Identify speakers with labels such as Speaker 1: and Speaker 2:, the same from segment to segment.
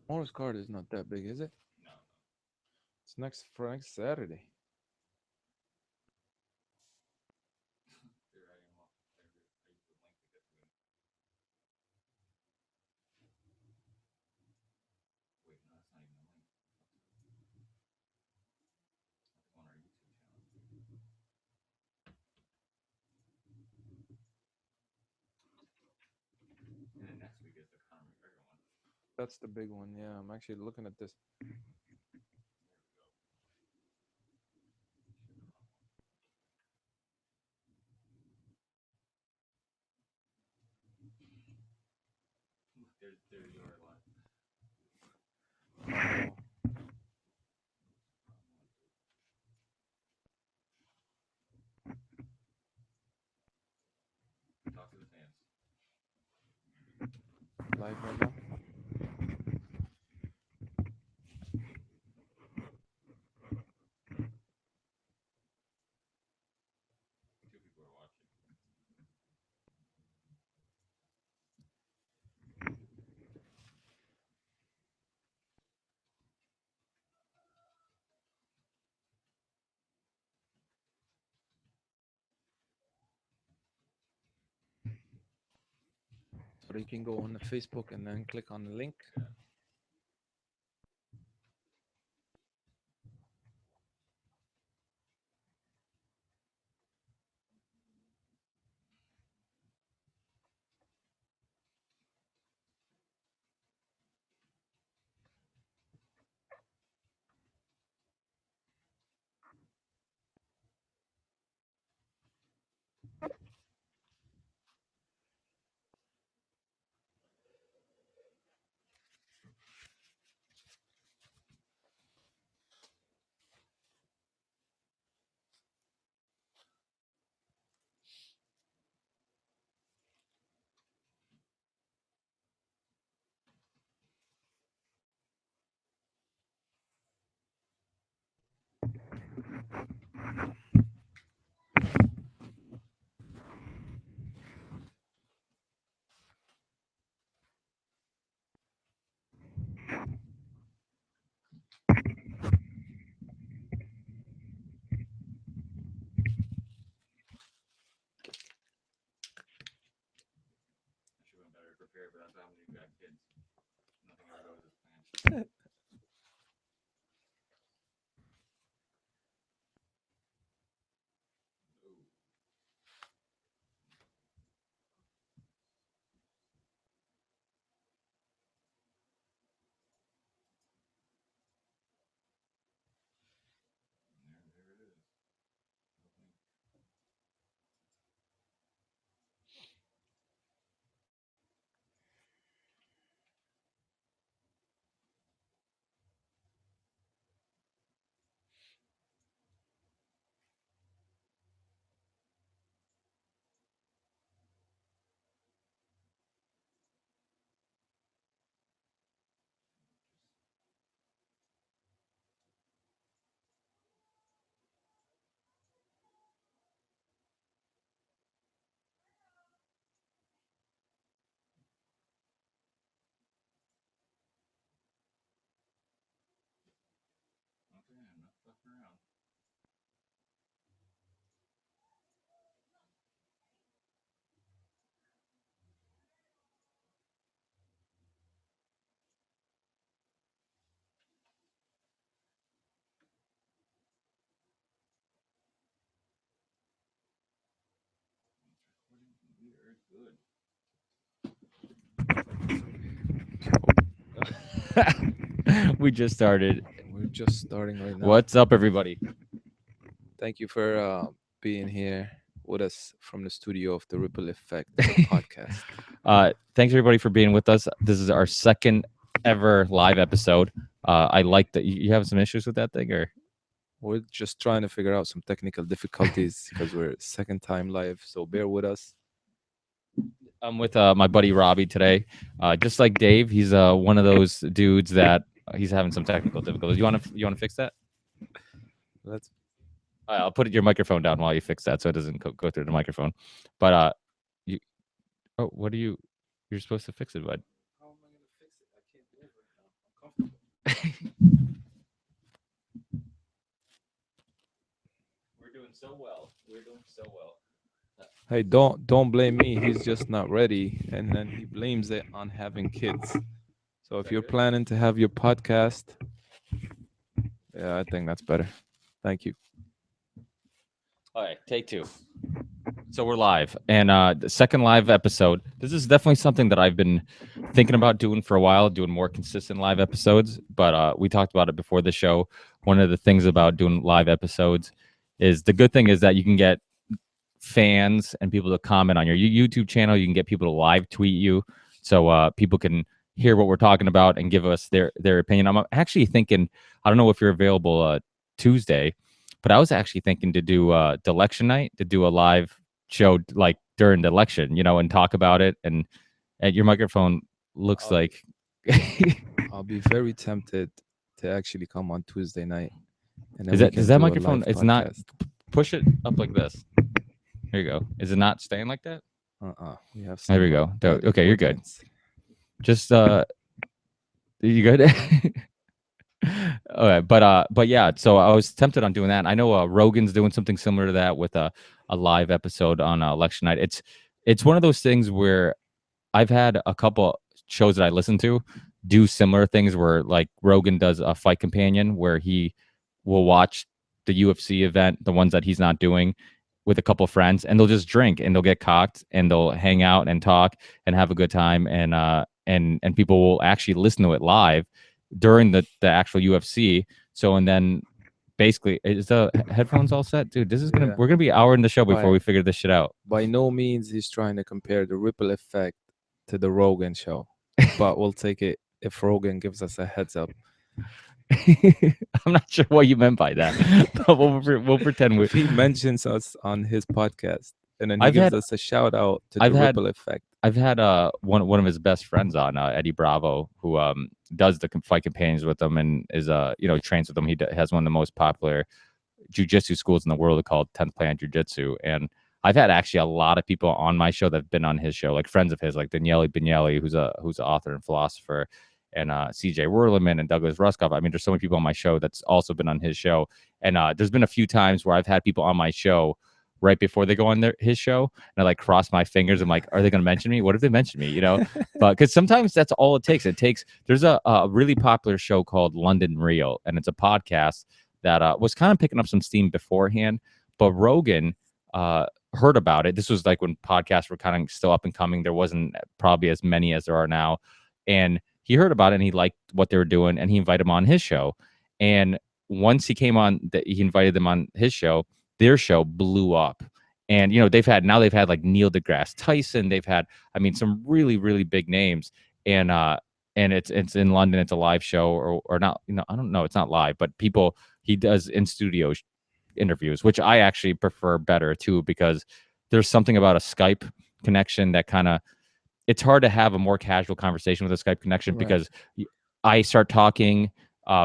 Speaker 1: Morris card is not that big, is it?
Speaker 2: No,
Speaker 1: It's next for next Saturday.
Speaker 2: they're writing them off. I used the link to get to it. Wait, no, that's not even a link. That's on our YouTube channel. And then next week is the Conor McGregor one.
Speaker 1: That's the big one. Yeah, I'm actually looking at this.
Speaker 2: There we go. Should come up. Look, there's your one.
Speaker 1: Oh,
Speaker 2: Talk to the fans.
Speaker 1: live right now.
Speaker 2: Two people are watching.
Speaker 1: So you can go on the Facebook and then click on the link.
Speaker 2: Yeah. I should have been better prepared, but that's what happens when you got kids. Nothing ever goes as planned. Ooh. There it is. Opening. Okay, enough fucking around. It's recording. We are good.
Speaker 3: We just started.
Speaker 1: We're just starting right now.
Speaker 3: What's up, everybody?
Speaker 1: Thank you for being here with us from the studio of the Ripple Effect podcast.
Speaker 3: Thanks everybody for being with us. This is our second ever live episode. I like that you have some issues with that thing, or
Speaker 1: We're just trying to figure out some technical difficulties because we're second time live, so bear with us.
Speaker 3: I'm with my buddy Robbie today. Just like Dave, he's one of those dudes that he's having some technical difficulties. You want to fix that?
Speaker 1: Let's.
Speaker 3: I'll put your microphone down while you fix that, so it doesn't go through the microphone. But you oh, what are you? You're supposed to fix it, bud.
Speaker 1: How am I gonna fix it? I can't move right now.
Speaker 3: We're doing so well. We're doing so well.
Speaker 1: Hey, don't blame me. He's just not ready, and then he blames it on having kids. So if
Speaker 3: that
Speaker 1: you're
Speaker 3: good?
Speaker 1: planning to have your podcast, yeah, I think that's better. Thank you.
Speaker 3: All right, take two. So we're live, and the second live episode. This is definitely something that I've been thinking about doing for a while, doing more consistent live episodes. But we talked about it before the show. One of the things about doing live episodes is the good thing is that you can get fans and people to comment on your YouTube channel. You can get people to live tweet you, so people can hear what we're talking about and give us their opinion. I'm actually thinking, I don't know if you're available Tuesday, but I was actually thinking to do the election night, to do a live show like during the election, and talk about it. And your microphone looks
Speaker 1: Oh.
Speaker 3: like
Speaker 1: I'll be very tempted to actually come on Tuesday night, and then
Speaker 3: Is
Speaker 1: we
Speaker 3: that-
Speaker 1: can
Speaker 3: does that
Speaker 1: do a
Speaker 3: microphone-
Speaker 1: live
Speaker 3: it's not-
Speaker 1: podcast.
Speaker 3: push it up like this. There you go. Is it not staying like that?
Speaker 1: We have
Speaker 3: There we
Speaker 1: some
Speaker 3: go. There-
Speaker 1: bad
Speaker 3: okay, you're good.
Speaker 1: equipments.
Speaker 3: Just you good? Okay, but yeah, so I was tempted on doing that. I know Rogan's doing something similar to that with a live episode on election night. It's one of those things where I've had a couple shows that I listen to do similar things where like Rogan does a fight companion where he will watch the UFC event, the ones that he's not doing, with a couple of friends, and they'll just drink and they'll get cocked and they'll hang out and talk and have a good time, and people will actually listen to it live during the actual UFC. So and then basically, is the headphones all set, dude? This is
Speaker 1: Yeah.
Speaker 3: we're gonna be an hour in the show before
Speaker 1: Right.
Speaker 3: we figure this shit out.
Speaker 1: By no means he's trying to compare the ripple effect to the Rogan show, but we'll take it if Rogan gives us a heads up.
Speaker 3: I'm not sure what you meant by that, but we'll pretend we.
Speaker 1: If he mentions us on his podcast, and then he
Speaker 3: I've
Speaker 1: gives
Speaker 3: had-
Speaker 1: us a shout out to
Speaker 3: I've
Speaker 1: the
Speaker 3: had-
Speaker 1: ripple effect.
Speaker 3: I've had one of his best friends on, Eddie Bravo, who does the fight companions with him and is trains with them. He has one of the most popular jujitsu schools in the world called 10th Planet Jiu-Jitsu. And I've had actually a lot of people on my show that have been on his show, like friends of his, like Daniele Bignelli, who's an author and philosopher, and CJ Werleman and Douglas Ruskoff. I mean, there's so many people on my show that's also been on his show. And there's been a few times where I've had people on my show right before they go on his show, and I like cross my fingers. I'm like, are they going to mention me? What if they mention me? But because sometimes that's all it takes. There's a really popular show called London Real, and it's a podcast that was kind of picking up some steam beforehand, but Rogan heard about it. This was like when podcasts were kind of still up and coming. There wasn't probably as many as there are now, and he heard about it and he liked what they were doing, and he invited them on his show. And once he came on, he invited them on his show. Their show blew up, and they've had like Neil deGrasse Tyson. They've had, I mean, some really really big names, and it's in London. It's a live show or not. I don't know. It's not live, but he does in studio interviews, which I actually prefer better too, because there's something about a Skype connection that kind of, it's hard to have a more casual conversation with a Skype connection.
Speaker 1: Right.
Speaker 3: Because I start talking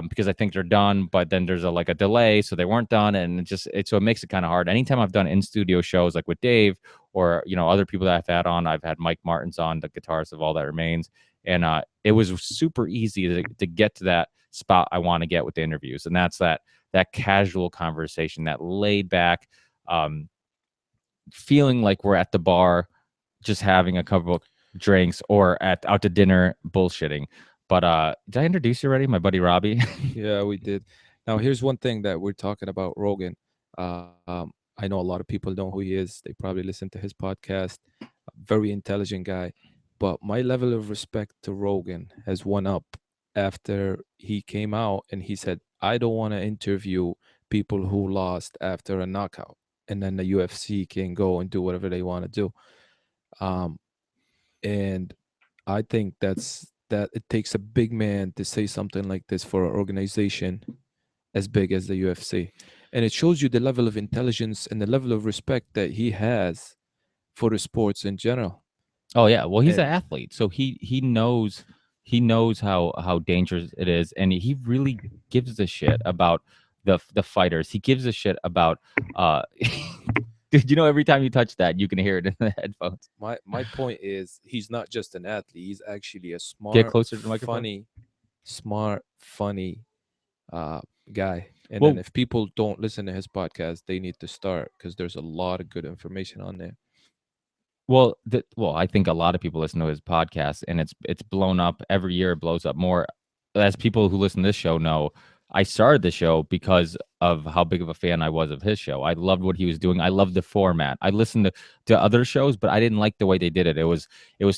Speaker 3: because I think they're done, but then there's a delay, so they weren't done, and so it makes it kind of hard. Anytime I've done in studio shows like with Dave or other people that I've had on, I've had Mike Martins on, the guitarist of All That Remains, and it was super easy to get to that spot I want to get with the interviews, and that's that casual conversation, that laid back feeling like we're at the bar just having a couple of drinks or out to dinner bullshitting. But did I introduce you already? My buddy Robbie.
Speaker 1: Yeah, we did. Now, here's one thing that we're talking about Rogan. I know a lot of people know who he is. They probably listen to his podcast. Very intelligent guy. But my level of respect to Rogan has went up after he came out and he said, I don't want to interview people who lost after a knockout. And then the UFC can go and do whatever they want to do. And I think that it takes a big man to say something like this for an organization as big as the UFC. And it shows you the level of intelligence and the level of respect that he has for the sports in general.
Speaker 3: Oh yeah, well he's
Speaker 1: And-
Speaker 3: an athlete, so he knows how dangerous it is, and he really gives a shit about the fighters. He gives a shit about dude, every time you touch that, you can hear it in the headphones.
Speaker 1: My point is he's not just an athlete, he's actually a smart,
Speaker 3: closer to the microphone.
Speaker 1: funny, smart, funny uh, guy. And then
Speaker 3: Well,
Speaker 1: if people don't listen to his podcast, they need to start because there's a lot of good information on there.
Speaker 3: I think a lot of people listen to his podcast, and it's blown up every year. It blows up more. As people who listen to this show know, I started the show because of how big of a fan I was of his show. I loved what he was doing. I loved the format. I listened to other shows, but I didn't like the way they did it. It was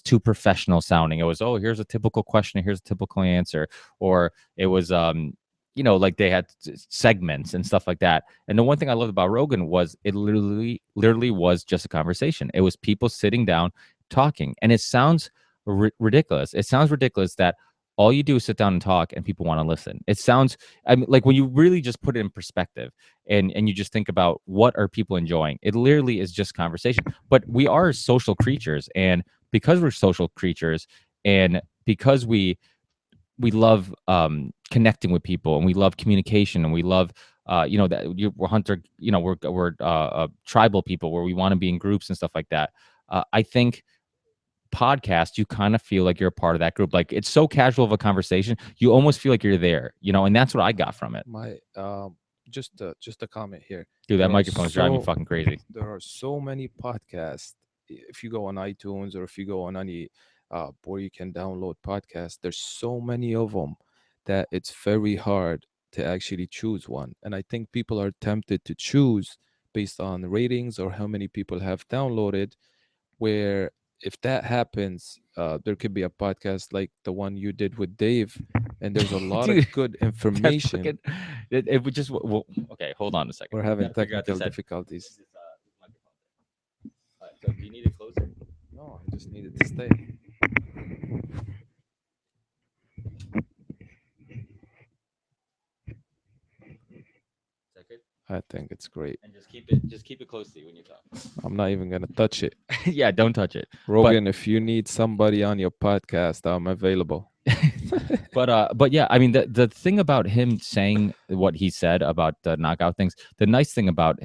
Speaker 3: too professional sounding. It was, oh, here's a typical question, here's a typical answer, or it was like they had segments and stuff like that. And the one thing I loved about Rogan was it literally was just a conversation. It was people sitting down talking, and it sounds ridiculous. It sounds ridiculous that all you do is sit down and talk, and people want to listen. It sounds, I mean, like when you really just put it in perspective, and you just think about what are people enjoying. It literally is just conversation. But we are social creatures, and because we're social creatures, and because we love connecting with people, and we love communication, and we love we're hunter, we're tribal people where we want to be in groups and stuff like that. I think podcast, you kind of feel like you're a part of that group. Like it's so casual of a conversation, you almost feel like you're there, and that's what I got from it.
Speaker 1: My just a comment here.
Speaker 3: Dude, that
Speaker 1: There are
Speaker 3: microphone is driving me
Speaker 1: so
Speaker 3: fucking crazy.
Speaker 1: there are so many podcasts. If you go on iTunes or if you go on any where you can download podcasts, there's so many of them that it's very hard to actually choose one. And I think people are tempted to choose based on ratings or how many people have downloaded. Where if that happens, there could be a podcast like the one you did with Dave, and there's a lot of
Speaker 3: Dude,
Speaker 1: good
Speaker 3: That's
Speaker 1: information.
Speaker 3: fucking, it would just, well, okay, hold on a second.
Speaker 1: We're
Speaker 3: We
Speaker 1: having
Speaker 3: gotta figure out
Speaker 1: technical
Speaker 3: this
Speaker 1: difficulties.
Speaker 3: this microphone. So do you need it closer?
Speaker 1: No, I just needed to stay.
Speaker 3: Is that good?
Speaker 1: I think it's great.
Speaker 3: And just keep it close to you when you talk.
Speaker 1: I'm not even gonna touch it.
Speaker 3: Yeah, don't touch it.
Speaker 1: Rogan, if you need somebody on your podcast, I'm available.
Speaker 3: But yeah, I mean, the thing about him saying what he said about the knockout things, the nice thing about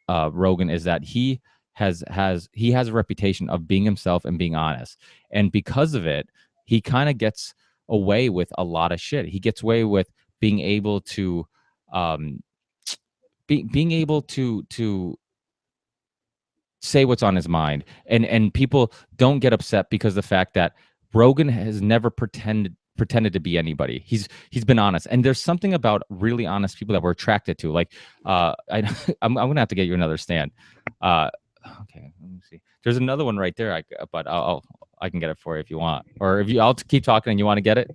Speaker 3: Rogan is that he has a reputation of being himself and being honest, and because of it, he kind of gets away with a lot of shit. He gets away with being able to, um, being able to say what's on his mind, and people don't get upset because the fact that Rogan has never pretended to be anybody. He's been honest, and there's something about really honest people that we're attracted to. Like, I'm gonna have to get you another stand. Okay, let me see. There's another one right there. But I can get it for you if you want, or if I'll keep talking and you want to get it.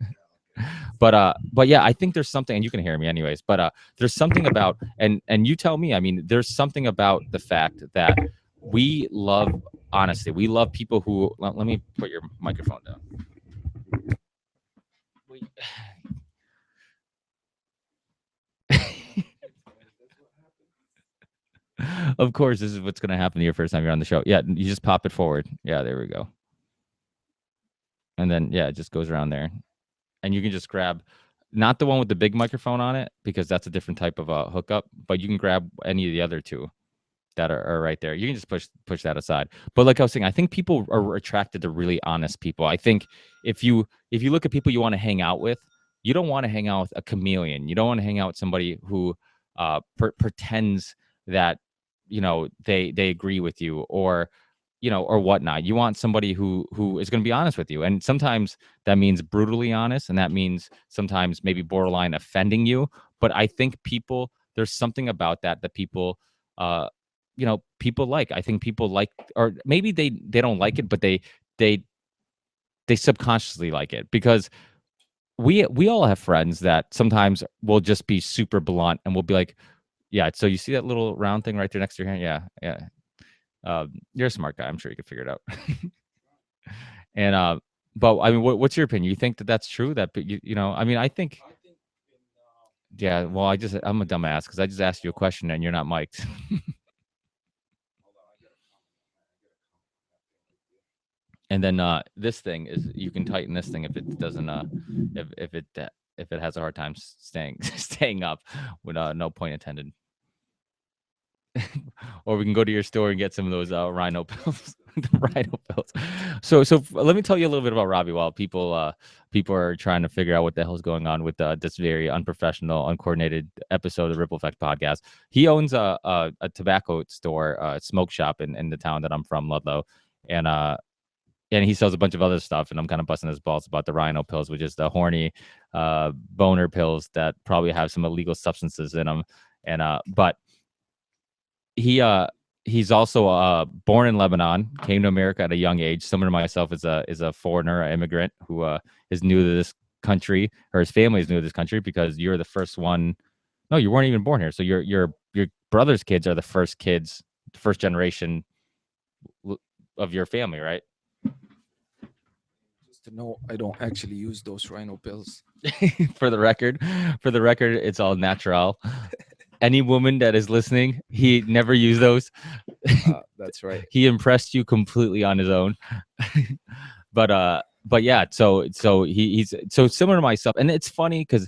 Speaker 3: But yeah, I think there's something, and you can hear me anyways. But there's something about, and you tell me. I mean, there's something about the fact that we love honesty. We love people who. Let me put your microphone down. We- Of course, this is what's going to happen to your first time you're on the show. Yeah, you just pop it forward. Yeah, there we go. And then yeah, it just goes around there, and you can just grab, not the one with the big microphone on it because that's a different type of hookup, but you can grab any of the other two that are right there. You can just push that aside. But like I was saying, I think people are attracted to really honest people. I think if you look at people you want to hang out with, you don't want to hang out with a chameleon. You don't want to hang out with somebody who pretends that they agree with you, or whatnot. You want somebody who is going to be honest with you, and sometimes that means brutally honest, and that means sometimes maybe borderline offending you. But I think there's something about that people uh people like. I think people like, or maybe they don't like it, but they subconsciously like it, because we all have friends that sometimes will just be super blunt, and we'll be like, yeah, so you see that little round thing right there next to your hand? Yeah. You're a smart guy. I'm sure you could figure it out. And but I mean, what's your opinion? You think that that's true? That I mean, I think, yeah. Well, I'm a dumbass because I just asked you a question and you're not mic'd. And then this thing is, you can tighten this thing if it doesn't if it has a hard time staying up, with no point intended. Or we can go to your store and get some of those rhino pills. The rhino pills. Let me tell you a little bit about Robbie while people are trying to figure out what the hell's going on with this very unprofessional, uncoordinated episode of the Ripple Effect podcast. He owns a tobacco store, smoke shop in the town that I'm from, Ludlow, and he sells a bunch of other stuff. And I'm kind of busting his balls about the rhino pills, which is the horny boner pills that probably have some illegal substances in them. And but he's also born in Lebanon, came to America at a young age. Similar to myself, is a foreigner, an immigrant who is new to this country, or his family is new to this country, because you're the first one. No, you weren't even born here. So your brother's kids are the first kids, first generation of your family, right?
Speaker 1: Just to know, I don't actually use those rhino pills.
Speaker 3: for the record, it's all natural. Any woman that is listening, he never used those.
Speaker 1: That's right.
Speaker 3: He impressed you completely on his own. But yeah, so he's so similar to myself, and it's funny because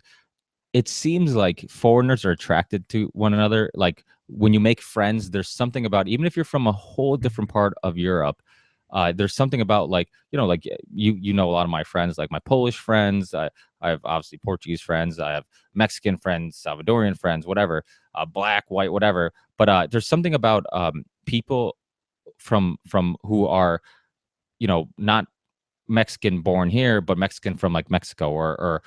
Speaker 3: it seems like foreigners are attracted to one another. Like when you make friends, there's something about, even if you're from a whole different part of Europe, there's something about, like, like you know a lot of my friends, like my Polish friends. I have obviously Portuguese friends. I have Mexican friends, Salvadorian friends, whatever, black, white, whatever. But there's something about people from who are, not Mexican born here, but Mexican from like Mexico, or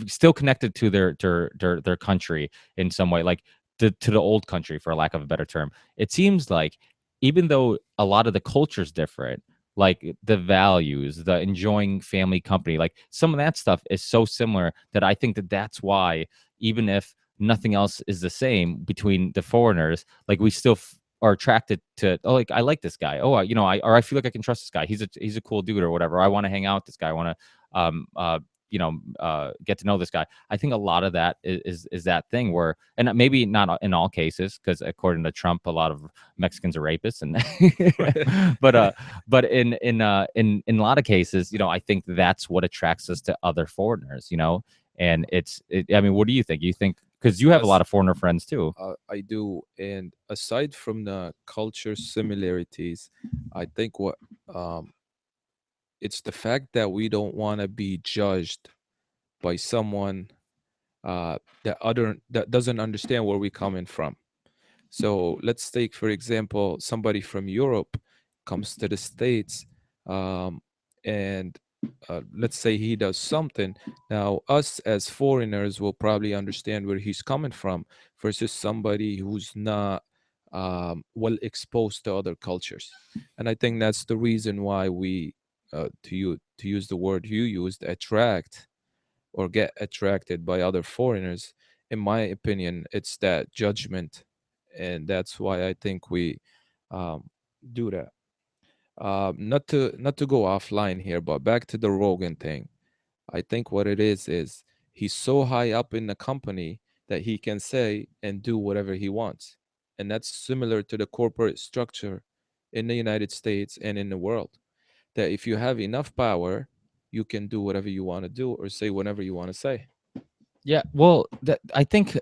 Speaker 3: still connected to their country in some way, like to the old country, for lack of a better term. It seems like even though a lot of the culture's different, like the values, the enjoying family company, like some of that stuff is so similar that I think that's why, even if nothing else is the same between the foreigners, like we still are attracted to, oh, like I like this guy. Oh, I feel like I can trust this guy. He's a cool dude or whatever. I want to hang out with this guy. I want to get to know this guy. I think a lot of that is that thing where, and maybe not in all cases, because according to Trump, a lot of Mexicans are rapists, and but in a lot of cases, I think that's what attracts us to other foreigners, and I mean, what do you think? You think, because you have a lot of foreigner friends too.
Speaker 1: I do, and aside from the culture similarities, I think it's the fact that we don't want to be judged by someone that doesn't understand where we're coming from. So let's take, for example, somebody from Europe comes to the States, and let's say he does something. Now, us as foreigners will probably understand where he's coming from versus somebody who's not well exposed to other cultures. And I think that's the reason why we, to use the word you used, attract or get attracted by other foreigners. In my opinion, it's that judgment, and that's why I think we um, do that. Not to go offline here, but back to the Rogan thing. I think what it is he's so high up in the company that he can say and do whatever he wants, and that's similar to the corporate structure in the United States and in the world. That if you have enough power, you can do whatever you want to do or say whatever you want to say.
Speaker 3: Yeah, well, I think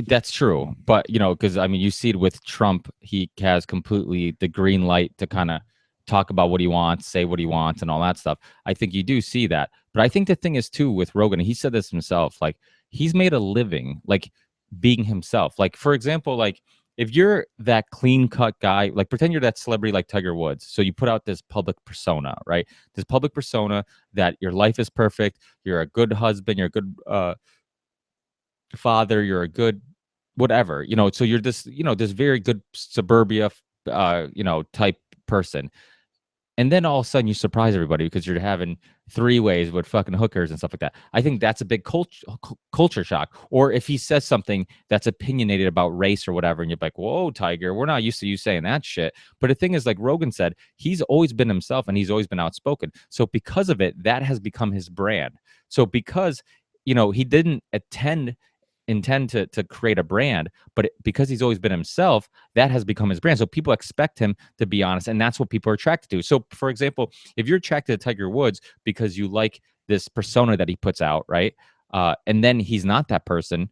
Speaker 3: that's true, but because I mean, you see it with Trump, he has completely the green light to kind of talk about what he wants, say what he wants, and all that stuff. I think you do see that, but I think the thing is too with Rogan, and he said this himself, like he's made a living, like being himself. Like for example, like if you're that clean cut guy, like pretend you're that celebrity like Tiger Woods. So you put out this public persona, right? This public persona that your life is perfect, you're a good husband, you're a good father, you're a good whatever, so you're this very good suburbia type person. And then all of a sudden you surprise everybody because you're having 3-ways with fucking hookers and stuff like that. I think that's a big culture shock. Or if he says something that's opinionated about race or whatever, and you're like, whoa, Tiger, we're not used to you saying that shit. But the thing is, like Rogan said, he's always been himself and he's always been outspoken. So because of it, that has become his brand. So because, he didn't intend to create a brand, but because he's always been himself, that has become his brand. So people expect him to be honest, and that's what people are attracted to. So for example, if you're attracted to Tiger Woods because you like this persona that he puts out, right, and then he's not that person,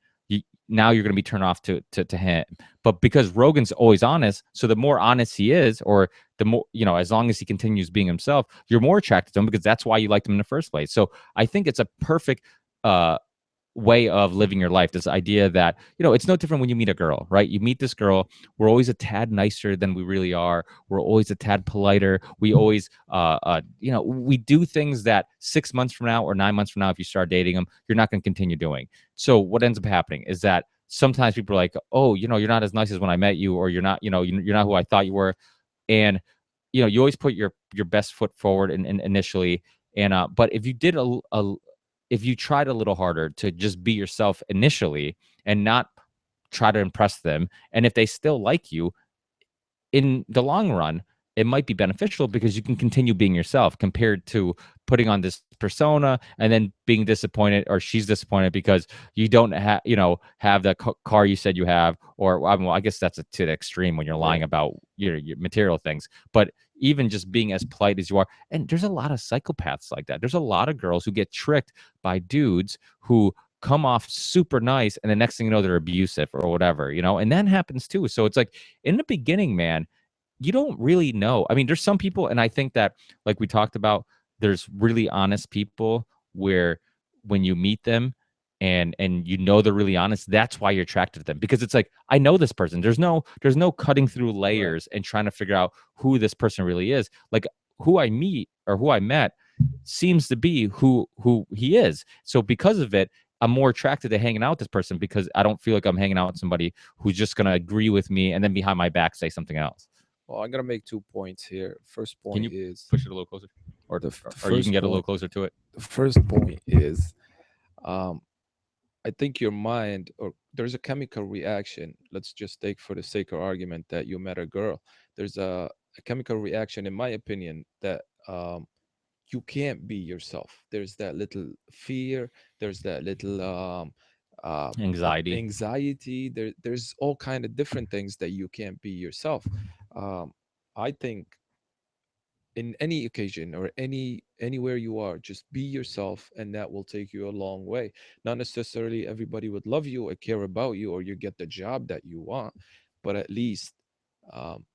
Speaker 3: now you're going to be turned off to him. But because Rogan's always honest, so the more honest he is, or the more, as long as he continues being himself, you're more attracted to him because that's why you liked him in the first place. So I think it's a perfect uh way of living your life. This idea that, it's no different when you meet a girl, right? You meet this girl, we're always a tad nicer than we really are. We're always a tad politer. We always, we do things that 6 months from now or 9 months from now, if you start dating them, you're not going to continue doing. So what ends up happening is that sometimes people are like, oh, you're not as nice as when I met you, or you're not, you're not who I thought you were. And, you always put your best foot forward and initially. And, but if you did if you tried a little harder to just be yourself initially and not try to impress them, and if they still like you, in the long run, it might be beneficial because you can continue being yourself compared to putting on this persona and then being disappointed, or she's disappointed because you don't have, have the car you said you have, or well, I guess that's to the extreme when you're lying about your material things. But even just being as polite as you are, and there's a lot of psychopaths like that. There's a lot of girls who get tricked by dudes who come off super nice, and the next thing you know, they're abusive or whatever, and that happens too. So it's like, in the beginning, man, you don't really know. I mean, there's some people, and I think that, like we talked about, there's really honest people where when you meet them and they're really honest, that's why you're attracted to them, because it's like, I know this person. There's no cutting through layers and trying to figure out who this person really is. Like, who I meet or who I met seems to be who he is. So because of it, I'm more attracted to hanging out with this person, because I don't feel like I'm hanging out with somebody who's just going to agree with me and then behind my back say something else.
Speaker 1: Well, I'm gonna make 2 points here. First point
Speaker 3: you
Speaker 1: is,
Speaker 3: Push it a little closer,
Speaker 1: or
Speaker 3: or you can get a little closer to it.
Speaker 1: The first point is, um, I think your mind, or there's a chemical reaction. Let's just take for the sake of argument that you met a girl. There's a chemical reaction, in my opinion, that you can't be yourself. There's that little fear. There's that little
Speaker 3: Anxiety.
Speaker 1: anxiety. There's all kind of different things that you can't be yourself. Um, I think in any occasion or anywhere you are, just be yourself, and that will take you a long way. Not necessarily everybody would love you or care about you, or you get the job that you want, but at least um,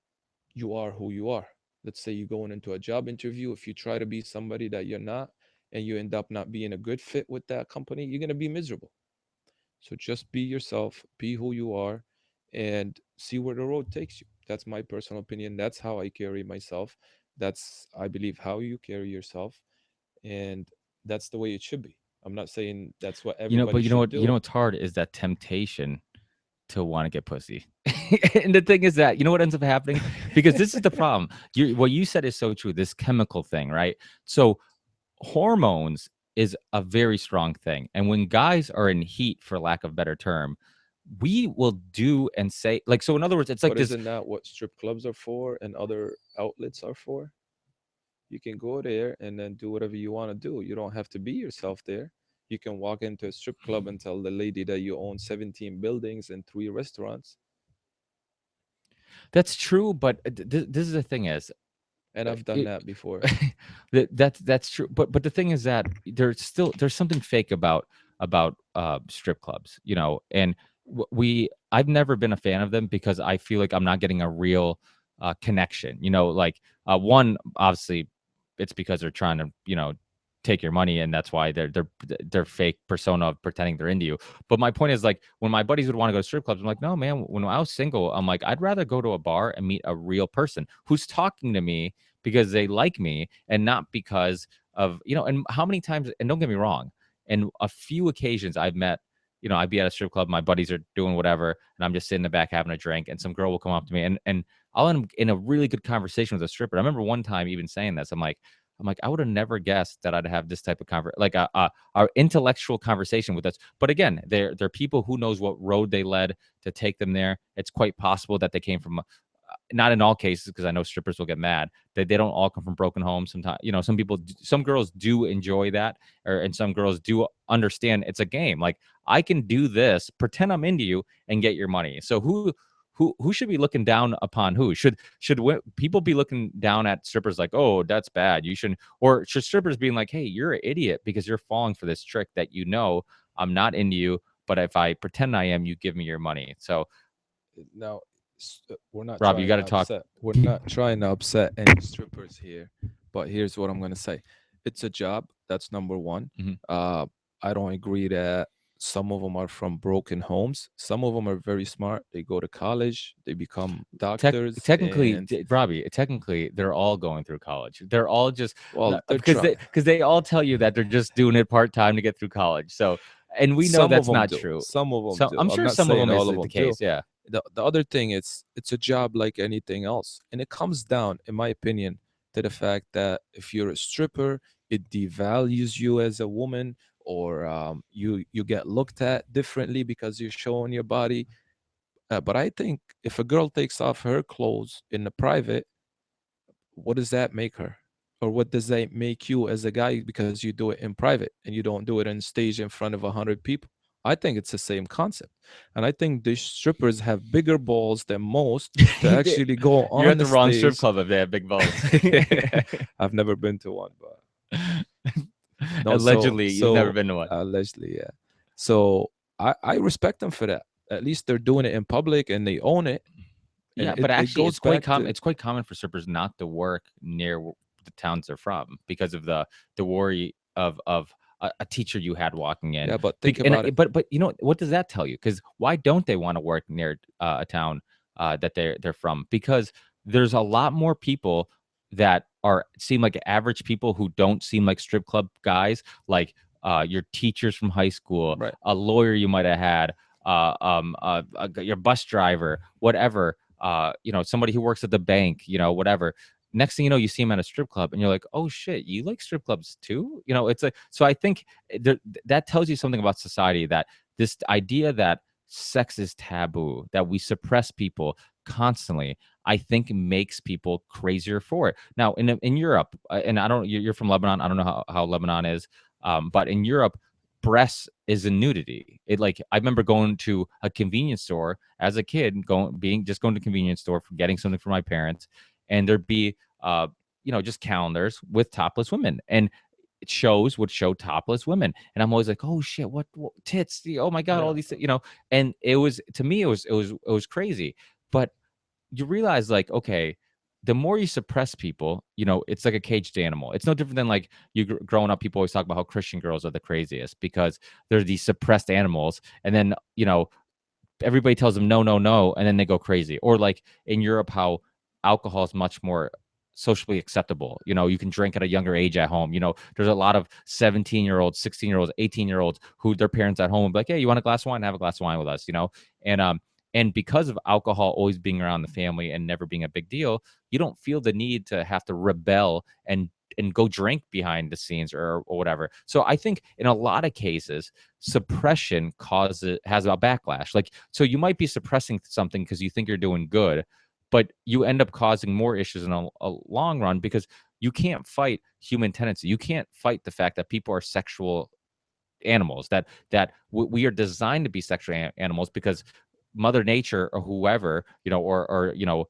Speaker 1: you are who you are. Let's say you're going into a job interview. If you try to be somebody that you're not, and you end up not being a good fit with that company, you're going to be miserable. So just be yourself, be who you are, and see where the road takes you. That's my personal opinion. That's how I carry myself. That's, I believe, how you carry yourself. And that's the way it should be. I'm not saying that's what
Speaker 3: But
Speaker 1: everybody should
Speaker 3: you know
Speaker 1: do.
Speaker 3: what's hard is that temptation to want to get pussy. And the thing is that, you know what ends up happening? Because this is the problem. What you said is so true, this chemical thing, right? So hormones is a very strong thing. And when guys are in heat, for lack of a better term, we will do and say, like, so in other words, it's like
Speaker 1: But
Speaker 3: this.
Speaker 1: isn't that what strip clubs are for and other outlets are for? You can go there and then do whatever you want to do. You don't have to be yourself there. You can walk into a strip club and tell the lady that you own 17 buildings and 3 restaurants.
Speaker 3: That's true, but this is the thing is,
Speaker 1: And I've done
Speaker 3: it,
Speaker 1: that before.
Speaker 3: that's true, but the thing is that there's something fake about strip clubs, and I've never been a fan of them because I feel like I'm not getting a real connection, like one, obviously it's because they're trying to, take your money, and that's why they're fake persona of pretending they're into you. But my point is, like, when my buddies would want to go to strip clubs, I'm like, no, man, when I was single, I'm like, I'd rather go to a bar and meet a real person who's talking to me because they like me, and not because of, and how many times, and don't get me wrong, in a few occasions I've met, I'd be at a strip club, my buddies are doing whatever, and I'm just sitting in the back having a drink, and some girl will come up to me, and I'll end up in a really good conversation with a stripper. I remember one time even saying this. I'm like, I would have never guessed that I'd have this type of like our intellectual conversation with us. But again, they're people who knows what road they led to take them there. It's quite possible that they came from, not in all cases, because I know strippers will get mad, that they don't all come from broken homes. Sometimes, some girls do enjoy that, and some girls do understand it's a game. Like, I can do this, pretend I'm into you, and get your money. So who should be looking down upon who? Should people be looking down at strippers like, oh, that's bad, you shouldn't? Or should strippers being like, hey, you're an idiot because you're falling for this trick that, I'm not into you, but if I pretend I am, you give me your money. So
Speaker 1: Now, we're not
Speaker 3: Rob, you
Speaker 1: trying
Speaker 3: got
Speaker 1: to
Speaker 3: to talk.
Speaker 1: upset. We're not trying to upset any strippers here. But here's what I'm gonna say: it's a job. That's number one.
Speaker 3: Mhm.
Speaker 1: I don't agree that some of them are from broken homes. Some of them are very smart. They go to college. They become doctors,
Speaker 3: Technically,
Speaker 1: and
Speaker 3: Robbie, technically, they're all going through college. They're all just
Speaker 1: well, they're
Speaker 3: because
Speaker 1: trying.
Speaker 3: they all tell you that they're just doing it part time to get through college. So, and we know
Speaker 1: Some of
Speaker 3: that's
Speaker 1: them
Speaker 3: not
Speaker 1: do.
Speaker 3: true.
Speaker 1: Some of them
Speaker 3: So
Speaker 1: do.
Speaker 3: I'm
Speaker 1: I'm
Speaker 3: sure
Speaker 1: not
Speaker 3: some of
Speaker 1: saying
Speaker 3: them is
Speaker 1: all of
Speaker 3: the
Speaker 1: them do.
Speaker 3: case. Yeah.
Speaker 1: The other thing is it's a job like anything else, and it comes down, in my opinion, to the fact that if you're a stripper, it devalues you as a woman, or you get looked at differently because you're showing your body. But I think if a girl takes off her clothes in the private, what does that make her? Or what does that make you as a guy because you do it in private and you don't do it on stage in front of 100 people? I think it's the same concept. And I think these strippers have bigger balls than most to actually go
Speaker 3: You're
Speaker 1: on
Speaker 3: at
Speaker 1: the
Speaker 3: the wrong strip
Speaker 1: stage.
Speaker 3: club if they have big balls.
Speaker 1: I've never been to one, but no,
Speaker 3: Allegedly, you've never
Speaker 1: so
Speaker 3: been to one.
Speaker 1: allegedly, yeah. So I respect them for that. At least they're doing it in public and they own it. And
Speaker 3: Yeah,
Speaker 1: it,
Speaker 3: but
Speaker 1: it
Speaker 3: actually,
Speaker 1: goes back to
Speaker 3: it's quite common for strippers not to work near the towns they're from because of the worry of a teacher you had walking in.
Speaker 1: yeah, but think
Speaker 3: And
Speaker 1: about it.
Speaker 3: but you know what does that tell you? Because why don't they want to work near a town that they're from? Because there's a lot more people that are seem like average people who don't seem like strip club guys, like your teachers from high school,
Speaker 1: Right.
Speaker 3: a lawyer you might have had, your bus driver, whatever, you know, somebody who works at the bank, you know, whatever. Next thing you know, you see him at a strip club, and you're like, "Oh shit, you like strip clubs too?" You know, it's like so. I think that tells you something about society that this idea that sex is taboo, that we suppress people constantly, I think makes people crazier for it. Now, in Europe, and I don't, you're from Lebanon. I don't know how Lebanon is, but in Europe, breasts is a nudity. It like I remember going to a convenience store as a kid, going to a convenience store for getting something for my parents, and there'd be you know, just calendars with topless women, and shows would show topless women, and I'm always like, oh shit, what tits, oh my god, all
Speaker 1: Yeah.
Speaker 3: these you know. And it was, to me, it was crazy. But you realize, like, okay, the more you suppress people, you know, it's like a caged animal. It's no different than like you growing up, people always talk about how Christian girls are the craziest because they're these suppressed animals, and then, you know, everybody tells them no, no, no, and then they go crazy. Or like in Europe, how alcohol is much more socially acceptable. You know, you can drink at a younger age at home. You know, there's a lot of 17-year-olds, 16-year-olds, 18-year-olds who their parents at home would be like, hey, you want a glass of wine? Have a glass of wine with us, you know? And because of alcohol always being around the family and never being a big deal, you don't feel the need to have to rebel and go drink behind the scenes or whatever. So I think in a lot of cases, suppression has a backlash. Like, so you might be suppressing something because you think you're doing good, but you end up causing more issues in a long run because you can't fight human tendency. You can't fight the fact that people are sexual animals, that we are designed to be sexual animals because mother nature or whoever, you know, or you know,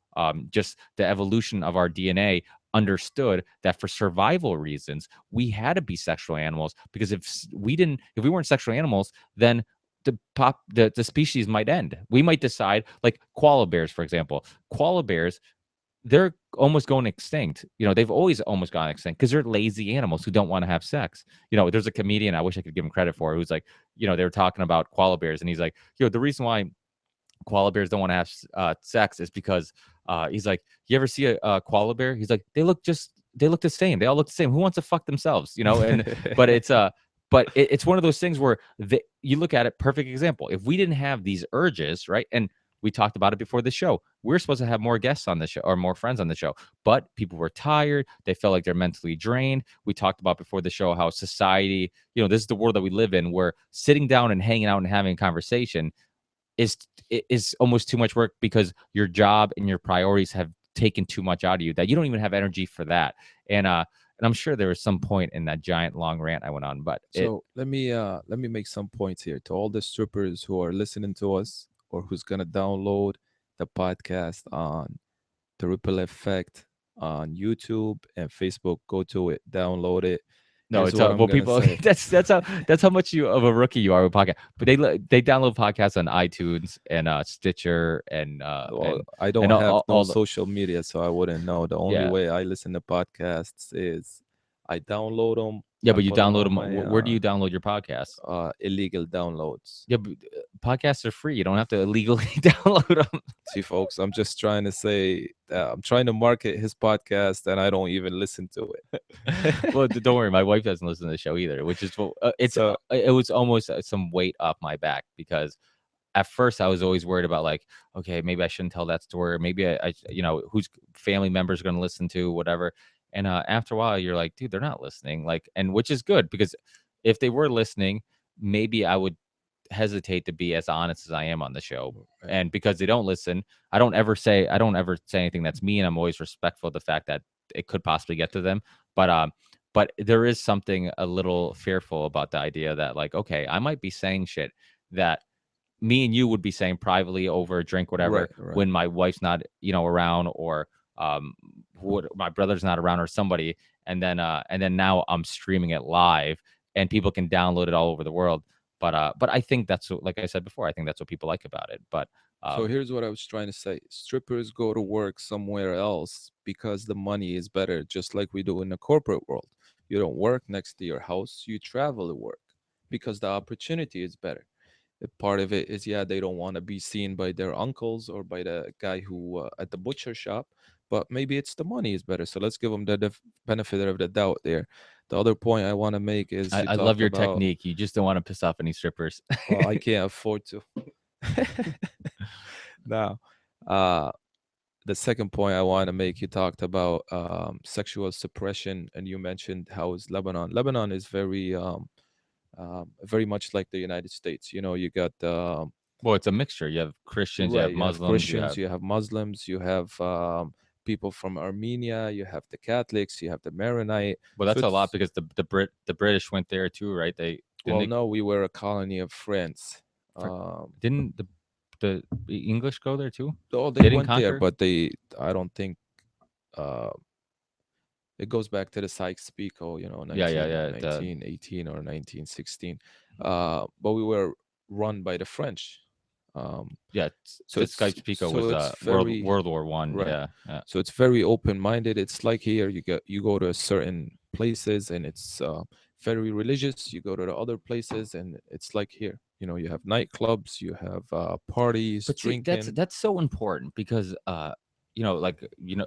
Speaker 3: just the evolution of our DNA understood that for survival reasons we had to be sexual animals, because if we weren't sexual animals, then the species might end. We might decide, like koala bears, for example. Koala bears, they're almost going extinct. You know, they've always almost gone extinct because they're lazy animals who don't want to have sex. You know, there's a comedian, I wish I could give him credit for, who's like, you know, they were talking about koala bears, and he's like, you know, the reason why koala bears don't want to have sex is because he's like, you ever see a koala bear? He's like, they look the same. They all look the same. Who wants to fuck themselves? You know, and but it's one of those things where you look at it. Perfect example. If we didn't have these urges, right? And we talked about it before the show. We're supposed to have more guests on the show or more friends on the show, but people were tired. They felt like they're mentally drained. We talked about before the show how society, you know, this is the world that we live in, where sitting down and hanging out and having a conversation is is almost too much work because your job and your priorities have taken too much out of you that you don't even have energy for that. And I'm sure there was some point in that giant long rant I went on, but
Speaker 1: So let me make some points here to all the strippers who are listening to us or who's gonna download the podcast on the Ripple Effect on YouTube and Facebook. Go to it, download it,
Speaker 3: No,
Speaker 1: Here's
Speaker 3: it's
Speaker 1: what I'm
Speaker 3: well,
Speaker 1: gonna
Speaker 3: people.
Speaker 1: say.
Speaker 3: That's how much you of a rookie you are with podcast. But they download podcasts on iTunes and Stitcher
Speaker 1: Well,
Speaker 3: and
Speaker 1: I don't have no
Speaker 3: all the
Speaker 1: social media, so I wouldn't know. The only
Speaker 3: yeah
Speaker 1: way I listen to podcasts is I download them,
Speaker 3: yeah.
Speaker 1: I
Speaker 3: But you
Speaker 1: put them
Speaker 3: download
Speaker 1: on
Speaker 3: them.
Speaker 1: my
Speaker 3: Where do you download your podcasts?
Speaker 1: illegal downloads.
Speaker 3: Yeah, but podcasts are free. You don't have to illegally download them.
Speaker 1: See, folks, I'm just trying to say I'm trying to market his podcast, and I don't even listen to it.
Speaker 3: Well, don't worry, my wife doesn't listen to the show either, which is
Speaker 1: So
Speaker 3: it was almost some weight off my back because at first I was always worried about like, okay, maybe I shouldn't tell that story, or maybe I whose family members are going to listen to whatever. And after a while, you're like, dude, they're not listening, like, and which is good because if they were listening, maybe I would hesitate to be as honest as I am on the show.
Speaker 1: right.
Speaker 3: And because they don't listen, I don't ever say anything that's mean. I'm always respectful of the fact that it could possibly get to them. But there is something a little fearful about the idea that like, okay, I might be saying shit that me and you would be saying privately over a drink, whatever,
Speaker 1: Right.
Speaker 3: when my wife's not, around, or my brother's not around, or somebody, and then now I'm streaming it live, and people can download it all over the world. But I think like I said before, I think that's what people like about it. But
Speaker 1: So
Speaker 3: um,
Speaker 1: here's what I was trying to say. Strippers go to work somewhere else because the money is better, just like we do in the corporate world. You don't work next to your house, you travel to work because the opportunity is better. A part of it is, yeah, they don't want to be seen by their uncles or by the guy who at the butcher shop, but maybe it's the money is better. So let's give them the benefit of the doubt there. The other point I want to make is
Speaker 3: I,
Speaker 1: you
Speaker 3: I love
Speaker 1: talked
Speaker 3: your
Speaker 1: about,
Speaker 3: technique. You just don't want to piss off any strippers.
Speaker 1: well, I can't afford to. Now, uh, the second point I want to make, you talked about sexual suppression, and you mentioned how is Lebanon. Lebanon is very much like the United States. You know, you got
Speaker 3: Well, it's a mixture. You have Christians, you
Speaker 1: right,
Speaker 3: have
Speaker 1: you have
Speaker 3: Muslims, you
Speaker 1: Christians,
Speaker 3: have
Speaker 1: you have Muslims, you have people from Armenia, you have the Catholics, you have the Maronite.
Speaker 3: well,
Speaker 1: So
Speaker 3: that's a lot
Speaker 1: it's,
Speaker 3: because the British went there too, right? They didn't
Speaker 1: well,
Speaker 3: they
Speaker 1: no, we were a colony of France.
Speaker 3: fr-
Speaker 1: Um,
Speaker 3: didn't the English go there too?
Speaker 1: oh, they
Speaker 3: They didn't
Speaker 1: went there,
Speaker 3: conquer.
Speaker 1: but I don't think uh, it goes back to the Sykes-Picot,
Speaker 3: Yeah, yeah, yeah.
Speaker 1: 1918 or 1916. But we were run by the French. Um,
Speaker 3: Yeah,
Speaker 1: so
Speaker 3: the
Speaker 1: it's
Speaker 3: Sykes-Picot
Speaker 1: so
Speaker 3: was
Speaker 1: it's
Speaker 3: World
Speaker 1: very
Speaker 3: World War One.
Speaker 1: right.
Speaker 3: Yeah, yeah.
Speaker 1: So it's very open-minded. It's like here you go to certain places and it's very religious. You go to the other places and it's like here. You have nightclubs, you have parties,
Speaker 3: But see, that's
Speaker 1: drinking.
Speaker 3: that's so important because like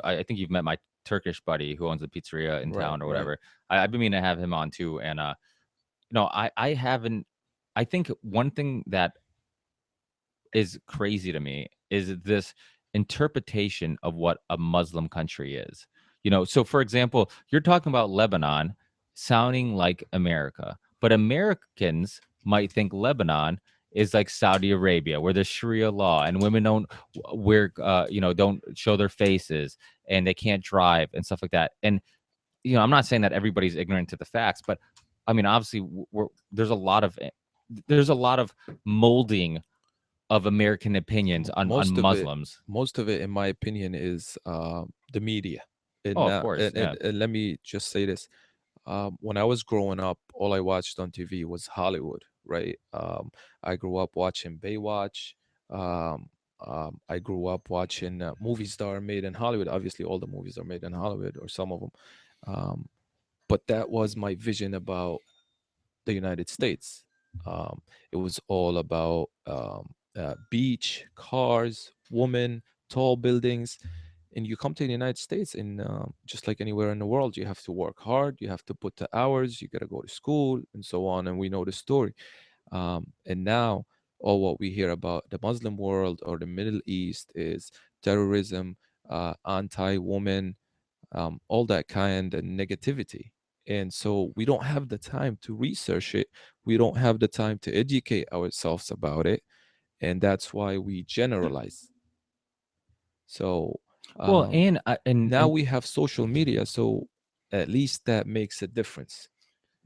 Speaker 3: I think you've met my Turkish buddy who owns a pizzeria in
Speaker 1: Right,
Speaker 3: town or
Speaker 1: right.
Speaker 3: whatever. I've been meaning to have him on too, and I haven't. I think one thing that is crazy to me is this interpretation of what a Muslim country is. So for example, you're talking about Lebanon sounding like America, but Americans might think Lebanon is like Saudi Arabia, where there's Sharia law and women don't wear, don't show their faces and they can't drive and stuff like that. And I'm not saying that everybody's ignorant to the facts, but I mean, obviously, there's a lot of molding of American opinions on
Speaker 1: most of it
Speaker 3: Muslims.
Speaker 1: most of it in my opinion is the media.
Speaker 3: Oh,
Speaker 1: and,
Speaker 3: of
Speaker 1: uh,
Speaker 3: course,
Speaker 1: and,
Speaker 3: yeah.
Speaker 1: and, and let me just say this. When I was growing up, all I watched on TV was Hollywood, right? I grew up watching Baywatch. um, I grew up watching movies that are made in Hollywood. Obviously all the movies are made in Hollywood, or some of them. um, but that was my vision about the United States. Um, it was all about beach, cars, women, tall buildings. And you come to the United States, and just like anywhere in the world, you have to work hard, you have to put the hours, you got to go to school, and so on. And we know the story. And now, all what we hear about the Muslim world or the Middle East is terrorism, anti-woman, all that kind of negativity. And so we don't have the time to research it. We don't have the time to educate ourselves about it. And that's why we generalize. So
Speaker 3: Well,
Speaker 1: um,
Speaker 3: and
Speaker 1: now we have social media. So at least that makes a difference.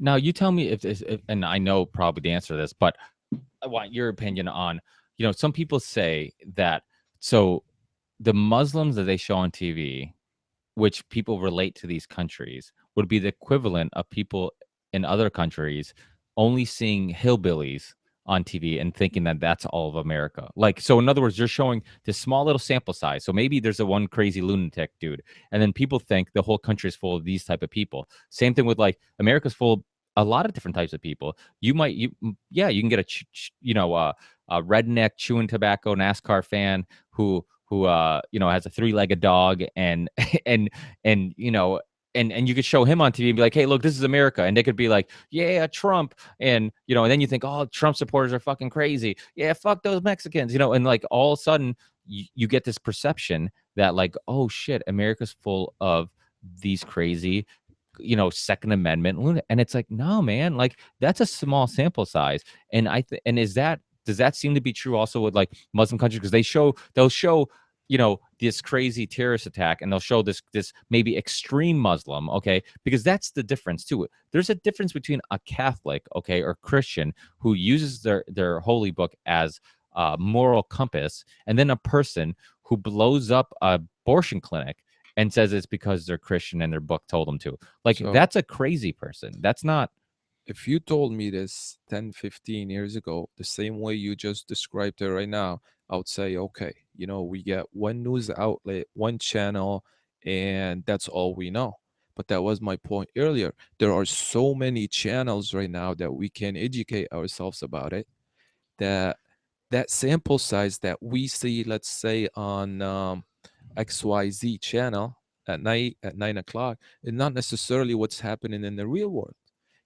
Speaker 3: now you tell me if and I know probably the answer to this, but I want your opinion on, some people say that so the Muslims that they show on TV, which people relate to these countries, would be the equivalent of people in other countries only seeing hillbillies on TV and thinking that that's all of America. Like, so in other words, you're showing this small little sample size. So maybe there's a one crazy lunatic dude, and then people think the whole country is full of these type of people. Same thing with like America's full of a lot of different types of people. Yeah, you can get a redneck chewing tobacco NASCAR fan who has a three-legged dog and and and you know and you could show him on TV and be like, hey, look, this is America. And they could be like, yeah, Trump. And then you think, oh, Trump supporters are fucking crazy. Yeah, fuck those Mexicans, and like all of a sudden you get this perception that like, oh shit, America's full of these crazy, Second Amendment. And it's like, no, man, like that's a small sample size. And does that seem to be true also with like Muslim countries? Because they'll show this crazy terrorist attack, and they'll show this maybe extreme Muslim, okay, because that's the difference too. There's a difference between a Catholic, okay, or Christian who uses their holy book as a moral compass, and then a person who blows up a abortion clinic and says it's because they're Christian and their book told them to. Like,
Speaker 1: So
Speaker 3: that's a crazy person. That's not.
Speaker 1: if you told me this 10, 15 years ago, the same way you just described it right now, I would say, okay, we get one news outlet, one channel, and that's all we know. But that was my point earlier. There are so many channels right now that we can educate ourselves about it, that that sample size that we see, let's say on XYZ channel at night at 9 o'clock, is not necessarily what's happening in the real world.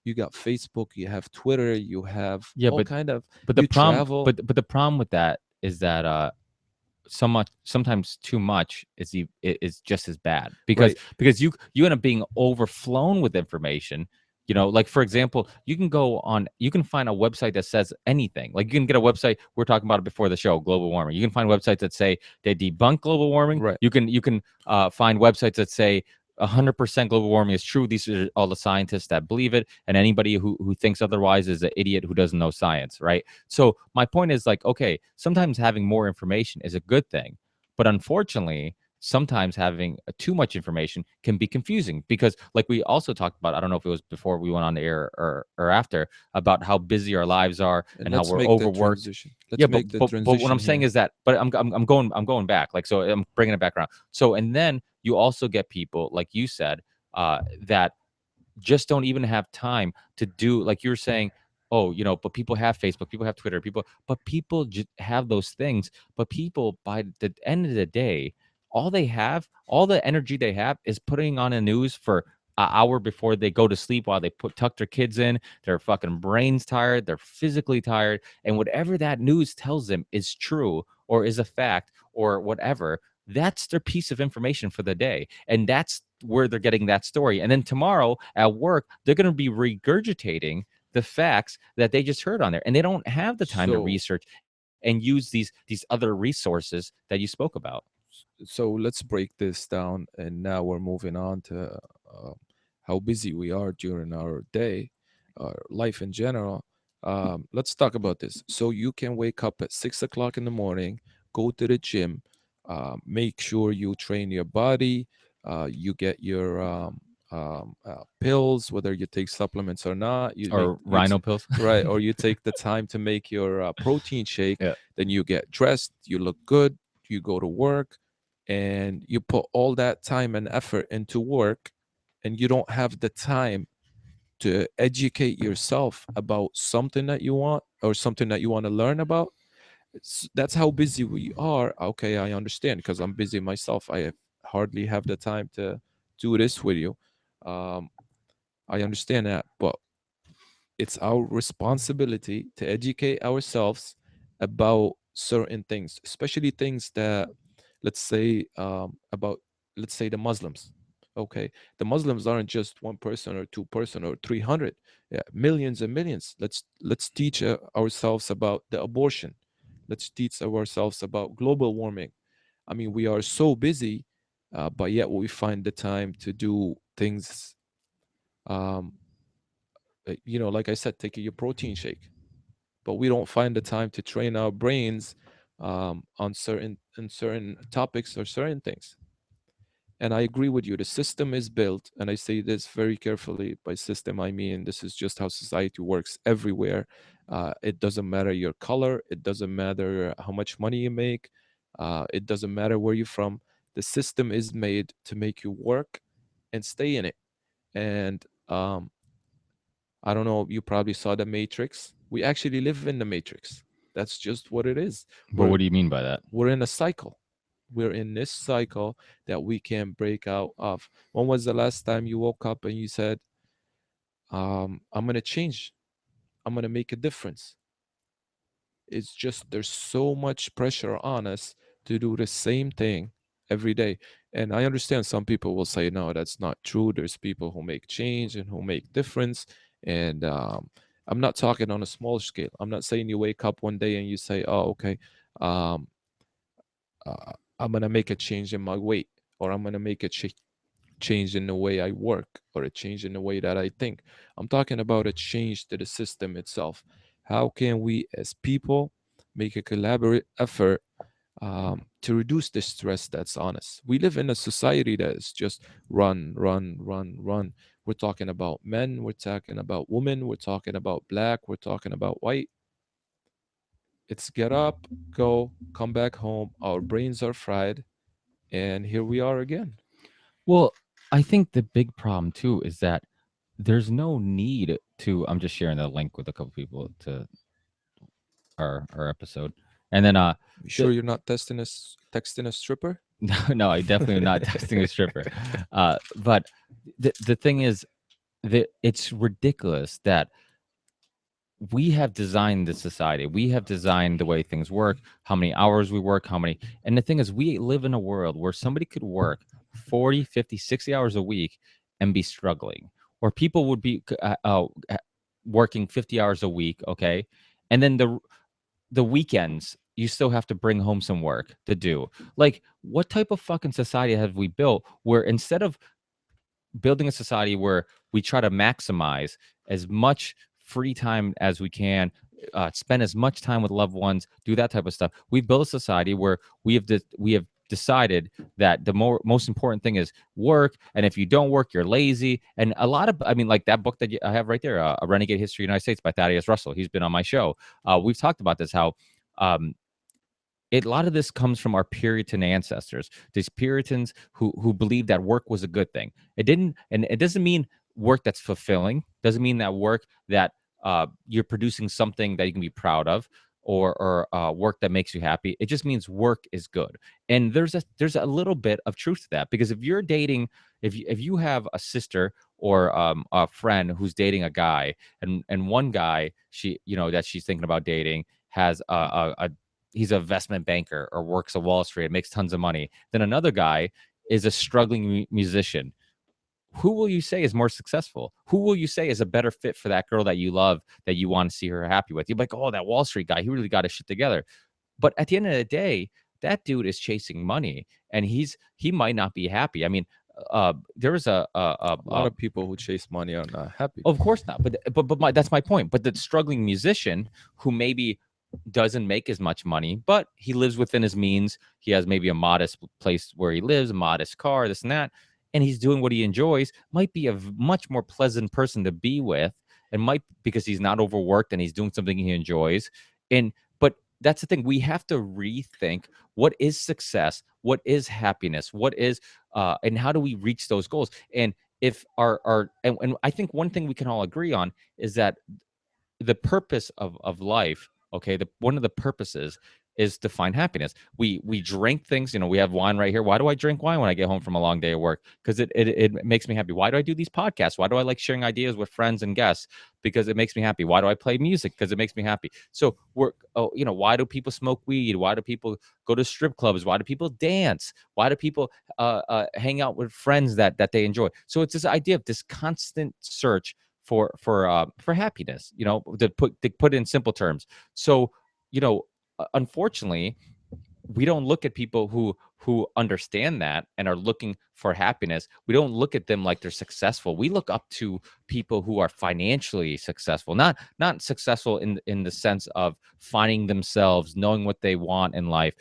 Speaker 1: You got Facebook, you have Twitter, you have
Speaker 3: Yeah,
Speaker 1: all kind of,
Speaker 3: but the
Speaker 1: you
Speaker 3: problem
Speaker 1: travel.
Speaker 3: but the problem with that is that sometimes too much is just as bad, because
Speaker 1: Right.
Speaker 3: you end up being overflown with information. Like, for example, you can find a website that says anything. Like, you can get a website, we're talking about it before the show, global warming. You can find websites that say they debunk global warming.
Speaker 1: Right.
Speaker 3: You can find websites that say 100% global warming is true. These are all the scientists that believe it, and anybody who thinks otherwise is an idiot who doesn't know science, right? So my point is, like, okay, sometimes having more information is a good thing, but unfortunately, sometimes having too much information can be confusing, because, like, we also talked about, I don't know if it was before we went on the air or after, about how busy our lives are
Speaker 1: And
Speaker 3: and how
Speaker 1: let's
Speaker 3: we're
Speaker 1: make the
Speaker 3: overworked.
Speaker 1: transition.
Speaker 3: Yeah,
Speaker 1: Let's
Speaker 3: but
Speaker 1: make the
Speaker 3: but what I'm
Speaker 1: transition
Speaker 3: saying
Speaker 1: here.
Speaker 3: is that, but I'm going back. Like, so I'm bringing it back around. So, and then you also get people, like you said, that just don't even have time to do, like you were saying, oh, but people have Facebook, people have Twitter, but people have those things. But people, by the end of the day, all the energy they have is putting on a news for an hour before they go to sleep, while they tuck their kids in. Their fucking brains tired, they're physically tired, and whatever that news tells them is true or is a fact or whatever, that's their piece of information for the day. And that's where they're getting that story. And then tomorrow at work, they're going to be regurgitating the facts that they just heard on there. And they don't have the time to
Speaker 1: So
Speaker 3: research and use these other resources that you spoke about.
Speaker 1: so let's break this down, and now we're moving on to how busy we are during our day, our life in general. Let's talk about this. So you can wake up at 6 o'clock in the morning, go to the gym, make sure you train your body, you get your pills, whether you take supplements or not.
Speaker 3: Or rhino pills.
Speaker 1: Right, or you take the time to make your protein shake.
Speaker 3: Yeah.
Speaker 1: Then you get dressed, you look good, you go to work, and you put all that time and effort into work, and you don't have the time to educate yourself about something that you want, or something that you want to learn about. That's how busy we are. Okay, I understand, because I'm busy myself. Hardly have the time to do this with you. um, I understand that, but it's our responsibility to educate ourselves about certain things, especially things that, let's say, about, let's say, the Muslims. Okay, the Muslims aren't just one person or two person or 300, yeah, millions and millions. Let's teach ourselves about the abortion. Let's teach ourselves about global warming. I mean, we are so busy, but yet we find the time to do things. um, like I said, taking your protein shake, but we don't find the time to train our brains on certain topics or certain things. And I agree with you. The system is built, and I say this very carefully. By system, I mean this is just how society works everywhere. It doesn't matter your color, it doesn't matter how much money you make, it doesn't matter where you're from. The system is made to make you work and stay in it. And I don't know, you probably saw the Matrix. We actually live in the Matrix. That's just what it is.
Speaker 3: But what do you mean by that?
Speaker 1: We're in a cycle. We're in this cycle that we can't break out of. When was the last time you woke up and you said, I'm gonna change, I'm gonna make a difference? It's just there's so much pressure on us to do the same thing every day. And I understand some people will say, no, that's not true. There's people who make change and who make difference. And I'm not talking on a small scale. I'm not saying you wake up one day and you say, oh, okay, um, I'm gonna make a change in my weight, or I'm gonna make a change in the way I work, or a change in the way that I think. I'm talking about a change to the system itself. How can we as people make a collaborative effort to reduce the stress that's on us? We live in a society that is just run, run, run, run. We're talking about men, we're talking about women, we're talking about black, we're talking about white. It's get up, go, come back home. Our brains are fried, and here we are again.
Speaker 3: Well, I think the big problem too is that there's no need to. I'm just sharing the link with a couple people to our episode, and then
Speaker 1: You sure you're not texting a stripper?
Speaker 3: no, no, I definitely am not testing a stripper. But the thing is that it's ridiculous that we have designed the society. We have designed the way things work, how many hours we work, how many. And the thing is, we live in a world where somebody could work 40, 50, 60 hours a week and be struggling, or people would be working 50 hours a week. Okay. And then the weekends, you still have to bring home some work to do. Like, what type of fucking society have we built where instead of building a society where we try to maximize as much free time as we can, spend as much time with loved ones, do that type of stuff. We've built a society where we have decided that the most important thing is work, and if you don't work, you're lazy. And a lot of, I mean, like that book that I have right there, A Renegade History of the United States by Thaddeus Russell. He's been on my show. We've talked about this, how a lot of this comes from our Puritan ancestors, these Puritans who believed that work was a good thing. It didn't, and it doesn't mean work that's fulfilling. Doesn't mean that work that you're producing something that you can be proud of, or work that makes you happy. It just means work is good. And there's a little bit of truth to that, because if you're dating, if you have a sister or a friend who's dating a guy, and one guy that she's thinking about dating has a he's an investment banker or works at Wall Street and makes tons of money. Then another guy is a struggling musician. Who will you say is more successful? Who will you say is a better fit for that girl that you love, that you want to see her happy with? You're like, oh, that Wall Street guy, he really got his shit together. But at the end of the day, that dude is chasing money, and he might not be happy. I mean, there is
Speaker 1: A lot of people who chase money are not happy.
Speaker 3: of course not, but that's my point. But the struggling musician who maybe doesn't make as much money, but he lives within his means. He has maybe a modest place where he lives, a modest car, this and that, and he's doing what he enjoys, might be a much more pleasant person to be with, and might, because he's not overworked and he's doing something he enjoys. And but that's the thing, we have to rethink what is success, what is happiness, what is and how do we reach those goals. And if and I think one thing we can all agree on is that the purpose of life, okay, one of the purposes is to find happiness. We drink things, we have wine right here. Why do I drink wine when I get home from a long day of work? Because it makes me happy. Why do I do these podcasts? Why do I like sharing ideas with friends and guests? Because it makes me happy. Why do I play music? Because it makes me happy. So why do people smoke weed? Why do people go to strip clubs? Why do people dance? Why do people hang out with friends that they enjoy? So it's this idea of this constant search for happiness, to put it in simple terms. So, unfortunately, we don't look at people who understand that and are looking for happiness. We don't look at them like they're successful. We look up to people who are financially successful, not successful in the sense of finding themselves, knowing what they want in life,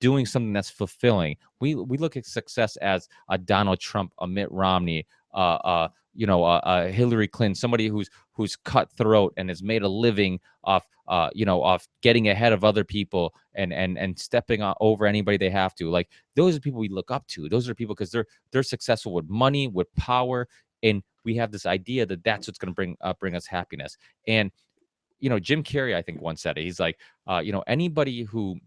Speaker 3: doing something that's fulfilling. We look at success as a Donald Trump, a Mitt Romney, Hillary Clinton, somebody who's cutthroat and has made a living off off getting ahead of other people and stepping over anybody they have to. Like, those are people we look up to. Those are people because they're successful with money, with power, and we have this idea that that's what's going to bring us happiness. And Jim Carrey, I think, once said it. He's like, anybody who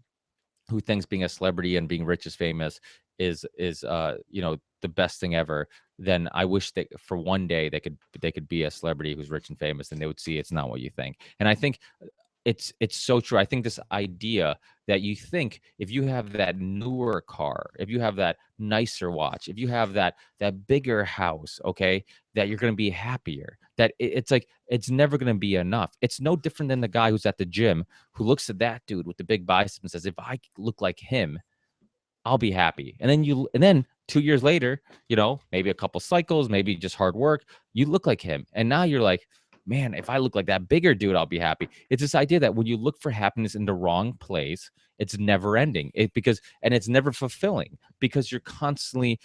Speaker 3: thinks being a celebrity and being rich is famous is the best thing ever, then I wish that for one day they could be a celebrity who's rich and famous, and they would see it's not what you think. And I think it's so true. I think this idea that you think if you have that newer car, if you have that nicer watch, if you have that bigger house, okay, that you're going to be happier. That it's like it's never going to be enough. It's no different than the guy who's at the gym who looks at that dude with the big biceps and says, "If I look like him, I'll be happy." And then 2 years later, maybe a couple cycles, maybe just hard work, you look like him. And now you're like, man, if I look like that bigger dude, I'll be happy. It's this idea that when you look for happiness in the wrong place, it's never ending. And it's never fulfilling because you're constantly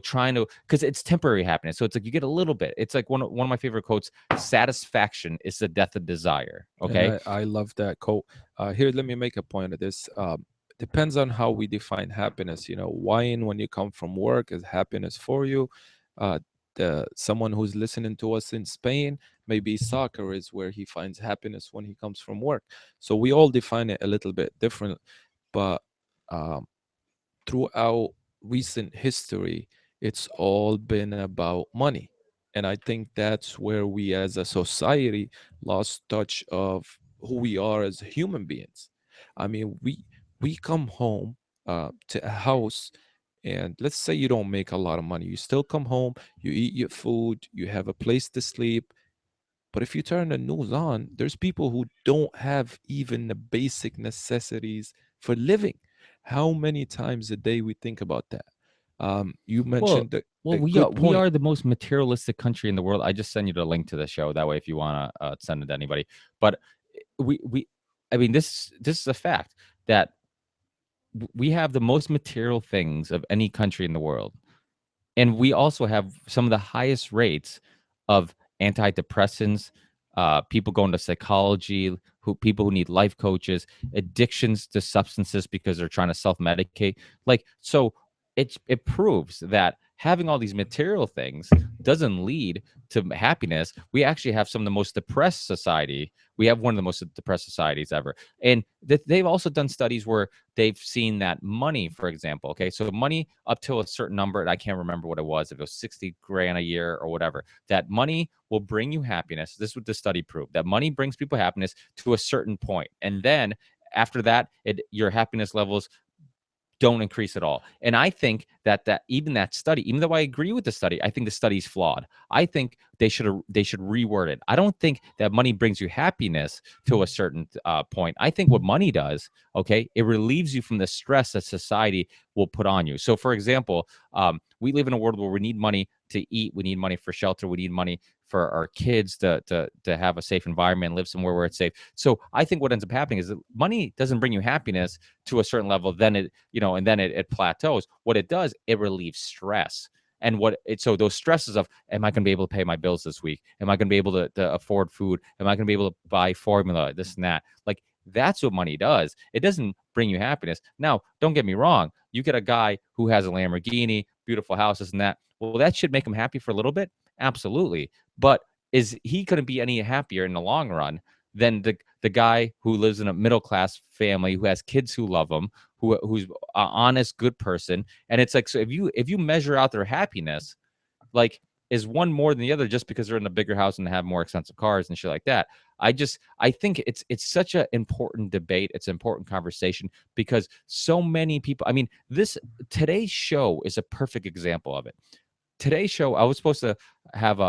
Speaker 3: trying to, because it's temporary happiness. So it's like you get a little bit. It's like one of my favorite quotes: satisfaction is the death of desire. Okay.
Speaker 1: And I love that quote. Here, let me make a point of this. Depends on how we define happiness. Wine when you come from work is happiness for you. Uh, someone who's listening to us in Spain, maybe soccer is where he finds happiness when he comes from work. So we all define it a little bit different, but um, throughout recent history, it's all been about money. And I think that's where we as a society lost touch of who we are as human beings. I mean, we come home to a house, and let's say you don't make a lot of money. You still come home, you eat your food, you have a place to sleep. But if you turn the news on, there's people who don't have even the basic necessities for living. How many times a day we think about that? You mentioned
Speaker 3: Well,
Speaker 1: a
Speaker 3: we
Speaker 1: good point.
Speaker 3: are the most materialistic country in the world. I just send you the link to the show. That way, if you want to send it to anybody. But I mean, this is a fact that we have the most material things of any country in the world. And we also have some of the highest rates of antidepressants, people going to psychology, people who need life coaches, addictions to substances because they're trying to self-medicate. Like, so it proves that having all these material things doesn't lead to happiness. We actually have some of the most depressed society. We have one of the most depressed societies ever. And they've also done studies where they've seen that money, for example, okay, so money up to a certain number, and I can't remember what it was, if it was 60 grand a year or whatever, that money will bring you happiness. This is what the study proved, that money brings people happiness to a certain point. And then after that, your happiness levels don't increase at all. And I think that even that study, even though I agree with the study, I think the study's flawed. I think they should reword it. I don't think that money brings you happiness to a certain point. I think what money does, okay, it relieves you from the stress that society will put on you. So, for example, we live in a world where we need money to eat, we need money for shelter, we need money for our kids to have a safe environment, live somewhere where it's safe. So I think what ends up happening is that money doesn't bring you happiness to a certain level, then it plateaus. What it does, it relieves stress. And so those stresses of, am I going to be able to pay my bills this week? Am I going to be able to afford food? Am I going to be able to buy formula, this and that? Like, that's what money does. It doesn't bring you happiness. Now, don't get me wrong. You get a guy who has a Lamborghini, beautiful houses and that. Well, that should make him happy for a little bit. Absolutely. But is he going to be any happier in the long run than the guy who lives in a middle class family, who has kids who love him, who's an honest, good person? And it's like, so if you measure out their happiness, like, is one more than the other just because they're in a bigger house and have more expensive cars and shit like that? I think it's such an important debate. It's an important conversation because so many people, I mean, today's show is a perfect example of it. Today's show, I was supposed to have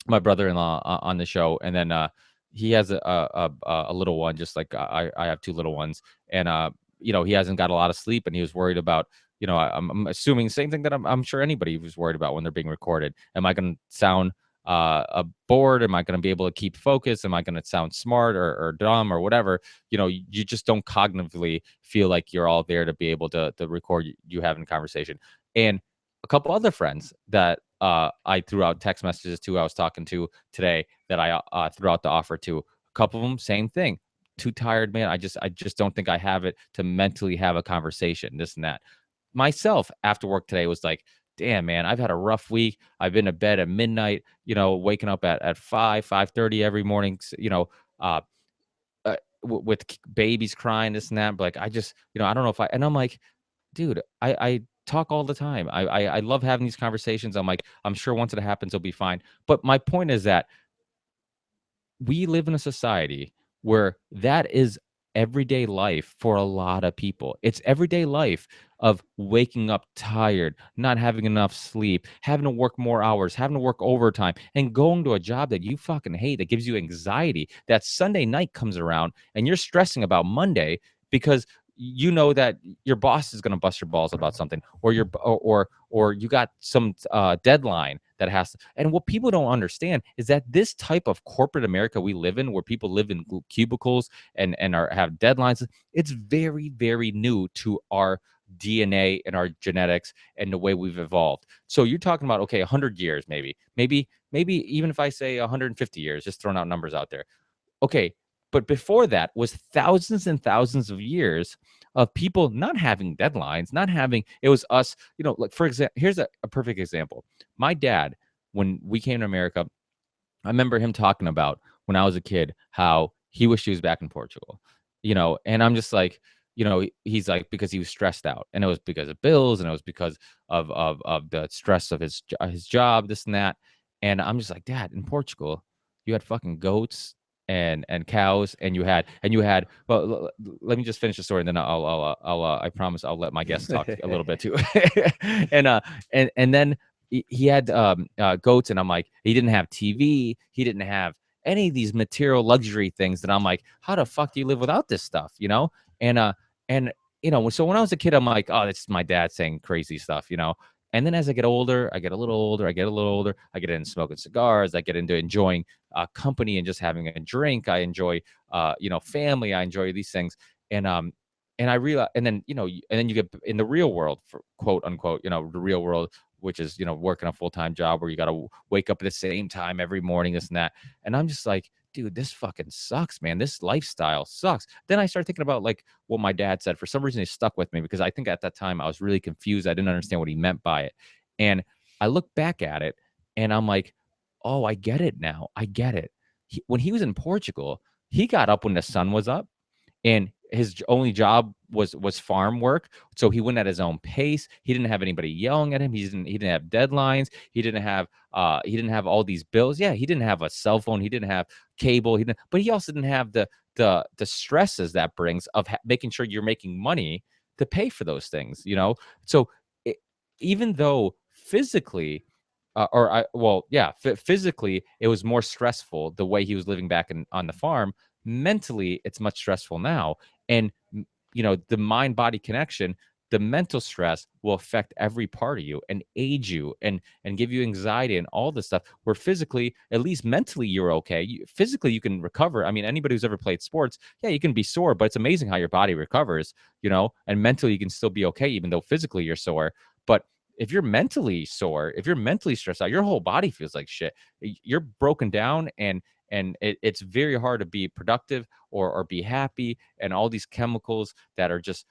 Speaker 3: my brother-in-law on the show, and then he has a little one, just like I have two little ones, and he hasn't got a lot of sleep, and he was worried about, I'm assuming same thing that I'm sure anybody was worried about when they're being recorded. Am I going to sound bored? Am I going to be able to keep focus? Am I going to sound smart or dumb or whatever? You just don't cognitively feel like you're all there to be able to record you having a conversation. And a couple other friends that I threw out text messages to, I was talking to today, that I threw out the offer to. A couple of them, same thing. Too tired, man. I just don't think I have it to mentally have a conversation, this and that. Myself after work today was like, damn, man, I've had a rough week. I've been to bed at midnight, waking up at 5:30 every morning, uh, with babies crying, this and that. But like, I just, I don't know if and I'm like, dude, I talk all the time. I love having these conversations. I'm like, I'm sure once it happens, it'll be fine. But my point is that we live in a society where that is everyday life for a lot of people. It's everyday life of waking up tired, not having enough sleep, having to work more hours, having to work overtime, and going to a job that you fucking hate, that gives you anxiety. That Sunday night comes around and you're stressing about Monday because you know that your boss is going to bust your balls about something, or or you got some deadline that has to. And what people don't understand is that this type of corporate America we live in, where people live in cubicles and have deadlines, it's very, very new to our DNA and our genetics and the way we've evolved. So you're talking about, okay, 100 years, maybe even if I say 150 years, just throwing out numbers out there. Okay, but before that was thousands and thousands of years of people not having deadlines, not having, it was us, like, for example, here's a perfect example. My dad, when we came to America, I remember him talking about when I was a kid, how he wished he was back in Portugal, and I'm just like, he's like, because he was stressed out, and it was because of bills, and it was because of the stress of his job, this and that. And I'm just like, Dad, in Portugal, you had fucking goats and cows, and you had well, let me just finish the story, and then I'll I promise I'll let my guests talk a little bit too. and and then he had goats, and I'm like, he didn't have TV, he didn't have any of these material luxury things that I'm like, how the fuck do you live without this stuff, and so when I was a kid, I'm like, oh, that's my dad saying crazy stuff, and then as I get older, I get a little older, I get into smoking cigars, I get into enjoying company and just having a drink. I enjoy, family. I enjoy these things. And I realize, and then, and then you get in the real world, for quote unquote, the real world, which is, working a full-time job where you got to wake up at the same time every morning, this and that. And I'm just like, dude, this fucking sucks, man. This lifestyle sucks. Then I started thinking about like what my dad said. For some reason, it stuck with me because I think at that time I was really confused. I didn't understand what he meant by it. And I look back at it and I'm like, oh, I get it now. I get it. When he was in Portugal, he got up when the sun was up, and his only job was farm work. So he went at his own pace. He didn't have anybody yelling at him. He didn't have deadlines. He didn't have all these bills. Yeah, he didn't have a cell phone. He didn't have cable. But he also didn't have the stresses that brings of making sure you're making money to pay for those things. So even though physically, physically it was more stressful the way he was living back on the farm. Mentally, it's much stressful now. And the mind body connection, the mental stress will affect every part of you and age you and give you anxiety and all this stuff, where physically, at least mentally, you're okay. Physically, you can recover. I mean, anybody who's ever played sports, yeah, you can be sore, but it's amazing how your body recovers, and mentally you can still be okay, even though physically you're sore. But if you're mentally sore, if you're mentally stressed out, your whole body feels like shit. You're broken down, and it's very hard to be productive or be happy, and all these chemicals that are just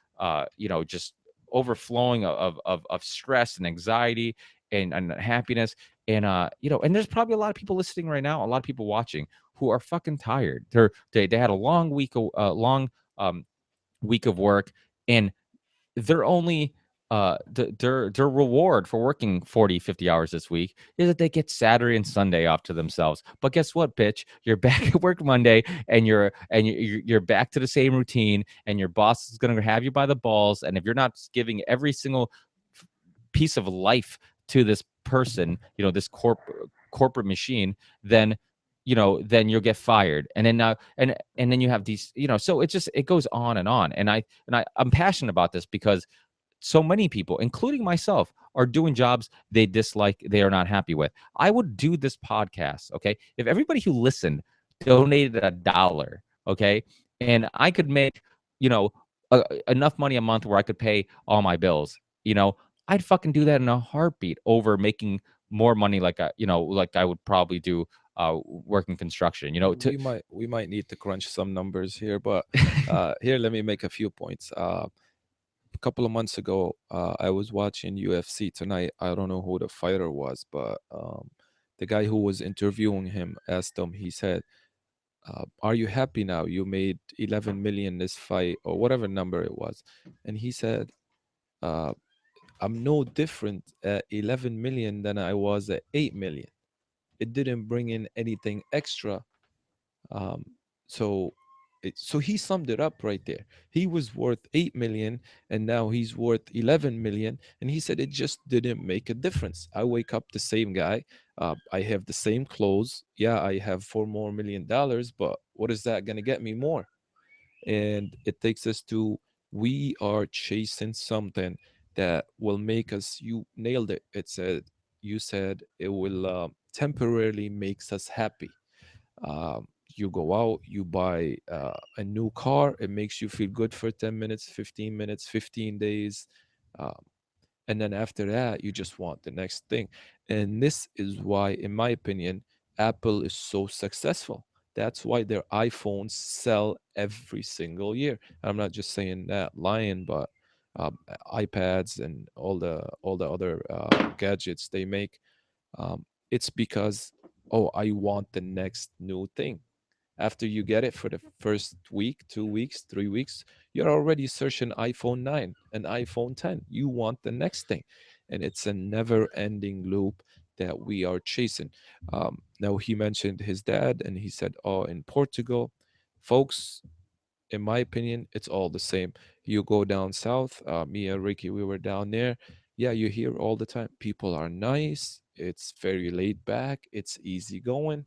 Speaker 3: just overflowing of stress and anxiety and happiness. And and there's probably a lot of people listening right now, a lot of people watching, who are fucking tired. They had a long week week of work, and they're only their reward for working 40-50 hours this week is that they get Saturday and Sunday off to themselves. But guess what, bitch? You're back at work Monday, and you're back to the same routine, and your boss is going to have you by the balls. And if you're not giving every single piece of life to this person, this corporate machine, then then you'll get fired. And then and then you have these, so it goes on and on. And I'm passionate about this because so many people, including myself, are doing jobs they dislike, they are not happy with. I would do this podcast, okay, if everybody who listened donated $1, okay, and I could make, you know, enough money a month where I could pay all my bills, you know, I'd fucking do that in a heartbeat over making more money like like I would probably do working construction, to
Speaker 1: We might need to crunch some numbers here, but here let me make a few points. A couple of months ago, I was watching UFC tonight. I don't know who the fighter was, but the guy who was interviewing him asked him. He said, "Are you happy now? You made 11 million this fight, or whatever number it was," and he said, uh, "I'm no different at 11 million than I was at 8 million. It didn't bring in anything extra." Um, so so he summed it up right there. He was worth 8 million and now he's worth 11 million. And he said it just didn't make a difference. I wake up the same guy. I have the same clothes. Yeah, I have $4 more million, but what is that going to get me more? And it takes us to, we are chasing something that will make us, you nailed it. It said, you said it will temporarily makes us happy. You go out, you buy a new car, it makes you feel good for 10 minutes, 15 minutes, 15 days. Uh, and then after that, you just want the next thing. And this is why, in my opinion, Apple is so successful. That's why their iPhones sell every single year. I'm not just saying that lying, but iPads and all the other gadgets they make, it's because, oh, I want the next new thing. After you get it for the first week, 2 weeks, 3 weeks, you're already searching iPhone 9 and iPhone 10. You want the next thing. And it's a never ending loop that we are chasing. Now, he mentioned his dad and he said, oh, in Portugal, folks, in my opinion, it's all the same. You go down south, me and Ricky, we were down there. Yeah, you hear all the time. People are nice. It's very laid back. It's easy going.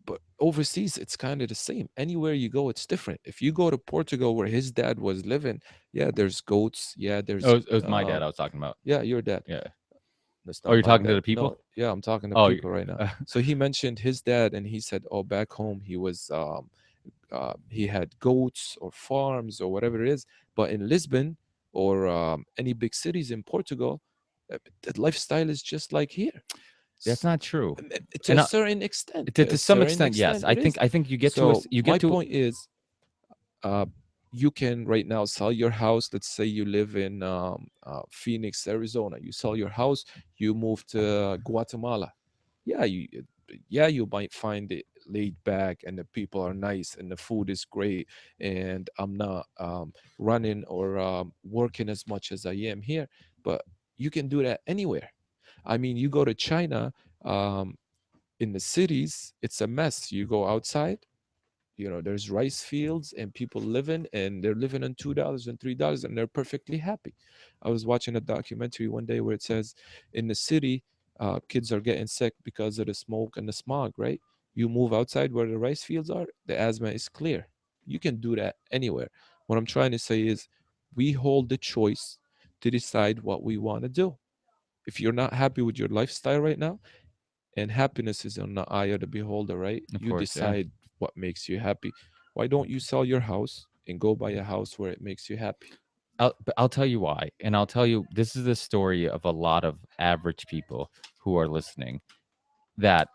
Speaker 1: But overseas, it's kind of the same. Anywhere you go, it's different. If you go to Portugal, where his dad was living, yeah, there's goats. Yeah,
Speaker 3: Oh,
Speaker 1: there's,
Speaker 3: it was my dad I was talking about.
Speaker 1: yeah, your dad.
Speaker 3: Yeah.
Speaker 1: That's
Speaker 3: Oh,
Speaker 1: not
Speaker 3: you're
Speaker 1: my
Speaker 3: talking to
Speaker 1: dad.
Speaker 3: the people?
Speaker 1: No, yeah, I'm talking to
Speaker 3: Oh,
Speaker 1: people right now. So he mentioned his dad, and he said, "Oh, back home, he had goats or farms or whatever it is. But in Lisbon or any big cities in Portugal, the lifestyle is just like here.
Speaker 3: that's not true.
Speaker 1: To a
Speaker 3: And
Speaker 1: certain extent.
Speaker 3: to,
Speaker 1: To a
Speaker 3: to some
Speaker 1: certain
Speaker 3: extent, yes.
Speaker 1: extent, it is.
Speaker 3: I think you get to
Speaker 1: So
Speaker 3: you
Speaker 1: my
Speaker 3: get to
Speaker 1: point is, uh, you can right now sell your house. Let's say you live in Phoenix, Arizona. You sell your house, you move to Guatemala. Yeah, you might find it laid back and the people are nice and the food is great, and I'm not running or working as much as I am here. But you can do that anywhere. I mean, you go to China, um, in the cities, it's a mess. You go outside, there's rice fields and people living, and they're living on $2 and $3, and they're perfectly happy. I was watching a documentary one day where it says in the city, kids are getting sick because of the smoke and the smog, right? You move outside where the rice fields are, the asthma is clear. You can do that anywhere. What I'm trying to say is, we hold the choice to decide what we want to do. If you're not happy with your lifestyle right now, and happiness is on the eye of the beholder, right?
Speaker 3: of
Speaker 1: You
Speaker 3: course, yeah.
Speaker 1: decide what makes you happy. Why don't you sell your house and go buy a house where it makes you happy?
Speaker 3: I'll tell you why. And I'll tell you, this is the story of a lot of average people who are listening, that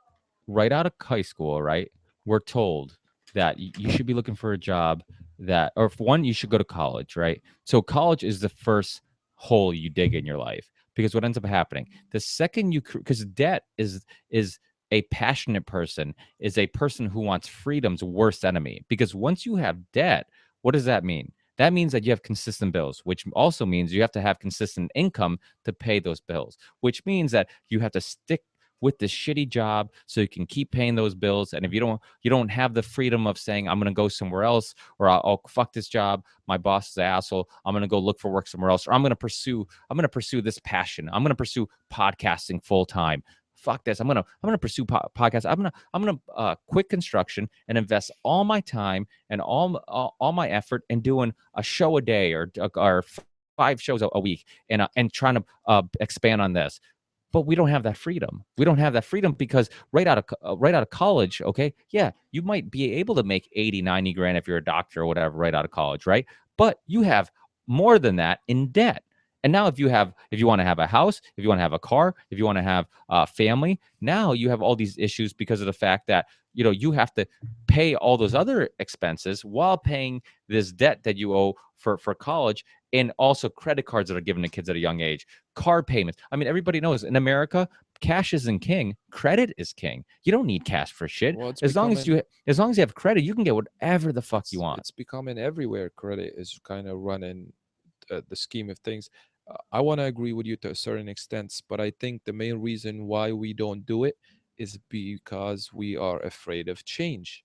Speaker 3: right out of high school, right, we're told that you should be looking for a job that, or for one, you should go to college, right? So college is the first hole you dig in your life, because what ends up happening the second because debt is a passionate person, is a person who wants freedom's worst enemy. Because once you have debt, what does that mean? That means that you have consistent bills, which also means you have to have consistent income to pay those bills, which means that you have to stick with this shitty job so you can keep paying those bills. And if you don't have the freedom of saying, I'm going to go somewhere else, or I'll fuck this job, my boss is an asshole, I'm going to go look for work somewhere else, or I'm going to pursue this passion, I'm going to pursue podcasting full time. Fuck this, I'm going to pursue podcasts. I'm going to quit construction and invest all my time and all my effort in doing a show a day, or 5 shows a week and trying to expand on this. But we don't have that freedom. We don't have that freedom because right out of college, okay, yeah, you might be able to make 80, 90 grand if you're a doctor or whatever right out of college, right? But you have more than that in debt. And now if you want to have a house, if you want to have a car, if you want to have a family, now you have all these issues because of the fact that you have to pay all those other expenses while paying this debt that you owe for college, and also credit cards that are given to kids at a young age, car payments. I mean, everybody knows in America, cash isn't king, credit is king. You don't need cash for shit.
Speaker 1: Well, it's
Speaker 3: As long as
Speaker 1: becoming
Speaker 3: you have credit, you can get whatever the fuck you want.
Speaker 1: it's becoming everywhere. Credit is kind of running the scheme of things. I want to agree with you to a certain extent, but I think the main reason why we don't do it is because we are afraid of change.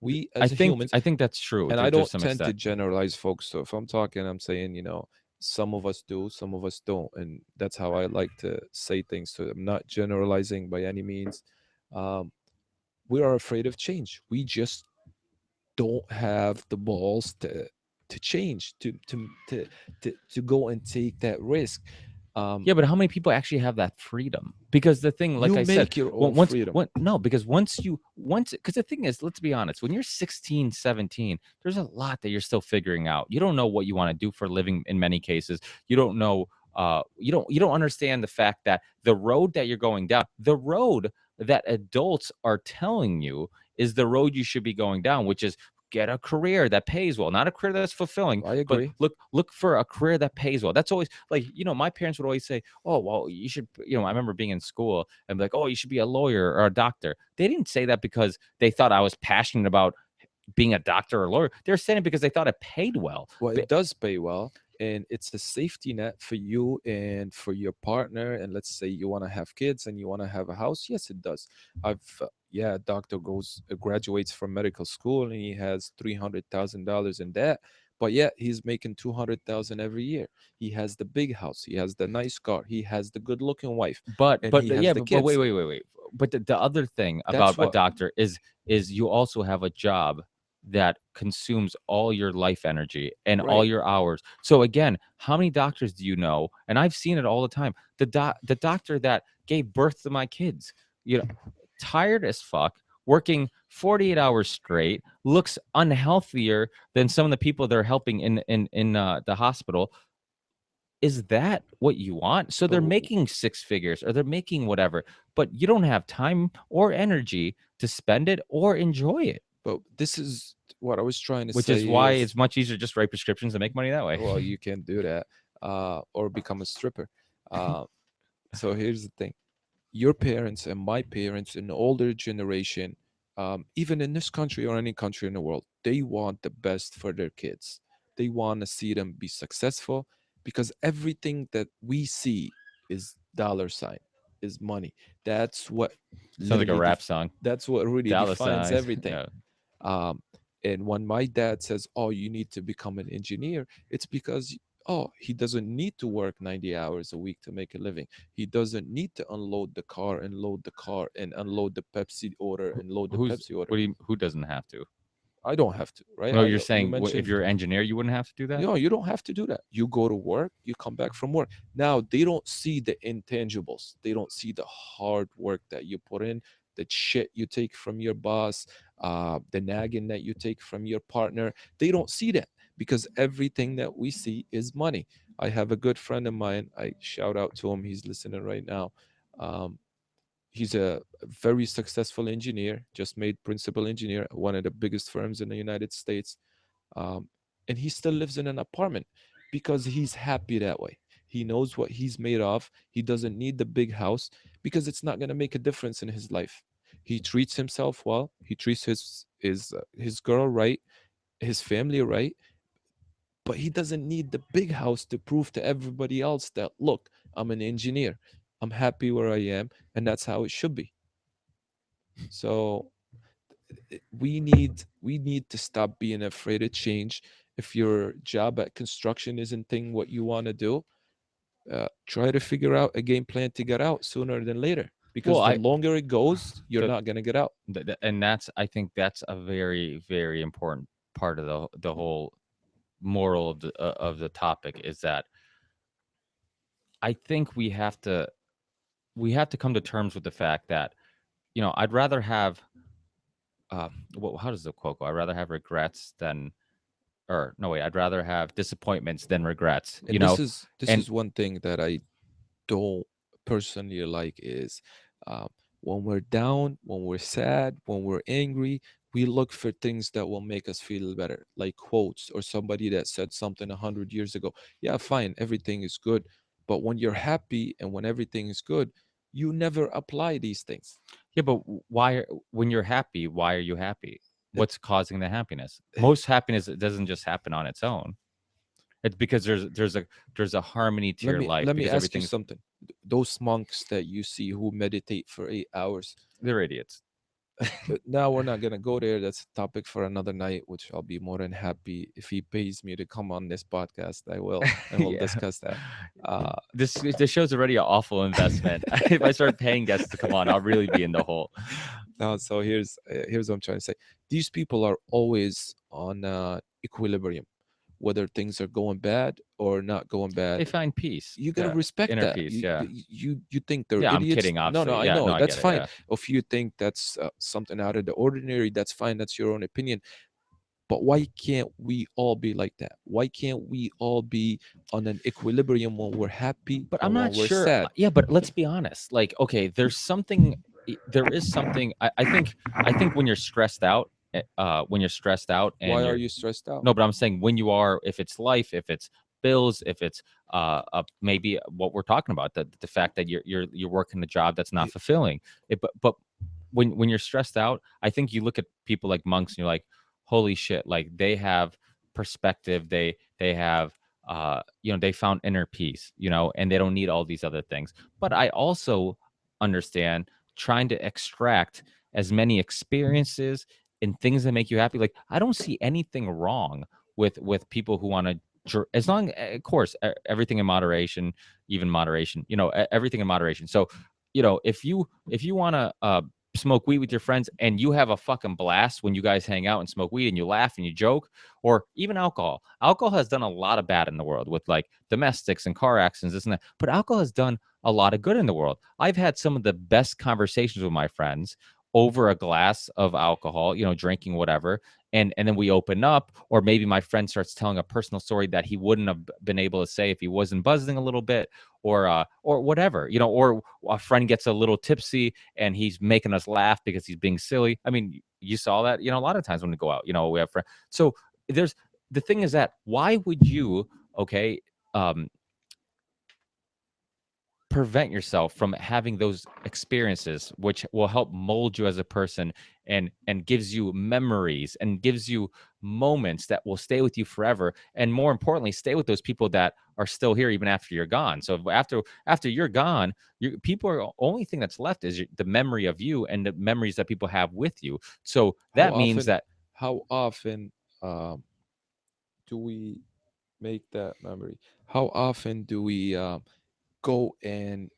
Speaker 1: We
Speaker 3: I
Speaker 1: as
Speaker 3: think
Speaker 1: humans,
Speaker 3: I think that's true
Speaker 1: and
Speaker 3: to,
Speaker 1: I
Speaker 3: to
Speaker 1: don't
Speaker 3: some
Speaker 1: tend to
Speaker 3: extent.
Speaker 1: generalize folks. So if I'm talking, I'm saying, some of us do, some of us don't. And that's how I like to say things. So I'm not generalizing by any means. Um, we are afraid of change. We just don't have the balls to change, to go and take that risk.
Speaker 3: Yeah, but how many people actually have that freedom? Because the thing, like
Speaker 1: You
Speaker 3: I said,
Speaker 1: make your own freedom.
Speaker 3: no, because because the thing is, let's be honest, when you're 16, 17, there's a lot that you're still figuring out. You don't know what you want to do for a living in many cases. You don't know, you don't understand the fact that the road that you're going down, the road that adults are telling you is the road you should be going down, which is get a career that pays well, not a career that's fulfilling,
Speaker 1: I
Speaker 3: but
Speaker 1: agree.
Speaker 3: look for a career that pays well. That's always like, my parents would always say, oh, well, you should, I remember being in school and be like, oh, you should be a lawyer or a doctor. They didn't say that because they thought I was passionate about being a doctor or a lawyer. They're saying it because they thought it paid well.
Speaker 1: Well, it does pay well, and it's a safety net for you and for your partner. And let's say you want to have kids and you want to have a house. Yes, it does. Yeah, a doctor graduates from medical school and he has $300,000 in debt, but yet he's making 200,000 every year. He has the big house, he has the nice car, he has the good-looking wife, and he has
Speaker 3: Yeah,
Speaker 1: the
Speaker 3: but
Speaker 1: kids.
Speaker 3: wait. But the other thing
Speaker 1: That's
Speaker 3: about a
Speaker 1: what.
Speaker 3: doctor is you also have a job that consumes all your life energy and all
Speaker 1: Right.
Speaker 3: your hours. So again, how many doctors do you know? And I've seen it all the time. The doctor that gave birth to my kids, tired as fuck, working 48 hours straight, looks unhealthier than some of the people they're helping in the hospital. Is that what you want? So
Speaker 1: But
Speaker 3: they're making six figures or they're making whatever, but you don't have time or energy to spend it or enjoy it,
Speaker 1: this is what I was trying to
Speaker 3: which is
Speaker 1: say
Speaker 3: why
Speaker 1: is,
Speaker 3: it's much easier to just write prescriptions and make money that way.
Speaker 1: well, you can't do that, or become a stripper. Uh, so here's the thing: your parents and my parents, an older generation, even in this country or any country in the world, they want the best for their kids. They want to see them be successful because everything that we see is dollar sign, is money. That's what
Speaker 3: Sounds like a
Speaker 1: literally
Speaker 3: rap song.
Speaker 1: that's what really
Speaker 3: Dollar
Speaker 1: defines
Speaker 3: signs.
Speaker 1: everything.
Speaker 3: Yeah.
Speaker 1: Um, and when my dad says, "Oh, you need to become an engineer," it's because, oh, he doesn't need to work 90 hours a week to make a living. He doesn't need to unload the car and load the car and unload the Pepsi order and load the Pepsi order.
Speaker 3: Who doesn't have to?
Speaker 1: I don't have to, right?
Speaker 3: No, you're
Speaker 1: You
Speaker 3: saying if
Speaker 1: mentioned,
Speaker 3: you're an engineer, you wouldn't have to do that?
Speaker 1: you don't have to do that. You go to work, you come back from work. Now, they don't see the intangibles. They don't see the hard work that you put in, the shit you take from your boss, the nagging that you take from your partner. They don't see that because everything that we see is money. I have a good friend of mine. I shout out to him. He's listening right now. Um, he's a very successful engineer, just made principal engineer at one of the biggest firms in the United States, um, and he still lives in an apartment because he's happy that way. He knows what he's made of. He doesn't need the big house because it's not going to make a difference in his life. He treats himself well. He treats his girl right, his family right, but he doesn't need the big house to prove to everybody else that, look, I'm an engineer. I'm happy where I am, and that's how it should be. So we need to stop being afraid of change. If your job at construction isn't thing what you want to do, try to figure out a game plan to get out sooner than later,
Speaker 3: Well,
Speaker 1: because the
Speaker 3: I
Speaker 1: longer it goes, you're
Speaker 3: the,
Speaker 1: not going to get out.
Speaker 3: and I think that's a very, very important part of the whole moral of the topic is that I think we have to come to terms with the fact that, I'd rather have how does the quote go? I'd rather have regrets than, or no, wait, I'd rather have disappointments than regrets,
Speaker 1: And this
Speaker 3: and
Speaker 1: is one thing that I don't personally like is when we're down, when we're sad, when we're angry, we look for things that will make us feel better, like quotes or somebody that said something 100 years ago. Yeah, fine, everything is good. But when you're happy and when everything is good, you never apply these things.
Speaker 3: yeah, but when you're happy, why are you happy?
Speaker 1: It-
Speaker 3: What's causing the happiness? Most happiness doesn't just happen on its own. It's because there's a harmony to
Speaker 1: let
Speaker 3: your
Speaker 1: me
Speaker 3: life
Speaker 1: let me
Speaker 3: because
Speaker 1: ask you
Speaker 3: everything's
Speaker 1: something. Those monks that you see who meditate for 8 hours,
Speaker 3: they're idiots.
Speaker 1: but now we're not gonna go there. That's a topic for another night, which I'll be more than happy if he pays me to come on this podcast. I will, and we'll
Speaker 3: Yeah.
Speaker 1: discuss that. Uh,
Speaker 3: This show's already an awful investment. If I start paying guests to come on, I'll really be in the hole.
Speaker 1: no, so here's what I'm trying to say. These people are always on equilibrium, whether things are going bad or not going bad.
Speaker 3: They find peace.
Speaker 1: You gotta
Speaker 3: Yeah.
Speaker 1: respect
Speaker 3: Inner
Speaker 1: that.
Speaker 3: peace.
Speaker 1: You,
Speaker 3: Yeah.
Speaker 1: you think they're
Speaker 3: Yeah, I'm
Speaker 1: idiots?
Speaker 3: kidding,
Speaker 1: No, no,
Speaker 3: obviously.
Speaker 1: I
Speaker 3: Yeah, no,
Speaker 1: know
Speaker 3: I
Speaker 1: that's
Speaker 3: get it.
Speaker 1: fine.
Speaker 3: Yeah.
Speaker 1: If you think that's something out of the ordinary, that's fine. That's your own opinion. But why can't we all be like that? Why can't we all be on an equilibrium when we're happy
Speaker 3: But I'm
Speaker 1: and when
Speaker 3: not
Speaker 1: we're
Speaker 3: sure.
Speaker 1: sad?
Speaker 3: Yeah, but let's be honest. Like, okay, there is something. I think when you're stressed out, and
Speaker 1: Why are
Speaker 3: you're
Speaker 1: you stressed out?
Speaker 3: no, but I'm saying when you are, if it's life, if it's bills, if it's maybe what we're talking about, the fact that you're working a job that's not
Speaker 1: It-
Speaker 3: fulfilling. But when you're stressed out, I think you look at people like monks and you're like, holy shit, like they have perspective, they have they found inner peace, and they don't need all these other things. But I also understand trying to extract as many experiences and things that make you happy. Like, I don't see anything wrong with people who want to, as long, of course, everything in moderation, even moderation, everything in moderation. So, if you want to smoke weed with your friends and you have a fucking blast when you guys hang out and smoke weed and you laugh and you joke, or even alcohol has done a lot of bad in the world with like domestics and car accidents, this and that, but alcohol has done a lot of good in the world. I've had some of the best conversations with my friends over a glass of alcohol, drinking whatever, and then we open up, or maybe my friend starts telling a personal story that he wouldn't have been able to say if he wasn't buzzing a little bit, or whatever, or a friend gets a little tipsy and he's making us laugh because he's being silly. I mean, you saw that, a lot of times when we go out, we have friends. So there's the thing is that why would you, okay, um prevent yourself from having those experiences, which will help mold you as a person, and gives you memories and gives you moments that will stay with you forever, and more importantly, stay with those people that are still here even after you're gone. So after you're gone, people are, only thing that's left is the memory of you and the memories that people have with you. So
Speaker 1: How
Speaker 3: that means
Speaker 1: often
Speaker 3: that
Speaker 1: how often um, do we make that memory? How often do we go and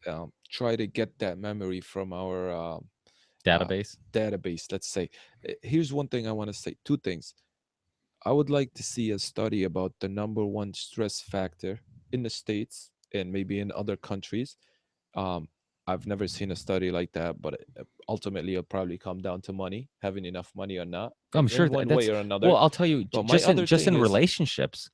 Speaker 1: try to get that memory from our uh,
Speaker 3: database.
Speaker 1: database? Let's say. Here's one thing I want to say. Two things. I would like to see a study about the number one stress factor in the States and maybe in other countries. Um, I've never seen a study like that, but ultimately it'll probably come down to money, having enough money or not,
Speaker 3: I'm
Speaker 1: in
Speaker 3: sure
Speaker 1: one way
Speaker 3: that's,
Speaker 1: or another.
Speaker 3: well, I'll tell you,
Speaker 1: But my
Speaker 3: just in
Speaker 1: other thing is,
Speaker 3: relationships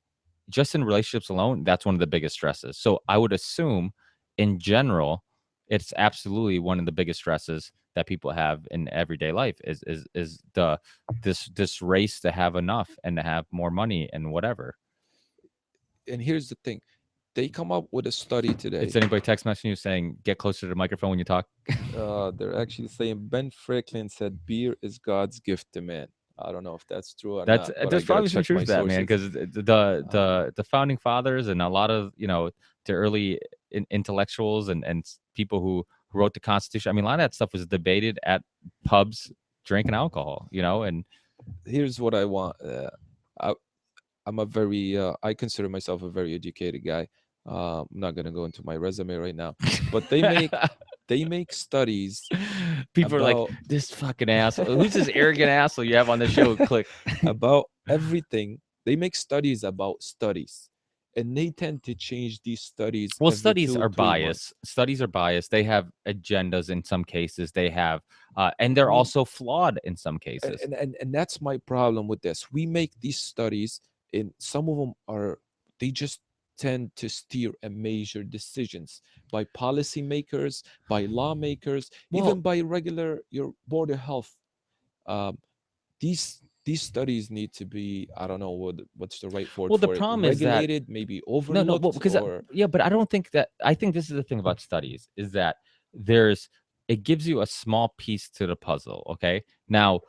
Speaker 3: alone, that's one of the biggest stresses. So I would assume, in general, it's absolutely one of the biggest stresses that people have in everyday life is this race to have enough and to have more money and whatever.
Speaker 1: and here's the thing, they come up with a study today.
Speaker 3: Is anybody text messaging you saying get closer to the microphone when you talk?
Speaker 1: They're actually saying Ben Franklin said beer is God's gift to man. I don't know if that's true or
Speaker 3: That's
Speaker 1: not, but I
Speaker 3: there's
Speaker 1: gotta
Speaker 3: probably some
Speaker 1: check my
Speaker 3: truth to that, man,
Speaker 1: sources.
Speaker 3: because
Speaker 1: Uh,
Speaker 3: the founding fathers and a lot of the early intellectuals and people who wrote the Constitution. I mean, a lot of that stuff was debated at pubs drinking alcohol, and
Speaker 1: Here's what I want. I, I'm a very, I consider myself a very educated guy. I'm not gonna go into my resume right now, but they make studies
Speaker 3: people are like,
Speaker 1: about
Speaker 3: this fucking asshole. Who's this arrogant asshole you have on the show? Click.
Speaker 1: about everything. They make studies about studies, and they tend to change these studies
Speaker 3: Well,
Speaker 1: every
Speaker 3: studies
Speaker 1: two,
Speaker 3: are
Speaker 1: 3 months.
Speaker 3: biased. Studies are biased. They have agendas in some cases. They have, and
Speaker 1: I
Speaker 3: they're
Speaker 1: mean,
Speaker 3: also flawed in some
Speaker 1: and
Speaker 3: cases.
Speaker 1: and and, and that's my problem with this. We make these studies, and some of them are, they just tend to steer and measure decisions by policymakers, by lawmakers, even
Speaker 3: Well,
Speaker 1: by regular your board of health. um, these studies need to be, I don't know what's the right word
Speaker 3: the
Speaker 1: for it,
Speaker 3: problem is that
Speaker 1: regulated, maybe
Speaker 3: no, well,
Speaker 1: overlooked,
Speaker 3: because
Speaker 1: or
Speaker 3: yeah, but I don't think that. I think this is the thing about studies is that there's it gives you a small piece to the puzzle. Okay, now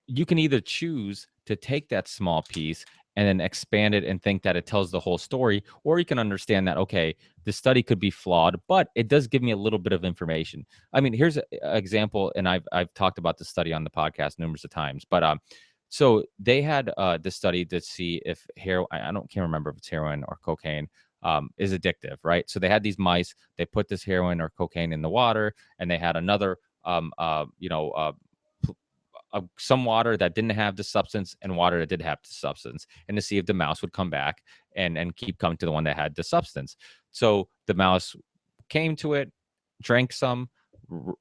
Speaker 3: you can either choose to take that small piece and then expand it and think that it tells the whole story, or you can understand that, okay, the study could be flawed, but it does give me a little bit of information. I mean, here's an example, and I've talked about the study on the podcast numerous of times, but so they had this study to see if heroin, I don't can't remember if it's heroin or cocaine, is addictive, right? So they had these mice, they put this heroin or cocaine in the water, and they had another some water that didn't have the substance and water that did have the substance, and to see if the mouse would come back and keep coming to the one that had the substance. So the mouse came to it, drank some,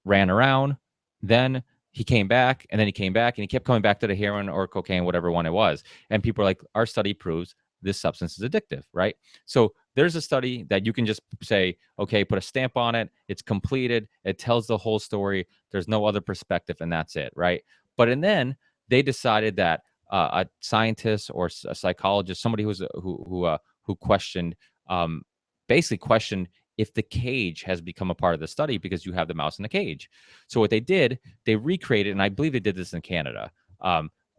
Speaker 3: ran around, then he came back, and then he came back, and he kept coming back to the heroin or cocaine, whatever one it was. And people are like, our study proves this substance is addictive, right? So there's a study that you can just say, okay, put a stamp on it, it's completed, it tells the whole story, there's no other perspective, and that's it, right? But and then they decided that a scientist or a psychologist, somebody who questioned, um, basically questioned if the cage has become a part of the study because you have the mouse in the cage. So what they did, they recreated, and I believe they did this in Canada.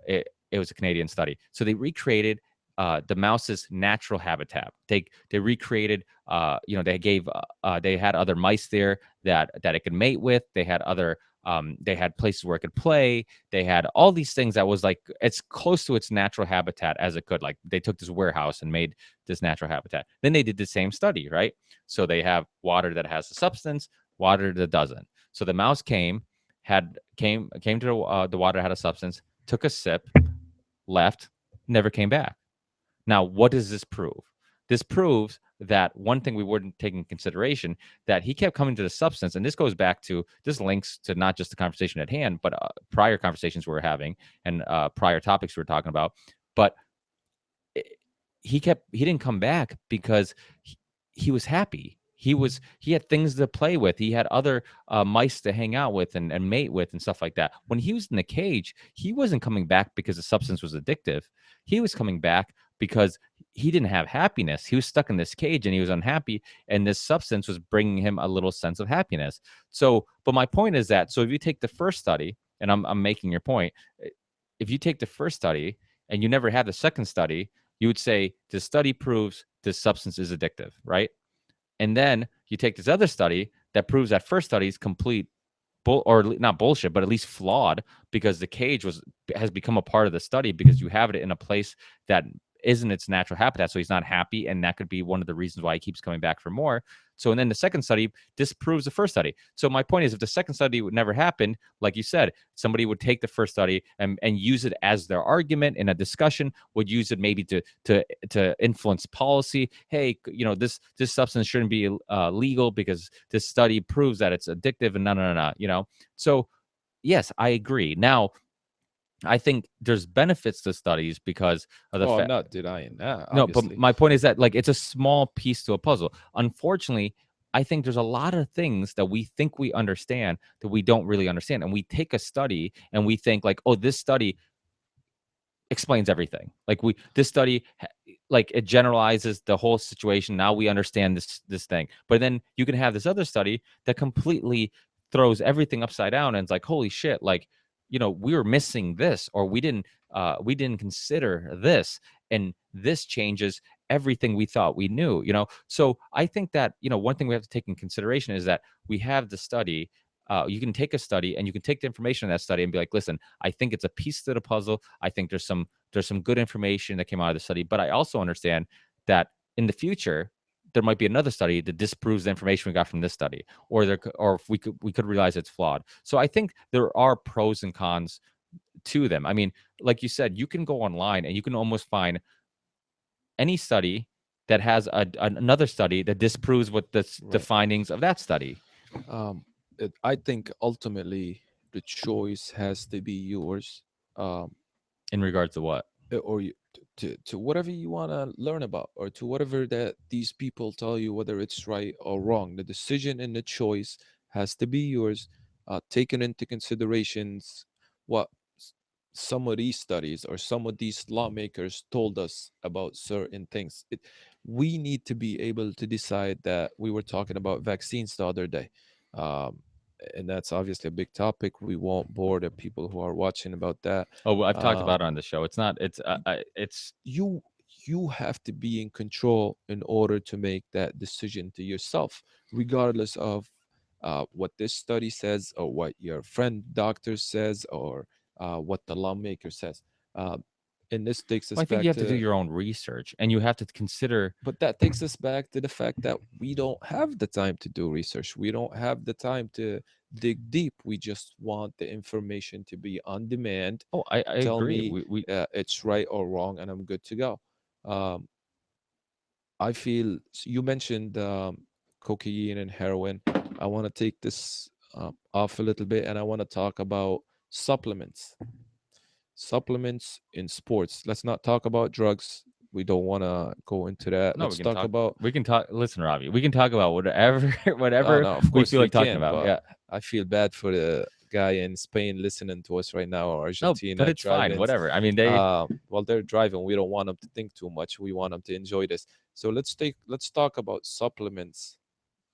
Speaker 3: It was a Canadian study. So they recreated the mouse's natural habitat. They recreated, they had other mice there that it could mate with. They had places where it could play. They had all these things that was like it's close to its natural habitat as it could. Like they took this warehouse and made this natural habitat. Then they did the same study, right? So they have water that has a substance, water that doesn't. So the mouse came to the water that had a substance, took a sip, left, never came back. Now, what does this prove? This proves that one thing we weren't taking into consideration, that he kept coming to the substance, and this links to not just the conversation at hand, but prior conversations we were having and prior topics we were talking about. But he didn't come back because he was happy. He had things to play with. He had other mice to hang out with and mate with and stuff like that. When he was in the cage, he wasn't coming back because the substance was addictive. He was coming back because he didn't have happiness. He was stuck in this cage and he was unhappy, and this substance was bringing him a little sense of happiness. So, but my point is that, so if you take the first study, and I'm making your point, if you take the first study and you never had the second study, you would say the study proves this substance is addictive, right? And then you take this other study that proves that first study is complete or not bullshit, but at least flawed, because the cage has become a part of the study because you have it in a place that isn't its natural habitat. So he's not happy, and that could be one of the reasons why he keeps coming back for more. So, and then the second study disproves the first study. So my point is, if the second study would never happen, like you said, somebody would take the first study and use it as their argument in a discussion, would use it maybe to influence policy. Hey, this substance shouldn't be legal because this study proves that it's addictive, and no. So yes, I agree. Now, I think there's benefits to studies because of the
Speaker 1: oh, I'm
Speaker 3: fact.
Speaker 1: not denying that,
Speaker 3: No, but
Speaker 1: obviously.
Speaker 3: my point is that like it's a small piece to a puzzle. Unfortunately, I think there's a lot of things that we think we understand that we don't really understand. And we take a study and we think like, oh, this study explains everything. Like this study like it generalizes the whole situation. Now we understand this thing. But then you can have this other study that completely throws everything upside down and it's like, holy shit, like, we were missing this, or we didn't consider this, and this changes everything we thought we knew. So I think that, one thing we have to take in consideration is that we have the study. You can take a study and you can take the information in that study and be like, listen, I think it's a piece to the puzzle. I think there's some good information that came out of the study, but I also understand that in the future there might be another study that disproves the information we got from this study, or if we could realize it's flawed. So I think there are pros and cons to them. I mean, like you said, you can go online and you can almost find any study that has another study that disproves what the
Speaker 1: Right.
Speaker 3: findings of that study.
Speaker 1: I think ultimately the choice has to be yours. Um,
Speaker 3: In regards to what?
Speaker 1: or you, to whatever you want to learn about, or to whatever that these people tell you, whether it's right or wrong. The decision and the choice has to be yours, taking into considerations what some of these studies or some of these lawmakers told us about certain things. We need to be able to decide that. We were talking about vaccines the other day, um, and that's obviously a big topic. We won't bore the people who are watching about that.
Speaker 3: Oh, well, I've talked
Speaker 1: um,
Speaker 3: about it on the show. It's not. It's
Speaker 1: you you have to be in control in order to make that decision to yourself, regardless of what this study says, or what your friend doctor says, or what the lawmaker says. um, and this takes
Speaker 3: Well,
Speaker 1: us
Speaker 3: I think you
Speaker 1: back
Speaker 3: have to do
Speaker 1: to
Speaker 3: your own research, and you have to consider.
Speaker 1: but that takes us back to the fact that we don't have the time to do research. We don't have the time to dig deep. We just want the information to be on demand.
Speaker 3: Oh, I
Speaker 1: Tell
Speaker 3: agree.
Speaker 1: me it's right or wrong, and I'm good to go. um, I feel you mentioned cocaine and heroin. I want to take this off a little bit, and I want to talk about supplements. Supplements in sports. Let's not talk about drugs. We don't want to go into that.
Speaker 3: No, we
Speaker 1: Let's
Speaker 3: can
Speaker 1: talk
Speaker 3: talk.
Speaker 1: about.
Speaker 3: We can talk. Listen, Robbie, we can talk about whatever,
Speaker 1: Oh
Speaker 3: whatever
Speaker 1: no, of
Speaker 3: we
Speaker 1: course
Speaker 3: feel
Speaker 1: we
Speaker 3: like talking
Speaker 1: can,
Speaker 3: about.
Speaker 1: but
Speaker 3: Yeah.
Speaker 1: I feel bad for the guy in Spain listening to us right now, or
Speaker 3: No, but
Speaker 1: Argentina
Speaker 3: it's fine.
Speaker 1: driving.
Speaker 3: Whatever. I mean, they.
Speaker 1: While they're driving, we don't want them to think too much. We want them to enjoy this. So let's talk about supplements.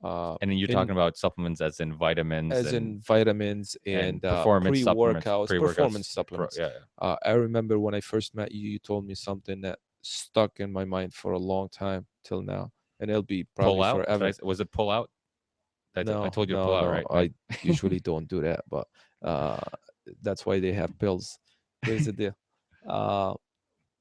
Speaker 3: And then you're talking
Speaker 1: In
Speaker 3: about supplements as in vitamins
Speaker 1: as
Speaker 3: and
Speaker 1: in vitamins and
Speaker 3: performance supplements,
Speaker 1: pre-workouts,
Speaker 3: pre-workouts.
Speaker 1: performance supplements.
Speaker 3: Yeah.
Speaker 1: I remember when I first met you, you told me something that stuck in my mind for a long time till now, and it'll be
Speaker 3: Pull
Speaker 1: probably
Speaker 3: out.
Speaker 1: forever.
Speaker 3: Was it pull out? I
Speaker 1: No,
Speaker 3: told you to pull
Speaker 1: no,
Speaker 3: out,
Speaker 1: no.
Speaker 3: right?
Speaker 1: I usually don't do that, but uh, that's why they have pills. Here's the deal. Uh,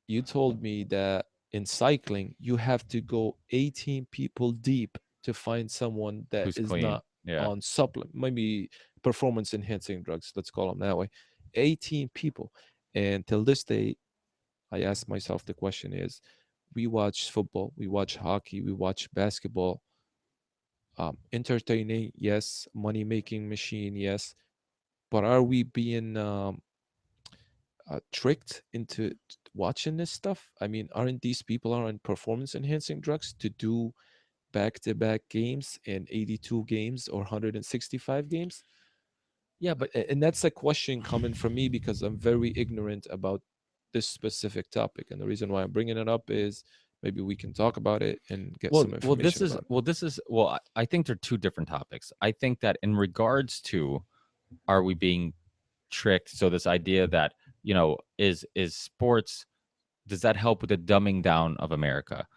Speaker 1: you told me that in cycling, you have to go 18 people deep to find someone that
Speaker 3: Who's
Speaker 1: is
Speaker 3: clean?
Speaker 1: not
Speaker 3: Yeah.
Speaker 1: on supplement, maybe performance enhancing drugs. Let's call them that way. 18 people. And till this day, I ask myself the question is, we watch football, we watch hockey, we watch basketball. Entertaining, yes. Money making machine, yes. But are we being tricked into watching this stuff? I mean, aren't these people are on performance enhancing drugs to do back to back games and 82 games or 165 games?
Speaker 3: Yeah, but
Speaker 1: And that's a question coming from me because I'm very ignorant about this specific topic. And the reason why I'm bringing it up is maybe we can talk about it and get some information about it.
Speaker 3: I think they're two different topics. I think that in regards to, are we being tricked? So this idea that, is sports, does that help with the dumbing down of America?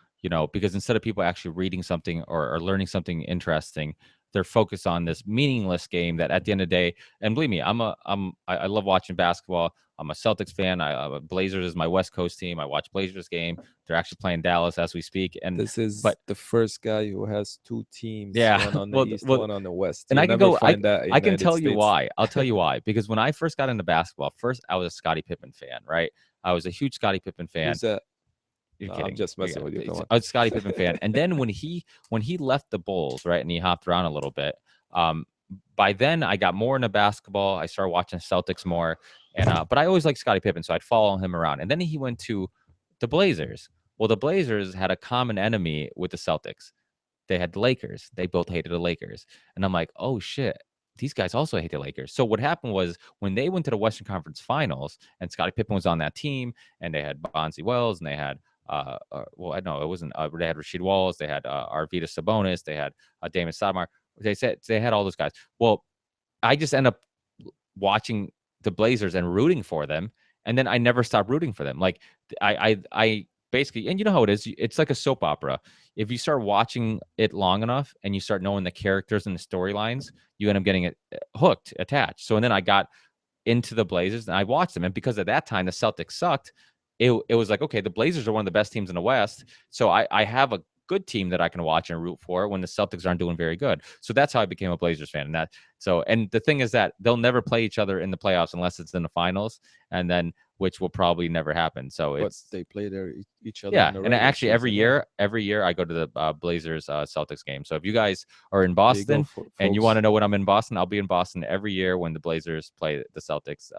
Speaker 3: Because instead of people actually reading something or learning something interesting, they're focused on this meaningless game that at the end of the day, and believe me, I love watching basketball. I'm a Celtics fan. Blazers is my West Coast team. I watch Blazers game. They're actually playing Dallas as we speak.
Speaker 1: This is
Speaker 3: But
Speaker 1: the first guy who has two teams,
Speaker 3: yeah,
Speaker 1: one on the
Speaker 3: well,
Speaker 1: East,
Speaker 3: well,
Speaker 1: one on the West.
Speaker 3: and
Speaker 1: You'll
Speaker 3: I can
Speaker 1: never
Speaker 3: go.
Speaker 1: find that in
Speaker 3: I can
Speaker 1: United
Speaker 3: tell you
Speaker 1: States.
Speaker 3: why. I'll tell you why. Because when I first got into basketball, first I was a Scottie Pippen fan, right? I was a huge Scottie Pippen fan.
Speaker 1: Who's that?
Speaker 3: You're
Speaker 1: No,
Speaker 3: kidding.
Speaker 1: I'm just messing with you. Come on.
Speaker 3: I was a Scottie Pippen fan, and then when he left the Bulls, right, and he hopped around a little bit. By then, I got more into basketball. I started watching Celtics more, and but I always liked Scottie Pippen, so I'd follow him around. And then he went to the Blazers. Well, the Blazers had a common enemy with the Celtics. They had the Lakers. They both hated the Lakers, and I'm like, oh shit. These guys also hate the Lakers. So what happened was when they went to the Western Conference Finals, and Scottie Pippen was on that team, and they had Bonzi Wells, and they had well, I know it wasn't. They had Rasheed Wallace, they had Arvydas Sabonis, they had Damon Stoudemire. They said they had all those guys. Well, I just end up watching the Blazers and rooting for them, and then I never stopped rooting for them. Like I basically, and you know how it is. It's like a soap opera. If you start watching it long enough and you start knowing the characters and the storylines, you end up getting it hooked, attached. So and then I got into the Blazers and I watched them, and because at that time the Celtics sucked, it was like, okay, the Blazers are one of the best teams in the West, so I have a good team that I can watch and root for when the Celtics aren't doing very good. So that's how I became a Blazers fan. And the thing is that they'll never play each other in the playoffs unless it's in the finals. And then which will probably never happen. So
Speaker 1: But
Speaker 3: it's
Speaker 1: they play each other
Speaker 3: yeah,
Speaker 1: in the
Speaker 3: and
Speaker 1: regular
Speaker 3: actually
Speaker 1: season, right?
Speaker 3: every year I go to the Blazers Celtics game. So if you guys are in
Speaker 1: There you go,
Speaker 3: Boston and you want
Speaker 1: folks.
Speaker 3: to know when I'm in Boston, I'll be in Boston every year when the Blazers play the Celtics.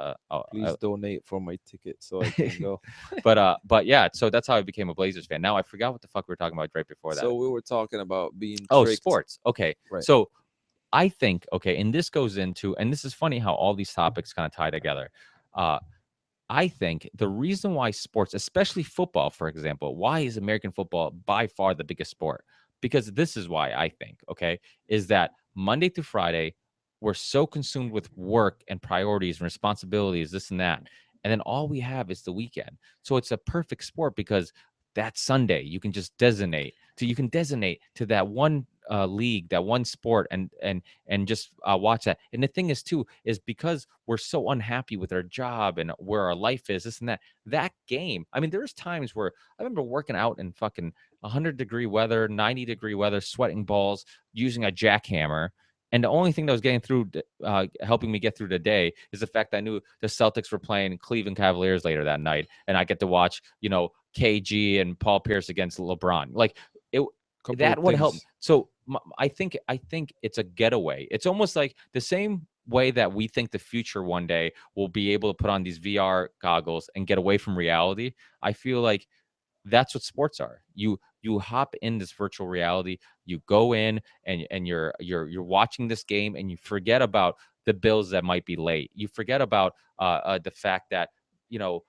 Speaker 1: Please donate for my ticket so I can go.
Speaker 3: But yeah, so that's how I became a Blazers fan. Now I forgot what the fuck we were talking about right before that.
Speaker 1: So we were talking about being
Speaker 3: Oh,
Speaker 1: tricked,
Speaker 3: sports. Okay.
Speaker 1: right?
Speaker 3: So I think, okay, and this goes into, and this is funny how all these topics kind of tie together. Uh, I think the reason why sports, especially football, for example, why is American football by far the biggest sport? Because this is why I think, okay, is that Monday through Friday, we're so consumed with work and priorities and responsibilities, this and that. And then all we have is the weekend. So it's a perfect sport because that Sunday you can just designate to that one league, that one sport, and just watch that. And the thing is too is because we're so unhappy with our job and where our life is, this and that. That game, I mean, there's times where I remember working out in fucking 100-degree weather, 90-degree weather, sweating balls, using a jackhammer. And the only thing that was getting through, helping me get through the day, is the fact that I knew the Celtics were playing Cleveland Cavaliers later that night, and I get to watch, KG and Paul Pierce against LeBron. Like it,
Speaker 1: Couple of
Speaker 3: that would help.
Speaker 1: things.
Speaker 3: So I think it's a getaway. It's almost like the same way that we think the future one day will be able to put on these VR goggles and get away from reality. I feel like that's what sports are. You hop in this virtual reality, you go in and you're watching this game and you forget about the bills that might be late. You forget about the fact that you know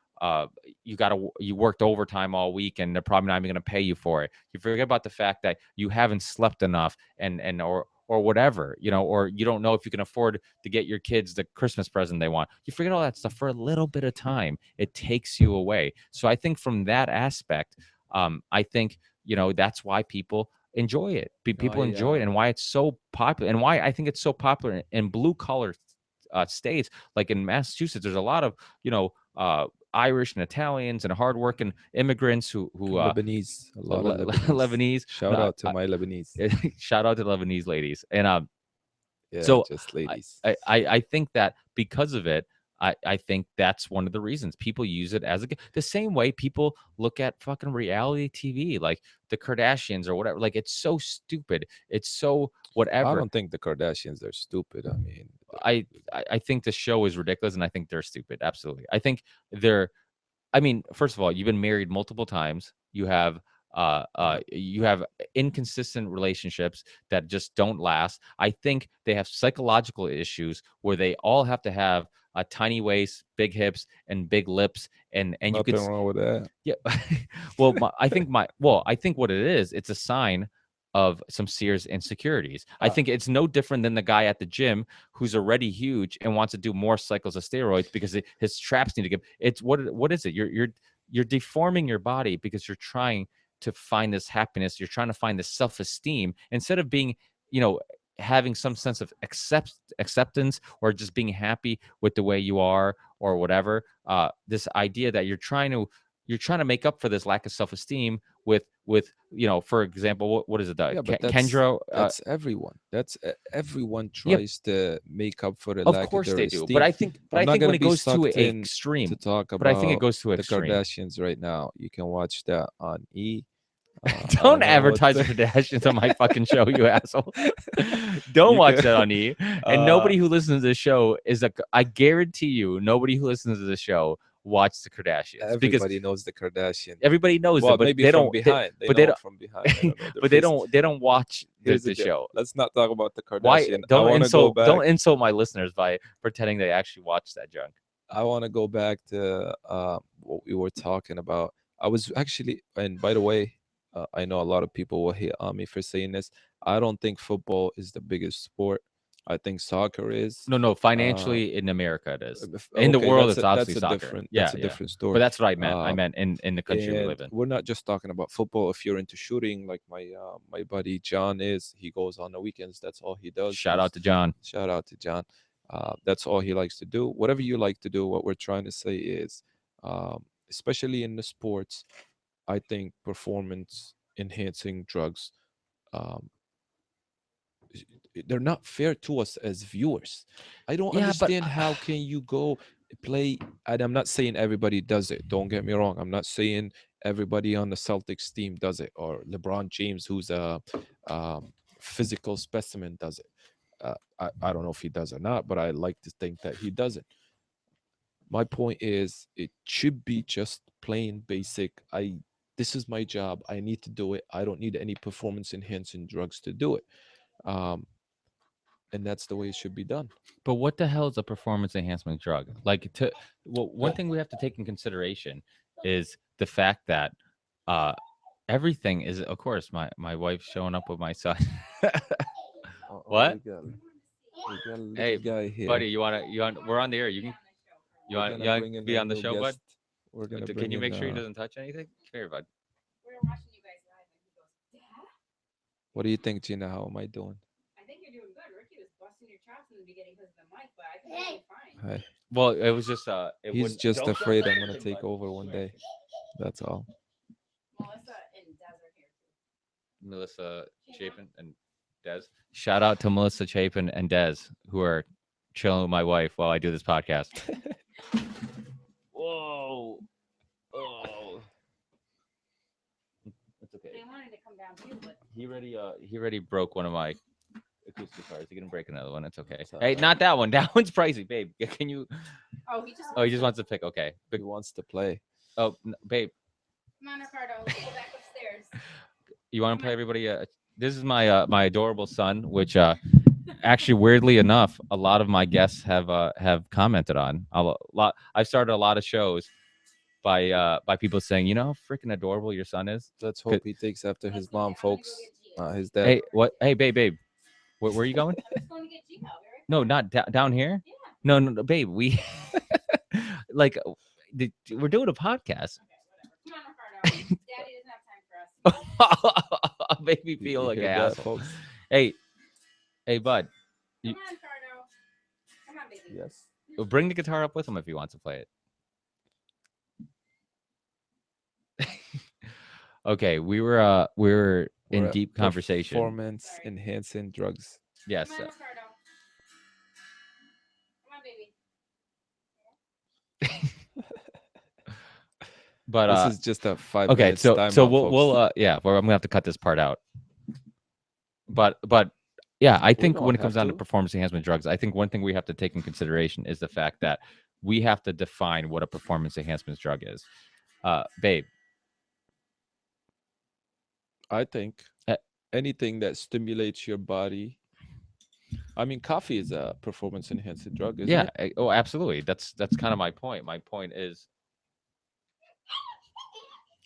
Speaker 3: you worked overtime all week and they're probably not even going to pay you for it. You forget about the fact that you haven't slept enough or whatever, or you don't know if you can afford to get your kids the Christmas present they want. You forget all that stuff for a little bit of time. It takes you away. So I think from that aspect, I think, that's why people enjoy it. People enjoy it,
Speaker 1: I
Speaker 3: and why it's so popular, and why I think it's so popular in blue collar states. Like in Massachusetts, there's a lot of, Irish and Italians and hardworking immigrants who
Speaker 1: Lebanese, a lot of Lebanese.
Speaker 3: Lebanese.
Speaker 1: Shout
Speaker 3: No,
Speaker 1: out to my Lebanese.
Speaker 3: shout out to Lebanese ladies. And
Speaker 1: Yeah,
Speaker 3: so
Speaker 1: just
Speaker 3: I,
Speaker 1: ladies.
Speaker 3: I think that because of it, I think that's one of the reasons people use it as the same way people look at fucking reality TV, like the Kardashians or whatever. Like it's so stupid. It's so
Speaker 1: I
Speaker 3: whatever.
Speaker 1: don't think the Kardashians are stupid. I mean,
Speaker 3: I think the show is ridiculous, and I think they're stupid. Absolutely. I think they're. I mean, first of all, you've been married multiple times. You have inconsistent relationships that just don't last. I think they have psychological issues where they all have to have a tiny waist, big hips, and big lips, and you could
Speaker 1: nothing wrong with that.
Speaker 3: yeah. Well, I think what it is, it's a sign of some serious insecurities. I
Speaker 1: Uh,
Speaker 3: think it's no different than the guy at the gym who's already huge and wants to do more cycles of steroids because his traps need to give. It's what is it? You're deforming your body because you're trying to find this happiness. You're trying to find this self-esteem instead of being, you know, having some sense of acceptance or just being happy with the way you are or whatever. This idea that you're trying to make up for this lack of self-esteem with for example, what is it, the
Speaker 1: yeah, but
Speaker 3: Kendra?
Speaker 1: that's everyone. Everyone
Speaker 3: Yeah,
Speaker 1: tries to make up for the
Speaker 3: of
Speaker 1: lack of
Speaker 3: course
Speaker 1: their
Speaker 3: they do, but
Speaker 1: esteem.
Speaker 3: I
Speaker 1: I'm not
Speaker 3: think when
Speaker 1: gonna
Speaker 3: it
Speaker 1: be
Speaker 3: goes to
Speaker 1: sucked
Speaker 3: a
Speaker 1: in to
Speaker 3: extreme,
Speaker 1: talk
Speaker 3: but I think it
Speaker 1: about
Speaker 3: goes to
Speaker 1: the
Speaker 3: extreme.
Speaker 1: Kardashians right now. You can watch that on E. I
Speaker 3: Don't
Speaker 1: don't know what
Speaker 3: advertise the Kardashians on my fucking show, you asshole. Don't
Speaker 1: you
Speaker 3: watch
Speaker 1: can.
Speaker 3: that on E. And
Speaker 1: Uh,
Speaker 3: nobody who listens to the show I guarantee you, nobody who listens to the show watched the Kardashians because
Speaker 1: everybody knows the Kardashian.
Speaker 3: everybody knows them,
Speaker 1: Well,
Speaker 3: but
Speaker 1: maybe
Speaker 3: they
Speaker 1: from
Speaker 3: don't.
Speaker 1: behind. They
Speaker 3: But they
Speaker 1: know
Speaker 3: don't.
Speaker 1: from behind. I don't know their
Speaker 3: But they
Speaker 1: faces.
Speaker 3: don't watch
Speaker 1: Here's the
Speaker 3: the
Speaker 1: deal.
Speaker 3: show.
Speaker 1: Let's not talk about the
Speaker 3: Why
Speaker 1: Kardashian. I want to go back.
Speaker 3: don't insult my listeners by pretending they actually watch that junk.
Speaker 1: I want to go back to what we were talking about. I was actually, and by the way, I know a lot of people will hate on me for saying this. I don't think football is the biggest sport. I think soccer is.
Speaker 3: No,
Speaker 1: Uh,
Speaker 3: financially in America it is. In the
Speaker 1: okay,
Speaker 3: world, it's obviously
Speaker 1: that's a
Speaker 3: soccer.
Speaker 1: different
Speaker 3: Yeah, yeah.
Speaker 1: story.
Speaker 3: But that's what I meant. I
Speaker 1: Um,
Speaker 3: meant in the country we
Speaker 1: and
Speaker 3: live in.
Speaker 1: we're not just talking about football. If you're into shooting, like my buddy John is, he goes on the weekends. That's all he does.
Speaker 3: Shout out to John.
Speaker 1: Shout out to John. That's all he likes to do. Whatever you like to do, what we're trying to say is, especially in the sports, I think performance enhancing drugs, um, they're not fair to us as viewers. I don't
Speaker 3: Yeah, but
Speaker 1: understand how can you go. play, and I'm not saying everybody does it. Don't get me wrong. I'm not saying everybody on the Celtics team does it, or LeBron James, who's a physical specimen, does it. I don't know if he does or not, but I like to think that he doesn't. My point is, it should be just plain basic. This is my job. I need to do it. I don't need any performance enhancing drugs to do it. Um, and that's the way it should be done.
Speaker 3: But what the hell is a performance enhancement drug? Like, well, one thing we have to take in consideration is the fact that uh everything is, of course, my wife showing up with my son. What?
Speaker 1: We got a little
Speaker 3: Hey,
Speaker 1: guy here.
Speaker 3: Buddy, you want we're on the air. You
Speaker 1: We're
Speaker 3: want
Speaker 1: gonna bring in
Speaker 3: be
Speaker 1: a
Speaker 3: on the
Speaker 1: little
Speaker 3: show, bud?
Speaker 1: guest. We're gonna
Speaker 3: Can
Speaker 1: bring
Speaker 3: you
Speaker 1: in,
Speaker 3: make sure he doesn't touch anything? Come here, bud.
Speaker 4: We were watching you guys live, and he goes, "Dad."
Speaker 1: What do you think, Gina? How am I doing?
Speaker 4: I think you're doing good. Ricky was busting your chops in the beginning because of the mic, but I think you're doing fine.
Speaker 1: Hi.
Speaker 3: Well, it was just
Speaker 1: He's just afraid I'm gonna take over one day. That's all.
Speaker 4: Melissa and Des are here too.
Speaker 3: Melissa Chapin and Des. Shout out to Melissa Chapin and Des, who are chilling with my wife while I do this podcast. Whoa. Oh. It's okay.
Speaker 4: They wanted to come down too, but
Speaker 3: He already broke one of my acoustic guitars. He can break another one. It's okay.
Speaker 1: It's
Speaker 3: Hey, not that one. That one's pricey, babe. Can you?
Speaker 4: he
Speaker 3: He just wants to pick. Okay.
Speaker 1: He wants to play.
Speaker 3: Oh, babe,
Speaker 4: Come on, Ricardo. Let's go back upstairs.
Speaker 3: you want to play everybody? This is my my adorable son, which actually, weirdly enough, a lot of my guests have commented on a lot. I've started a lot of shows by people saying, you know, how freaking adorable your son is.
Speaker 1: Let's hope he takes after his mom, folks. His dad.
Speaker 3: Hey, what? Hey, babe. Where are you going?
Speaker 4: I'm just going to get Gino. Very
Speaker 3: No, not down here.
Speaker 4: Yeah.
Speaker 3: No, babe. We like we're doing a podcast.
Speaker 4: Okay, whatever. Come on, Ricardo. Daddy doesn't have time for us.
Speaker 3: Make me
Speaker 1: You
Speaker 3: feel like an
Speaker 1: hear that,
Speaker 3: asshole.
Speaker 1: folks?
Speaker 3: Hey, bud,
Speaker 4: Come on, Ricardo. Come on, baby.
Speaker 1: Yes.
Speaker 3: bring the guitar up with him if he wants to play it. Okay, we were
Speaker 1: We're
Speaker 3: in
Speaker 1: at
Speaker 3: deep conversation.
Speaker 1: Performance enhancing drugs.
Speaker 3: Yes.
Speaker 4: Come on, Ricardo. Come on, baby.
Speaker 3: But
Speaker 1: This is just a 5
Speaker 3: okay,
Speaker 1: minutes
Speaker 3: so
Speaker 1: time
Speaker 3: so
Speaker 1: out,
Speaker 3: we'll
Speaker 1: folks.
Speaker 3: we'll yeah, well, I'm gonna have to cut this part out. But yeah, I think
Speaker 1: don't
Speaker 3: when it comes
Speaker 1: have
Speaker 3: down to
Speaker 1: to.
Speaker 3: performance enhancement drugs, I think one thing we have to take in consideration is the fact that we have to define what a performance enhancement drug is. Babe,
Speaker 1: I think
Speaker 3: Uh,
Speaker 1: anything that stimulates your body. I mean, coffee is a performance enhancing drug, isn't
Speaker 3: yeah,
Speaker 1: it?
Speaker 3: oh, absolutely. That's kind of my point. My point is,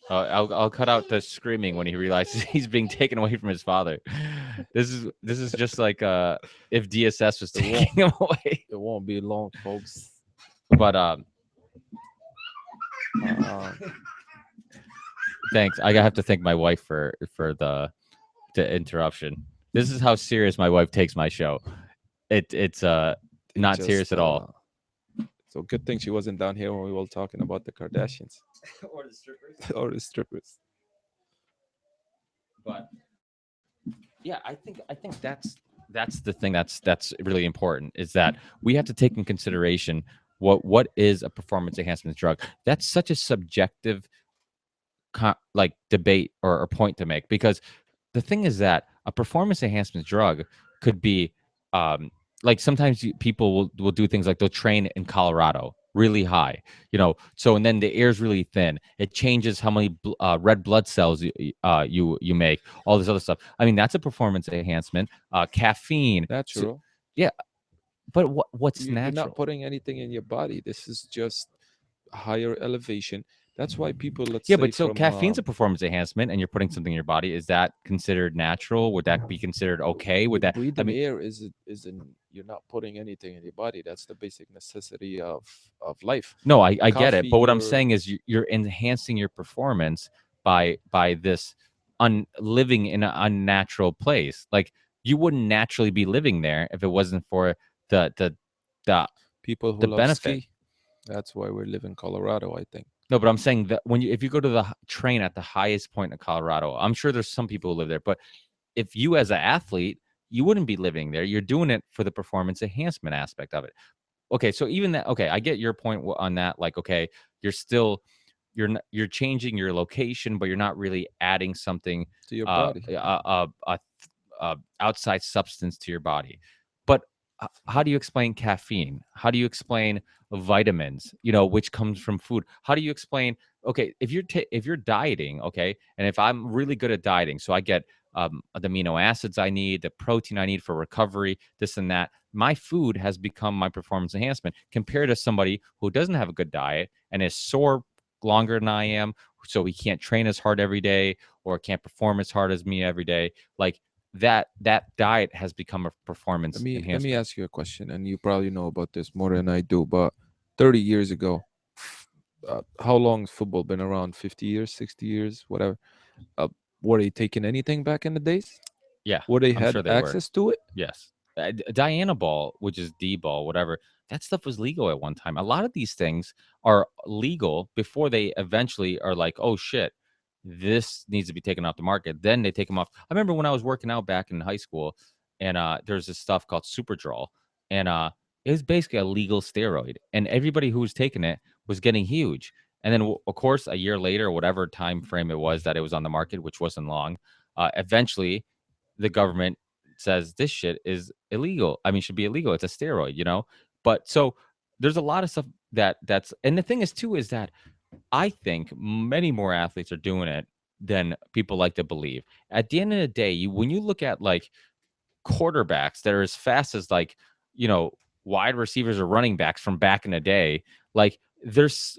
Speaker 3: I'll cut out the screaming when he realizes he's being taken away from his father. This is just like if DSS was
Speaker 1: It won't-
Speaker 3: taking him away.
Speaker 1: It won't be long, folks.
Speaker 3: But thanks. I have to thank my wife for the interruption. This is how serious my wife takes my show. It's
Speaker 1: It
Speaker 3: not serious at all.
Speaker 1: So good thing she wasn't down here when we were talking about the Kardashians
Speaker 2: or the strippers.
Speaker 1: or the strippers.
Speaker 3: But yeah, I think that's the thing that's really important, is that we have to take in consideration what is a performance enhancement drug. That's such a subjective like debate or point to make, because the thing is that a performance enhancement drug could be like sometimes people will do things like they'll train in Colorado really high, you know, so and then the air's really thin. It changes how many red blood cells you make, all this other stuff. I mean, that's a performance enhancement. Caffeine,
Speaker 1: Natural.
Speaker 3: but what's
Speaker 1: You're
Speaker 3: natural?
Speaker 1: not putting anything in your body. This is just higher elevation. That's why people, let's
Speaker 3: Yeah,
Speaker 1: say
Speaker 3: but so
Speaker 1: from,
Speaker 3: caffeine's a performance enhancement, and you're putting something in your body. Is that considered natural? Would that be considered okay? Would that? I
Speaker 1: breathing
Speaker 3: mean,
Speaker 1: air isn't you're not putting anything in your body. That's the basic necessity of life.
Speaker 3: no, I get it.
Speaker 1: Coffee,
Speaker 3: But what I'm
Speaker 1: you're-
Speaker 3: saying is you're enhancing your performance by this living in an unnatural place. Like, you wouldn't naturally be living there if it wasn't for the
Speaker 1: People who
Speaker 3: the
Speaker 1: love
Speaker 3: benefit.
Speaker 1: ski. That's why we live in Colorado, I think.
Speaker 3: No, but I'm saying that if you go to the train at the highest point in Colorado, I'm sure there's some people who live there, but if you as an athlete, you wouldn't be living there. You're doing it for the performance enhancement aspect of it. okay, so even that, okay, I get your point on that. Like, okay, you're still you're changing your location, but you're not really adding something
Speaker 1: to your
Speaker 3: uh
Speaker 1: body.
Speaker 3: a, a, a, outside substance to your body. But how do you explain caffeine? How do you explain vitamins, which comes from food? How do you explain, okay, if you're dieting, okay, and if I'm really good at dieting, so I get the amino acids I need, the protein I need for recovery, this and that, my food has become my performance enhancement compared to somebody who doesn't have a good diet and is sore longer than I am, so he can't train as hard every day or can't perform as hard as me every day. Like, that diet has become a
Speaker 1: Let
Speaker 3: performance
Speaker 1: me
Speaker 3: enhancement.
Speaker 1: ask you a question, and you probably know about this more than I do. But 30 years ago, how long has football been around? 50 years, 60 years, whatever. Uh, were they taking anything back in the days?
Speaker 3: Yeah,
Speaker 1: Were they
Speaker 3: I'm
Speaker 1: had
Speaker 3: sure they were.
Speaker 1: access to it?
Speaker 3: Yes. Diana ball, which is D ball, whatever, that stuff was legal at one time. A lot of these things are legal before they eventually are like, oh shit, this needs to be taken off the market. Then they take them off. I remember when I was working out back in high school, and there's this stuff called Superdrol, and it was basically a legal steroid, and everybody who was taking it was getting huge. And then, of course, a year later, whatever time frame it was that it was on the market, which wasn't long, eventually the government says this shit is illegal. I mean, should be illegal. It's a steroid. But so there's a lot of stuff that's, and the thing is too is that I think many more athletes are doing it than people like to believe. At the end of the day, when you look at like quarterbacks that are as fast as like, you know, wide receivers or running backs from back in the day. Like there's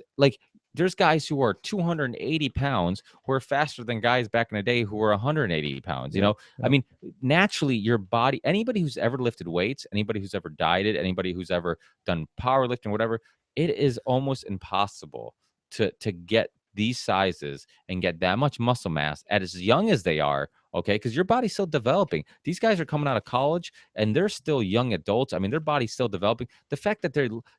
Speaker 3: guys who are 280 pounds who are faster than guys back in the day who were 180 pounds.
Speaker 1: Yeah,
Speaker 3: I
Speaker 1: yeah.
Speaker 3: mean, naturally, your body, anybody who's ever lifted weights, anybody who's ever dieted, anybody who's ever done powerlifting, whatever, it is almost impossible to get these sizes and get that much muscle mass at as young as they are. Okay, because your body's still developing. These guys are coming out of college and they're still young adults. I mean, their body's still developing. The fact that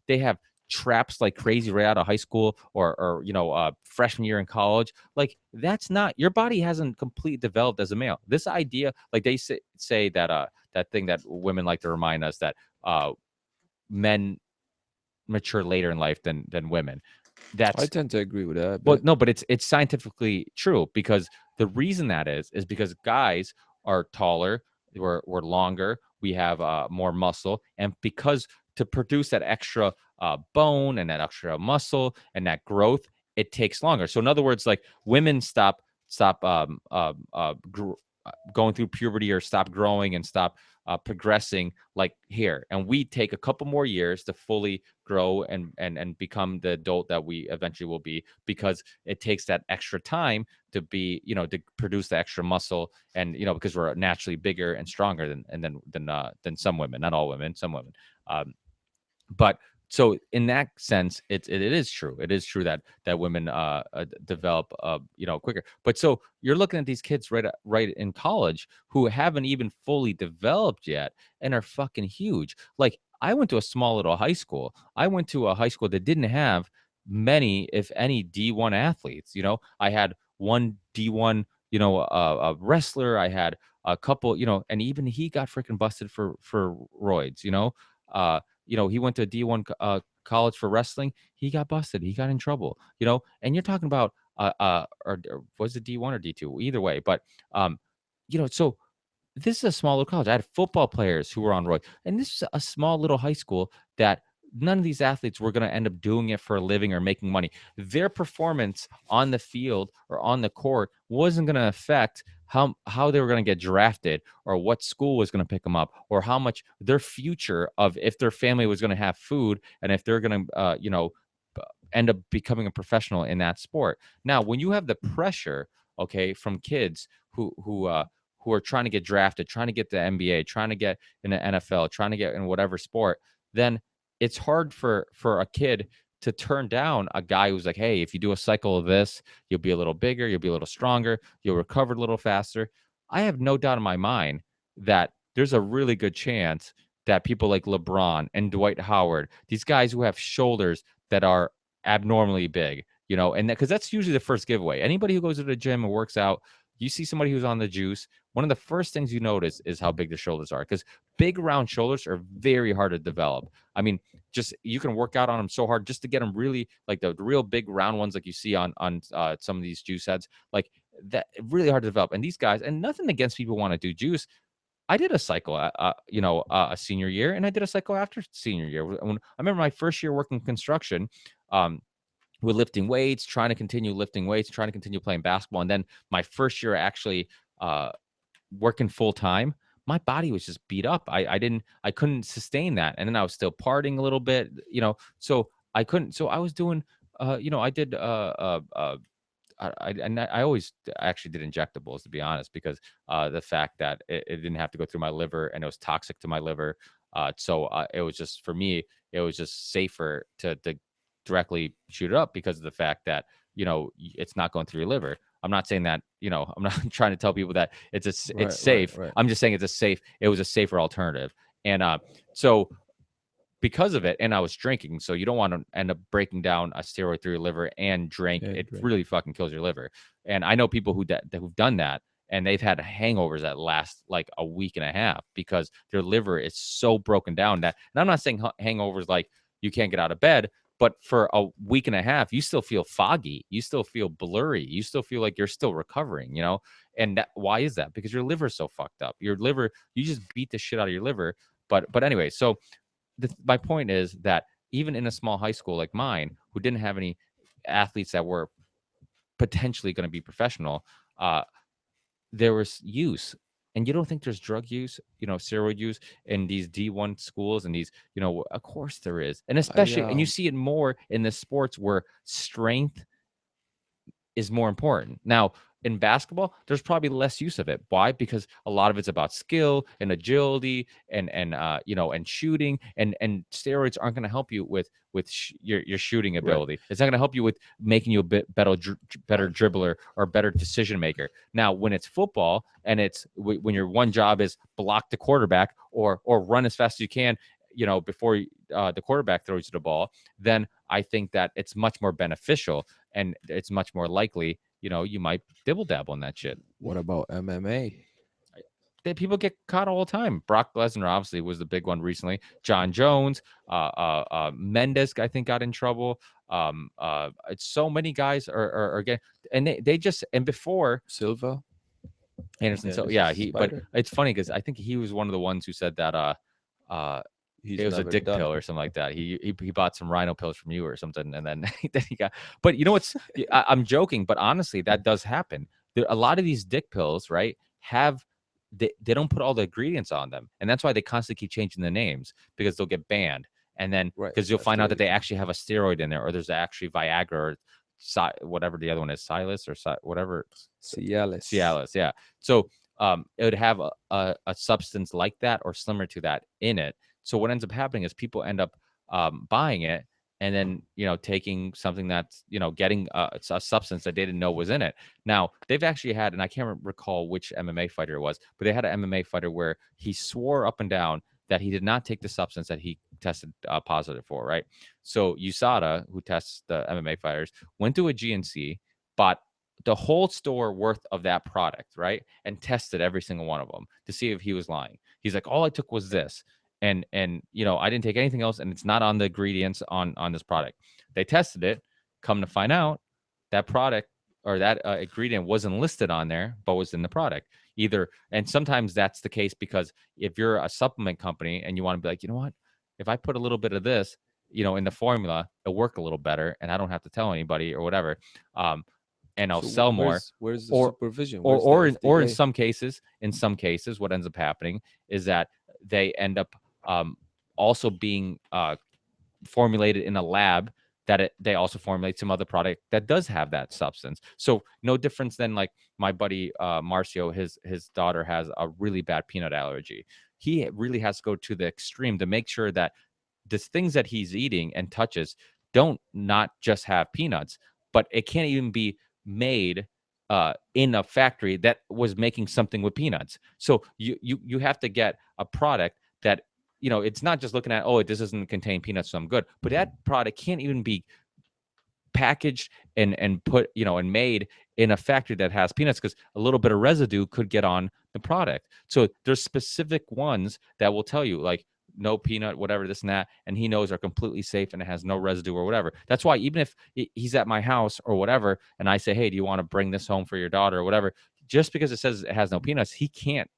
Speaker 3: they have traps like crazy right out of high school or freshman year in college, like that's not, your body hasn't completely developed as a male. This idea, like they say that that thing that women like to remind us that men mature later in life than women.
Speaker 1: I
Speaker 3: That's,
Speaker 1: tend to agree with that a
Speaker 3: well,
Speaker 1: bit.
Speaker 3: no, but it's scientifically true, because the reason that is because guys are taller, we're longer, we have more muscle, and because to produce that extra bone and that extra muscle and that growth, it takes longer. So in other words, like women stop going through puberty or stop growing and stop progressing like here, and we take a couple more years to fully grow and become the adult that we eventually will be, because it takes that extra time to be, to produce the extra muscle, and because we're naturally bigger and stronger than some women, not all women, some women. But so in that sense, it is true. It is true that women develop quicker. But so you're looking at these kids right in college who haven't even fully developed yet and are fucking huge. Like, I went to a small little high school. I went to a high school that didn't have many, if any, D1 athletes. I had one D1, a wrestler. I had a couple, and even he got freaking busted for roids. He went to a D1 college for wrestling. He got busted. He got in trouble. And you're talking about or was it D1 or D2? Either way, but so this is a small little college. I had football players who were on roids, and this is a small little high school that none of these athletes were going to end up doing it for a living or making money. Their performance on the field or on the court wasn't going to affect how they were going to get drafted, or what school was going to pick them up, or how much their future of, if their family was going to have food, and if they're going to end up becoming a professional in that sport. Now, when you have the pressure, okay, from kids who are trying to get drafted, trying to get the NBA, trying to get in the NFL, trying to get in whatever sport, then it's hard for a kid to turn down a guy who's like, hey, if you do a cycle of this, you'll be a little bigger, you'll be a little stronger, you'll recover a little faster. I have no doubt in my mind that there's a really good chance that people like LeBron and Dwight Howard, these guys who have shoulders that are abnormally big, and because that's usually the first giveaway. Anybody who goes to the gym and works out, you see somebody who's on the juice, one of the first things you notice is how big the shoulders are, because big round shoulders are very hard to develop. I mean, just you can work out on them so hard just to get them really like the real big round ones like you see on some of these juice heads, like that, really hard to develop. And these guys, and nothing against people who want to do juice. I did a cycle, a senior year, and I did a cycle after senior year. When I remember my first year working construction, with lifting weights, trying to continue lifting weights, trying to continue playing basketball, and then my first year actually working full time, my body was just beat up. I couldn't sustain that, and then I was still partying a little bit, so I couldn't. So I was doing, I did I always actually did injectables, to be honest, because the fact that it didn't have to go through my liver and it was toxic to my liver. So it was just, for me, it was just safer to directly shoot it up because of the fact that, it's not going through your liver. I'm not saying that, I'm not trying to tell people that it's safe.
Speaker 1: Right.
Speaker 3: I'm just saying it was a safer alternative. And so because of it, and I was drinking, so you don't want to end up breaking down a steroid through your liver and drink.
Speaker 1: Yeah,
Speaker 3: It
Speaker 1: right.
Speaker 3: really fucking kills your liver. And I know people who've done that, and they've had hangovers that last like a week and a half because their liver is so broken down that. And I'm not saying hangovers like you can't get out of bed, but for a week and a half, you still feel foggy, you still feel blurry, you still feel like you're still recovering, And why is that? Because your liver's so fucked up. Your liver, you just beat the shit out of your liver. But anyway, so my point is that even in a small high school like mine, who didn't have any athletes that were potentially going to be professional, there was use. And you don't think there's drug use, steroid use in these D1 schools and these, of course there is. And especially, and you see it more in the sports where strength is more important. Now, in basketball, there's probably less use of it. Why? Because a lot of it's about skill and agility and shooting, and steroids aren't going to help you with your shooting ability. Right. It's not going to help you with making you a bit better dribbler or better decision maker. Now, when it's football and it's when your one job is block the quarterback or run as fast as you can, before the quarterback throws you the ball, then I think that it's much more beneficial and it's much more likely, you might dibble dabble in that shit.
Speaker 1: What about MMA?
Speaker 3: People get caught all the time. Brock Lesnar obviously was the big one recently. John Jones, Mendes, I think, got in trouble. It's so many guys are getting, and they just, and before
Speaker 1: Silva,
Speaker 3: Anderson. So yeah, but it's funny because I think he was one of the ones who said that it was a dick pill or something like that. He bought some rhino pills from you or something, and then he got. But what's? I'm joking, but honestly, that does happen. A lot of these dick pills, right, they don't put all the ingredients on them, and that's why they constantly keep changing the names because they'll get banned, and then because you'll find out that they actually have a steroid in there, or there's actually Viagra or whatever the other one is, Cialis or whatever. Cialis, yeah. So it would have a substance like that or similar to that in it. So what ends up happening is people end up buying it and then, taking something that's, getting a substance that they didn't know was in it. Now, they've actually had, and I can't recall which MMA fighter it was, but they had an MMA fighter where he swore up and down that he did not take the substance that he tested positive for, right? So USADA, who tests the MMA fighters, went to a GNC, bought the whole store worth of that product, right? And tested every single one of them to see if he was lying. He's like, all I took was this. And I didn't take anything else, and it's not on the ingredients on this product. They tested it. Come to find out, that product or that ingredient wasn't listed on there, but was in the product either. And sometimes that's the case because if you're a supplement company and you want to be like, you know what, if I put a little bit of this, in the formula, it'll work a little better, and I don't have to tell anybody or whatever. And I'll sell more.
Speaker 1: Where's the supervision?
Speaker 3: Or in some cases, what ends up happening is that they end up also being formulated in a lab that they also formulate some other product that does have that substance. So no difference than like my buddy Marcio, his daughter has a really bad peanut allergy. He really has to go to the extreme to make sure that the things that he's eating and touches don't not just have peanuts, but it can't even be made in a factory that was making something with peanuts. So you have to get a product that, it's not just looking at, oh, this doesn't contain peanuts, so I'm good. But that product can't even be packaged and put, and made in a factory that has peanuts, because a little bit of residue could get on the product. So there's specific ones that will tell you, like, no peanut, whatever, this and that, and he knows are completely safe and it has no residue or whatever. That's why even if he's at my house or whatever, and I say, hey, do you want to bring this home for your daughter or whatever, just because it says it has no peanuts, he can't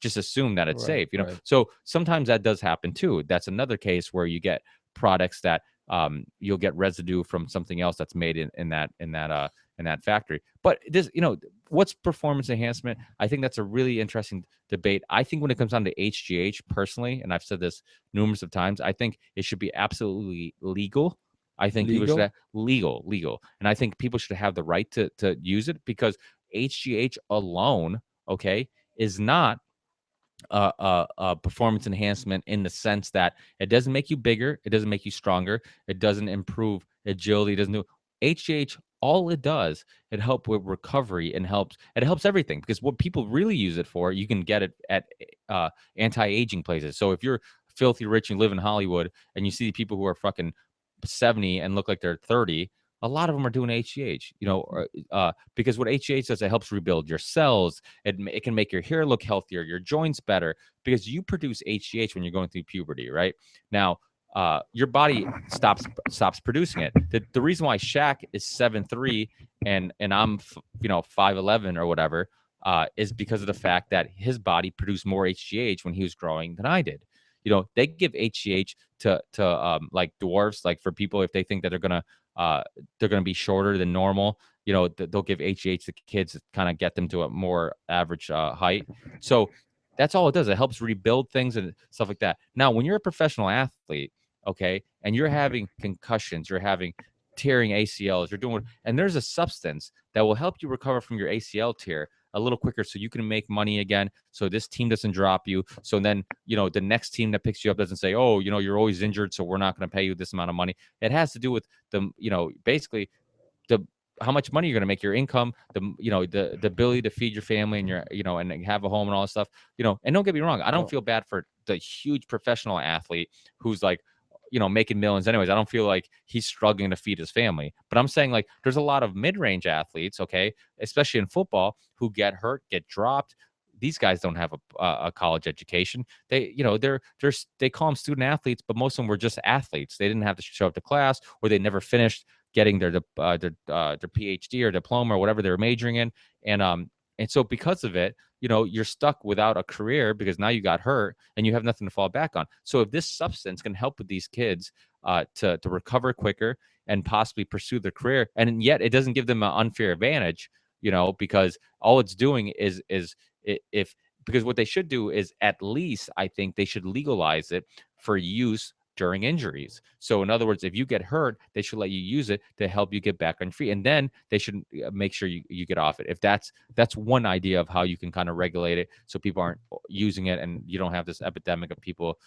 Speaker 3: just assume that it's
Speaker 1: Right,
Speaker 3: safe,
Speaker 1: right.
Speaker 3: So sometimes that does happen too. That's another case where you get products that you'll get residue from something else that's made in that factory. But this, what's performance enhancement? I think that's a really interesting debate. I think when it comes down to HGH personally, and I've said this numerous of times, I think it should be absolutely legal. I think people should
Speaker 1: Legal?
Speaker 3: have legal, and I think people should have the right to use it, because HGH alone, okay, is not a performance enhancement in the sense that it doesn't make you bigger, it doesn't make you stronger, it doesn't improve agility, it doesn't do HGH. All it does, it helps with recovery and it helps everything, because what people really use it for, you can get it at anti-aging places. So if you're filthy rich and you live in Hollywood and you see people who are fucking 70 and look like they're 30, a lot of them are doing HGH, because what HGH does, it helps rebuild your cells. It can make your hair look healthier, your joints better, because you produce HGH when you're going through puberty, right? Now, your body stops producing it. The reason why Shaq is 7'3" and I'm 5'11" or whatever, is because of the fact that his body produced more HGH when he was growing than I did. They give HGH to like dwarfs, like for people if they think that they're gonna be shorter than normal. They'll give HGH to kids to kind of get them to a more average height. So that's all it does. It helps rebuild things and stuff like that. Now, when you're a professional athlete, okay, and you're having concussions, you're having tearing ACLs, and there's a substance that will help you recover from your ACL tear a little quicker, so you can make money again, so this team doesn't drop you, so then the next team that picks you up doesn't say, oh, you're always injured, so we're not going to pay you this amount of money. It has to do with the basically the how much money you're going to make, your income, the ability to feed your family and and have a home and all this stuff. And don't get me wrong, I don't feel bad for the huge professional athlete who's like making millions anyways. I don't feel like he's struggling to feed his family. But I'm saying, like, there's a lot of mid-range athletes, okay, especially in football, who get hurt, get dropped. These guys don't have a college education. They call them student athletes, but most of them were just athletes. They didn't have to show up to class, or they never finished getting their PhD or diploma or whatever they were majoring in. And so because of it, you're stuck without a career, because now you got hurt and you have nothing to fall back on. So if this substance can help with these kids to recover quicker and possibly pursue their career, and yet it doesn't give them an unfair advantage, because all it's doing is if because what they should do is, at least I think they should legalize it for use during injuries. So in other words, if you get hurt, they should let you use it to help you get back on your feet, and then they should make sure you get off it. If that's one idea of how you can kind of regulate it, so people aren't using it and you don't have this epidemic of people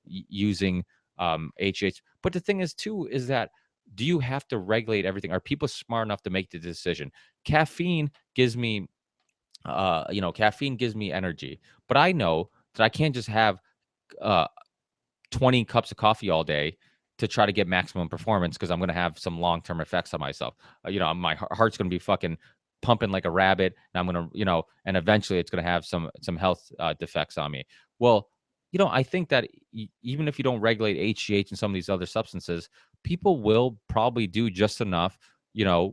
Speaker 3: using HH. But the thing is too, is that, do you have to regulate everything? Are people smart enough to make the decision? Caffeine gives me energy, but I know that I can't just have 20 cups of coffee all day to try to get maximum performance, because I'm going to have some long-term effects on myself. My heart's going to be fucking pumping like a rabbit, and I'm going to, and eventually it's going to have some health defects on me. Well, I think that even if you don't regulate HGH and some of these other substances, people will probably do just enough,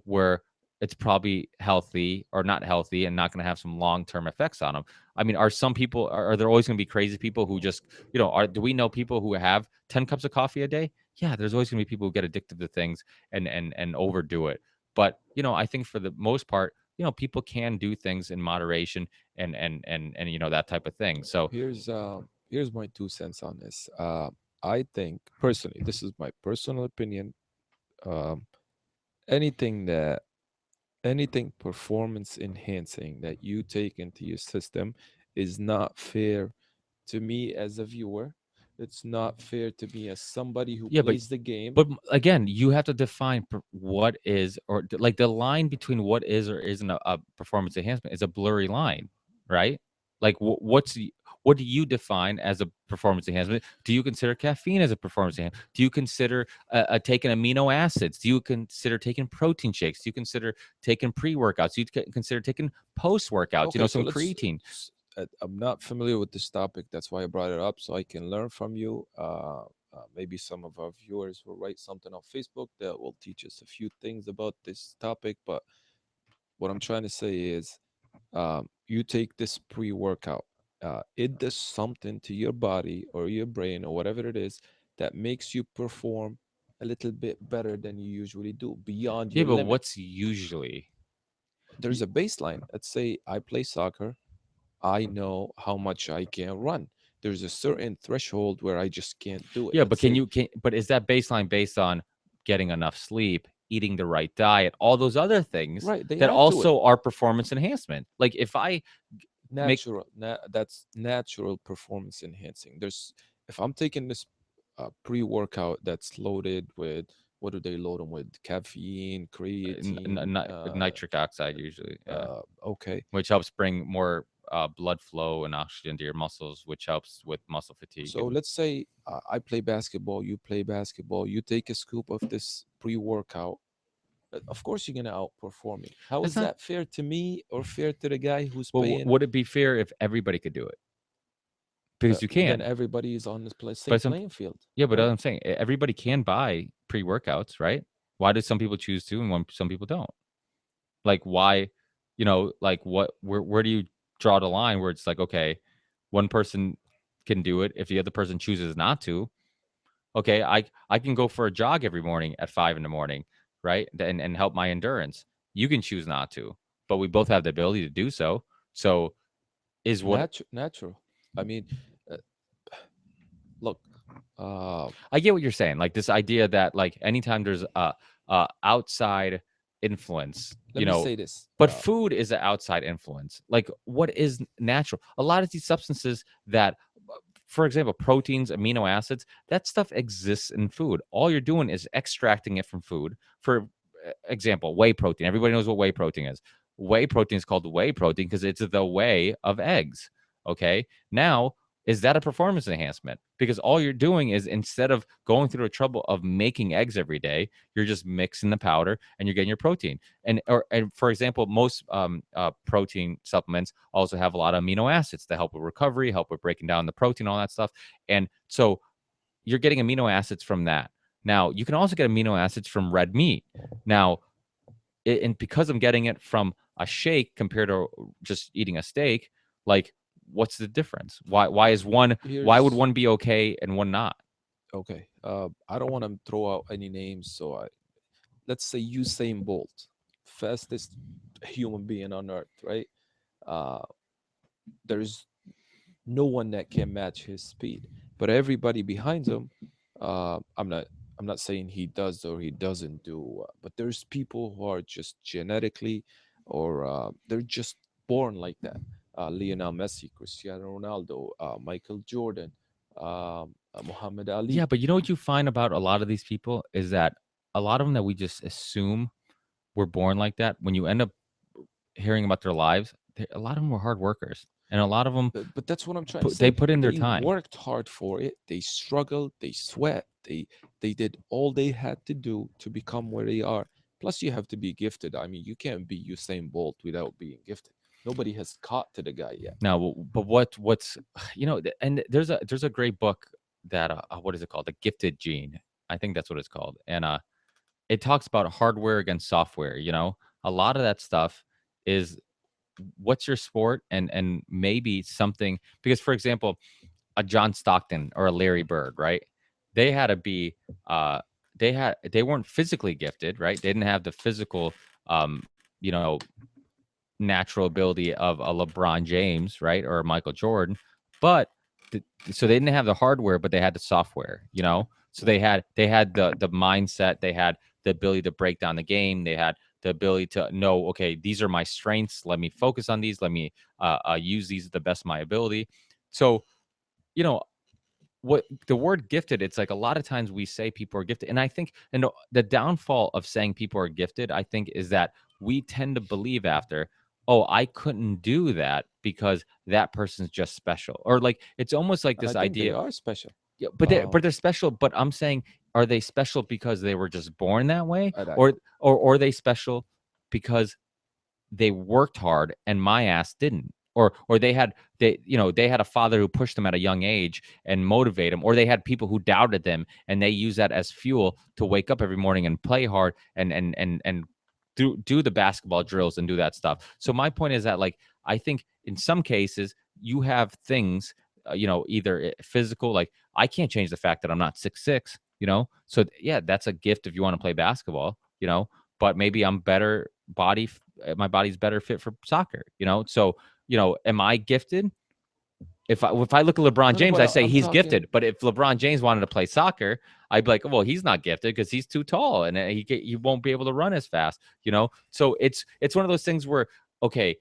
Speaker 3: where it's probably healthy or not healthy and not going to have some long-term effects on them. I mean, are there always going to be crazy people who just, do we know people who have 10 cups of coffee a day? Yeah, there's always going to be people who get addicted to things and overdo it. But, I think for the most part, people can do things in moderation and that type of thing. So
Speaker 1: Here's my 2 cents on this. I think personally, this is my personal opinion. Um, anything that anything performance enhancing that you take into your system is not fair to me as a viewer. It's not fair to me as somebody who
Speaker 3: yeah, but
Speaker 1: plays the game.
Speaker 3: again, you have to define what is, or like the line between what is or isn't a performance enhancement is a blurry line, right? Like What do you define as a performance enhancement? Do you consider caffeine as a performance enhancement? Do you consider taking amino acids? Do you consider taking protein shakes? Do you consider taking pre-workouts? Do you consider taking post-workouts?
Speaker 1: Okay, so
Speaker 3: Some
Speaker 1: let's.
Speaker 3: creatine.
Speaker 1: I'm not familiar with this topic. That's why I brought it up, so I can learn from you. Maybe some of our viewers will write something on Facebook that will teach us a few things about this topic. But what I'm trying to say is, you take this pre-workout. It does something to your body or your brain or whatever it is that makes you perform a little bit better than you usually do beyond
Speaker 3: Yeah,
Speaker 1: your
Speaker 3: but
Speaker 1: limit.
Speaker 3: what's usually?
Speaker 1: There's a baseline. Let's say I play soccer. I know how much I can run. There's a certain threshold where I just can't do it.
Speaker 3: Yeah, but
Speaker 1: Let's say,
Speaker 3: but is that baseline based on getting enough sleep, eating the right diet, all those other things
Speaker 1: right, they
Speaker 3: that
Speaker 1: add to it.
Speaker 3: also are performance enhancement? Like if I make
Speaker 1: That's natural performance enhancing. If I'm taking this pre-workout that's loaded with, what do they load them with? Caffeine, creatine,
Speaker 3: nitric oxide usually,
Speaker 1: okay.
Speaker 3: which helps bring more blood flow and oxygen to your muscles, which helps with muscle fatigue.
Speaker 1: So let's say I play basketball, you play basketball, you take a scoop of this pre-workout. Of course, you're gonna outperform me. How
Speaker 3: That's
Speaker 1: is
Speaker 3: not
Speaker 1: that fair to me or fair to the guy who's
Speaker 3: well.
Speaker 1: paying?
Speaker 3: Would it be fair if everybody could do it? Because you
Speaker 1: Then
Speaker 3: can.
Speaker 1: everybody is on the same
Speaker 3: But some
Speaker 1: playing field.
Speaker 3: Yeah, but
Speaker 1: Right.
Speaker 3: I'm saying everybody can buy pre-workouts, right? Why do some people choose to and some people don't? Like why, like where do you draw the line where it's like, okay, one person can do it if the other person chooses not to. Okay, I can go for a jog every morning at 5 in the morning, right? And help my endurance. You can choose not to, but we both have the ability to do so. So is what
Speaker 1: Natural. I mean, uh, look, uh,
Speaker 3: I get what you're saying. Like this idea that like anytime there's a outside influence,
Speaker 1: let me say this.
Speaker 3: but food is an outside influence. Like what is natural? A lot of these substances that, for example, proteins, amino acids, that stuff exists in food. All you're doing is extracting it from food. For example, whey protein. Everybody knows what whey protein is. Whey protein is called whey protein because it's the whey of eggs. Okay. Now, is that a performance enhancement? Because all you're doing is instead of going through the trouble of making eggs every day, you're just mixing the powder and you're getting your protein. And for example, most protein supplements also have a lot of amino acids that help with recovery, help with breaking down the protein, all that stuff. And so you're getting amino acids from that. Now you can also get amino acids from red meat. Now, and because I'm getting it from a shake compared to just eating a steak, like what's the difference? Why why would one be okay and one not?
Speaker 1: Okay. I don't want to throw out any names, so let's say Usain Bolt, fastest human being on earth, right? Uh, there's no one that can match his speed, but everybody behind him, I'm not saying he does or he doesn't do, but there's people who are just genetically, or they're just born like that. Lionel Messi, Cristiano Ronaldo, Michael Jordan, Muhammad Ali.
Speaker 3: Yeah, but you know what you find about a lot of these people is that a lot of them that we just assume were born like that, when you end up hearing about their lives, a lot of them were hard workers. And a lot of them,
Speaker 1: But that's what I'm trying to say.
Speaker 3: they put in their
Speaker 1: They
Speaker 3: time.
Speaker 1: worked hard for it. They struggled. They sweat. They did all they had to do to become where they are. Plus, you have to be gifted. I mean, you can't be Usain Bolt without being gifted. Nobody has caught to the guy yet.
Speaker 3: Now, but what's and there's a great book that what is it called? The Gifted Gene. I think that's what it's called. And it talks about hardware against software. A lot of that stuff is what's your sport and maybe something, because for example, a John Stockton or a Larry Bird, right? They had to be they weren't physically gifted, right? They didn't have the physical you know natural ability of a LeBron James, right? Or a Michael Jordan, but so they didn't have the hardware, but they had the software, so they had the mindset, they had the ability to break down the game, they had the ability to know, okay, these are my strengths, let me focus on these, let me use these to the best of my ability. So what the word gifted, it's like a lot of times we say people are gifted, and I think the downfall of saying people are gifted, I think, is that we tend to believe after, oh, I couldn't do that because that person's just special, or like it's almost like
Speaker 1: And I
Speaker 3: this
Speaker 1: think they
Speaker 3: idea.
Speaker 1: are special.
Speaker 3: Yeah,
Speaker 1: Um,
Speaker 3: but they're special. But I'm saying, are they special because they were just born that way,
Speaker 1: I, I,
Speaker 3: or are they special because they worked hard and my ass didn't? Or they had a father who pushed them at a young age and motivate them, or they had people who doubted them and they use that as fuel to wake up every morning and play hard and do the basketball drills and do that stuff. So my point is that, like, I think in some cases you have things, either physical, like I can't change the fact that I'm not 6'6", so yeah, that's a gift if you want to play basketball, but maybe I'm better my body's better fit for soccer, so am I gifted? If I look at LeBron
Speaker 1: no, no,
Speaker 3: James,
Speaker 1: but
Speaker 3: I say
Speaker 1: I'm
Speaker 3: he's
Speaker 1: talking.
Speaker 3: gifted. But if LeBron James wanted to play soccer, I'd be like, well, he's not gifted because he's too tall and he won't be able to run as fast. So it's one of those things where, okay,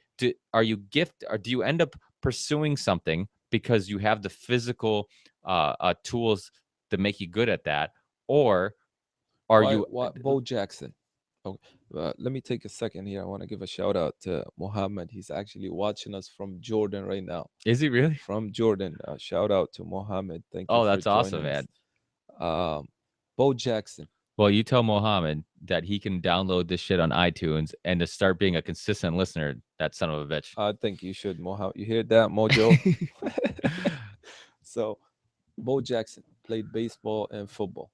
Speaker 3: are you or do you end up pursuing something because you have the physical tools to make you good at that, or are you?
Speaker 1: Why Bo Jackson? Oh, let me take a second here. I want to give a shout out to Mohammed. He's actually watching us from Jordan right now.
Speaker 3: Is he really?
Speaker 1: From Jordan. Shout out to Mohammed. Thank you
Speaker 3: Oh,
Speaker 1: for
Speaker 3: that's awesome,
Speaker 1: joining us.
Speaker 3: man.
Speaker 1: Bo Jackson.
Speaker 3: Well, you tell Mohammed that he can download this shit on iTunes and to start being a consistent listener. That son of a bitch.
Speaker 1: I think you should, Mohammed. You hear that, Mojo? So, Bo Jackson played baseball and football.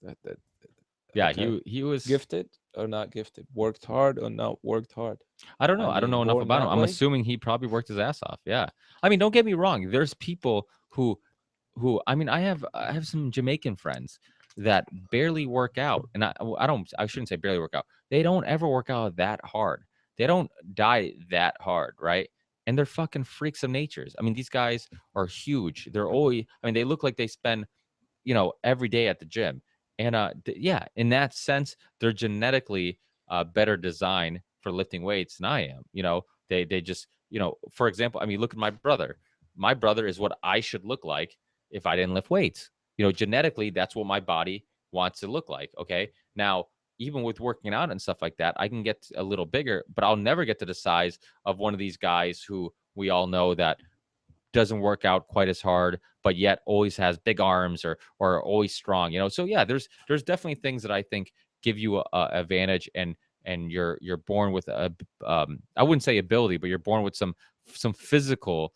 Speaker 1: That
Speaker 3: Yeah,
Speaker 1: okay.
Speaker 3: he was.
Speaker 1: Gifted or not gifted? Worked hard or not worked hard?
Speaker 3: I don't know.
Speaker 1: I
Speaker 3: I don't
Speaker 1: mean,
Speaker 3: know enough
Speaker 1: born
Speaker 3: about him.
Speaker 1: that
Speaker 3: I'm
Speaker 1: way.
Speaker 3: assuming he probably worked his ass off. Yeah. I mean, don't get me wrong. There's people who I mean, I have some Jamaican friends that barely work out, and I shouldn't say barely work out. They don't ever work out that hard. They don't die that hard, right? And they're fucking freaks of natures. I mean, these guys are huge. They're always. I mean, they look like they spend every day at the gym. And yeah, in that sense, they're genetically better designed for lifting weights than I am. They just, for example, I mean, look at my brother. My brother is what I should look like if I didn't lift weights. Genetically, that's what my body wants to look like. Okay. Now, even with working out and stuff like that, I can get a little bigger, but I'll never get to the size of one of these guys who we all know that doesn't work out quite as hard, but yet always has big arms or always strong. So yeah, there's definitely things that I think give you a advantage, and you're born with I wouldn't say ability, but you're born with some physical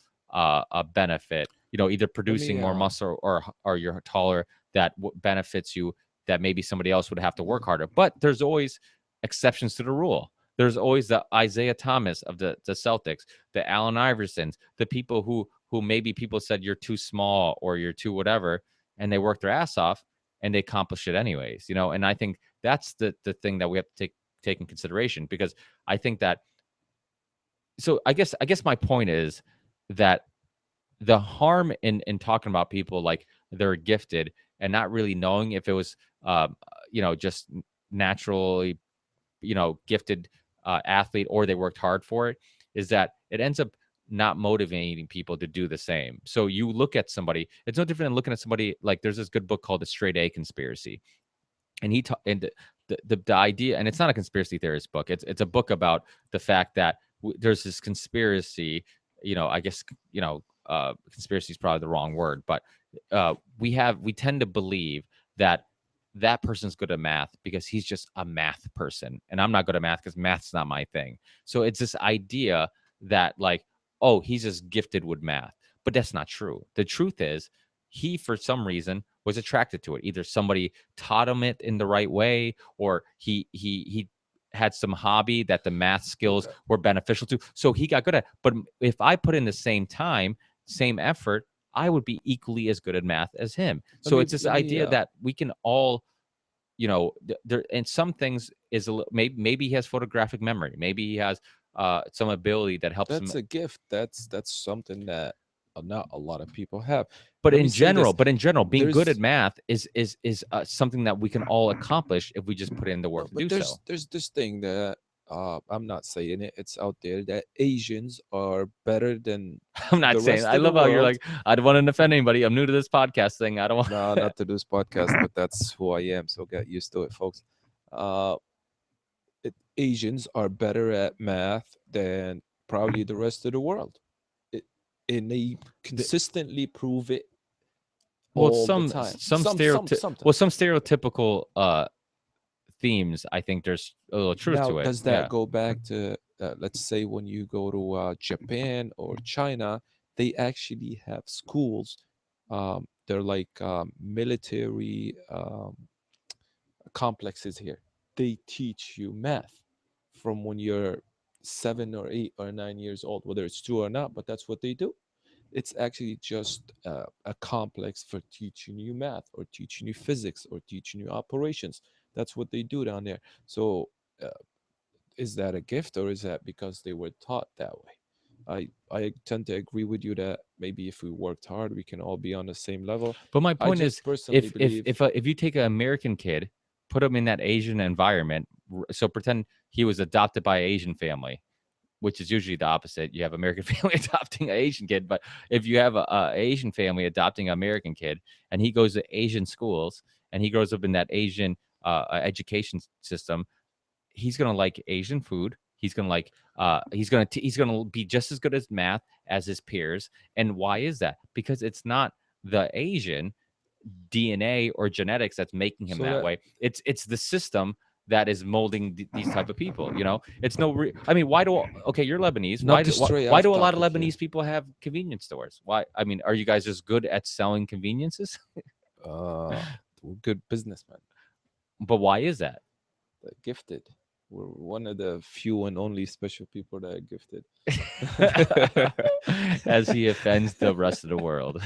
Speaker 3: benefit. Either
Speaker 1: Let me
Speaker 3: producing more muscle or you're taller, that benefits you, that maybe somebody else would have to work harder. But there's always exceptions to the rule. There's always the Isaiah Thomas of the Celtics, the Allen Iversons, the people who maybe people said you're too small or you're too whatever, and they work their ass off and they accomplish it anyways. And I think that's the thing that we have to take in consideration, because I think that. So I guess my point is that the harm in talking about people like they're gifted and not really knowing if it was just naturally gifted athlete or they worked hard for it, is that it ends up not motivating people to do the same. So you look at somebody, it's no different than looking at somebody, like there's this good book called The Straight A Conspiracy, and the idea, and it's not a conspiracy theorist book, it's a book about the fact that there's this conspiracy, I guess, conspiracy is probably the wrong word, but we tend to believe that that person's good at math because he's just a math person, and I'm not good at math because math's not my thing. So it's this idea that, like, oh, he's just gifted with math, but that's not true. The truth is, he, for some reason, was attracted to it. Either somebody taught him it in the right way, or he had some hobby that the math skills were beneficial to, so he got good at it. But if I put in the same time, same effort, I would be equally as good at math as him. So it's this idea that we can all, there, and some things is maybe he has photographic memory, maybe he has some ability that helps him.
Speaker 1: That's a gift. That's something that not a lot of people have.
Speaker 3: But
Speaker 1: Let me
Speaker 3: in
Speaker 1: say this.
Speaker 3: general, being good at
Speaker 1: There's
Speaker 3: math is something that we can all accomplish if we just put in the work to
Speaker 1: but
Speaker 3: do so.
Speaker 1: there's this thing that I'm not saying it. It's out there that Asians are better than
Speaker 3: I'm not
Speaker 1: the
Speaker 3: saying.
Speaker 1: rest
Speaker 3: I
Speaker 1: of the
Speaker 3: love how you're
Speaker 1: world.
Speaker 3: like, I don't want to offend anybody. I'm new to this podcast thing. I don't want.
Speaker 1: No, not to do this podcast, but that's who I am. So get used to it, folks. Uh, Asians are better at math than probably the rest of the world. It, and they consistently prove it
Speaker 3: Well,
Speaker 1: all the time.
Speaker 3: some stereotypical themes. I think there's a little truth
Speaker 1: Now,
Speaker 3: to it.
Speaker 1: does that go back to, let's say, when you go to Japan or China, they actually have schools. They're like military complexes here. They teach you math from when you're 7 or 8 or 9 years old, whether it's true or not, but that's what they do. It's actually just a complex for teaching you math or teaching you physics or teaching you operations. That's what they do down there. So, uh, is that a gift or is that because they were taught that way? I tend to agree with you that maybe if we worked hard, we can all be on the same level.
Speaker 3: But my
Speaker 1: I
Speaker 3: point is,
Speaker 1: just personally
Speaker 3: if
Speaker 1: believe
Speaker 3: if you take an American kid, put him in that Asian environment, so pretend he was adopted by an Asian family, which is usually the opposite. You have American family adopting an Asian kid, but if you have a Asian family adopting an American kid, and he goes to Asian schools and he grows up in that Asian education system, he's gonna like Asian food. He's gonna like he's gonna be just as good as math as his peers. And why is that? Because it's not the Asian DNA or genetics that's making him
Speaker 1: so
Speaker 3: that
Speaker 1: that
Speaker 3: way. It's the system that is molding these type of people. You know, it's no. I mean, why do okay? You're Lebanese.
Speaker 1: not to stray
Speaker 3: Why
Speaker 1: off
Speaker 3: do a lot of
Speaker 1: topic here.
Speaker 3: Lebanese people have convenience stores? Why? I mean, are you guys just good at selling conveniences?
Speaker 1: We're good businessmen,
Speaker 3: But why is that?
Speaker 1: gifted. We're one of the few and only special people that are gifted.
Speaker 3: As he offends the rest of the world.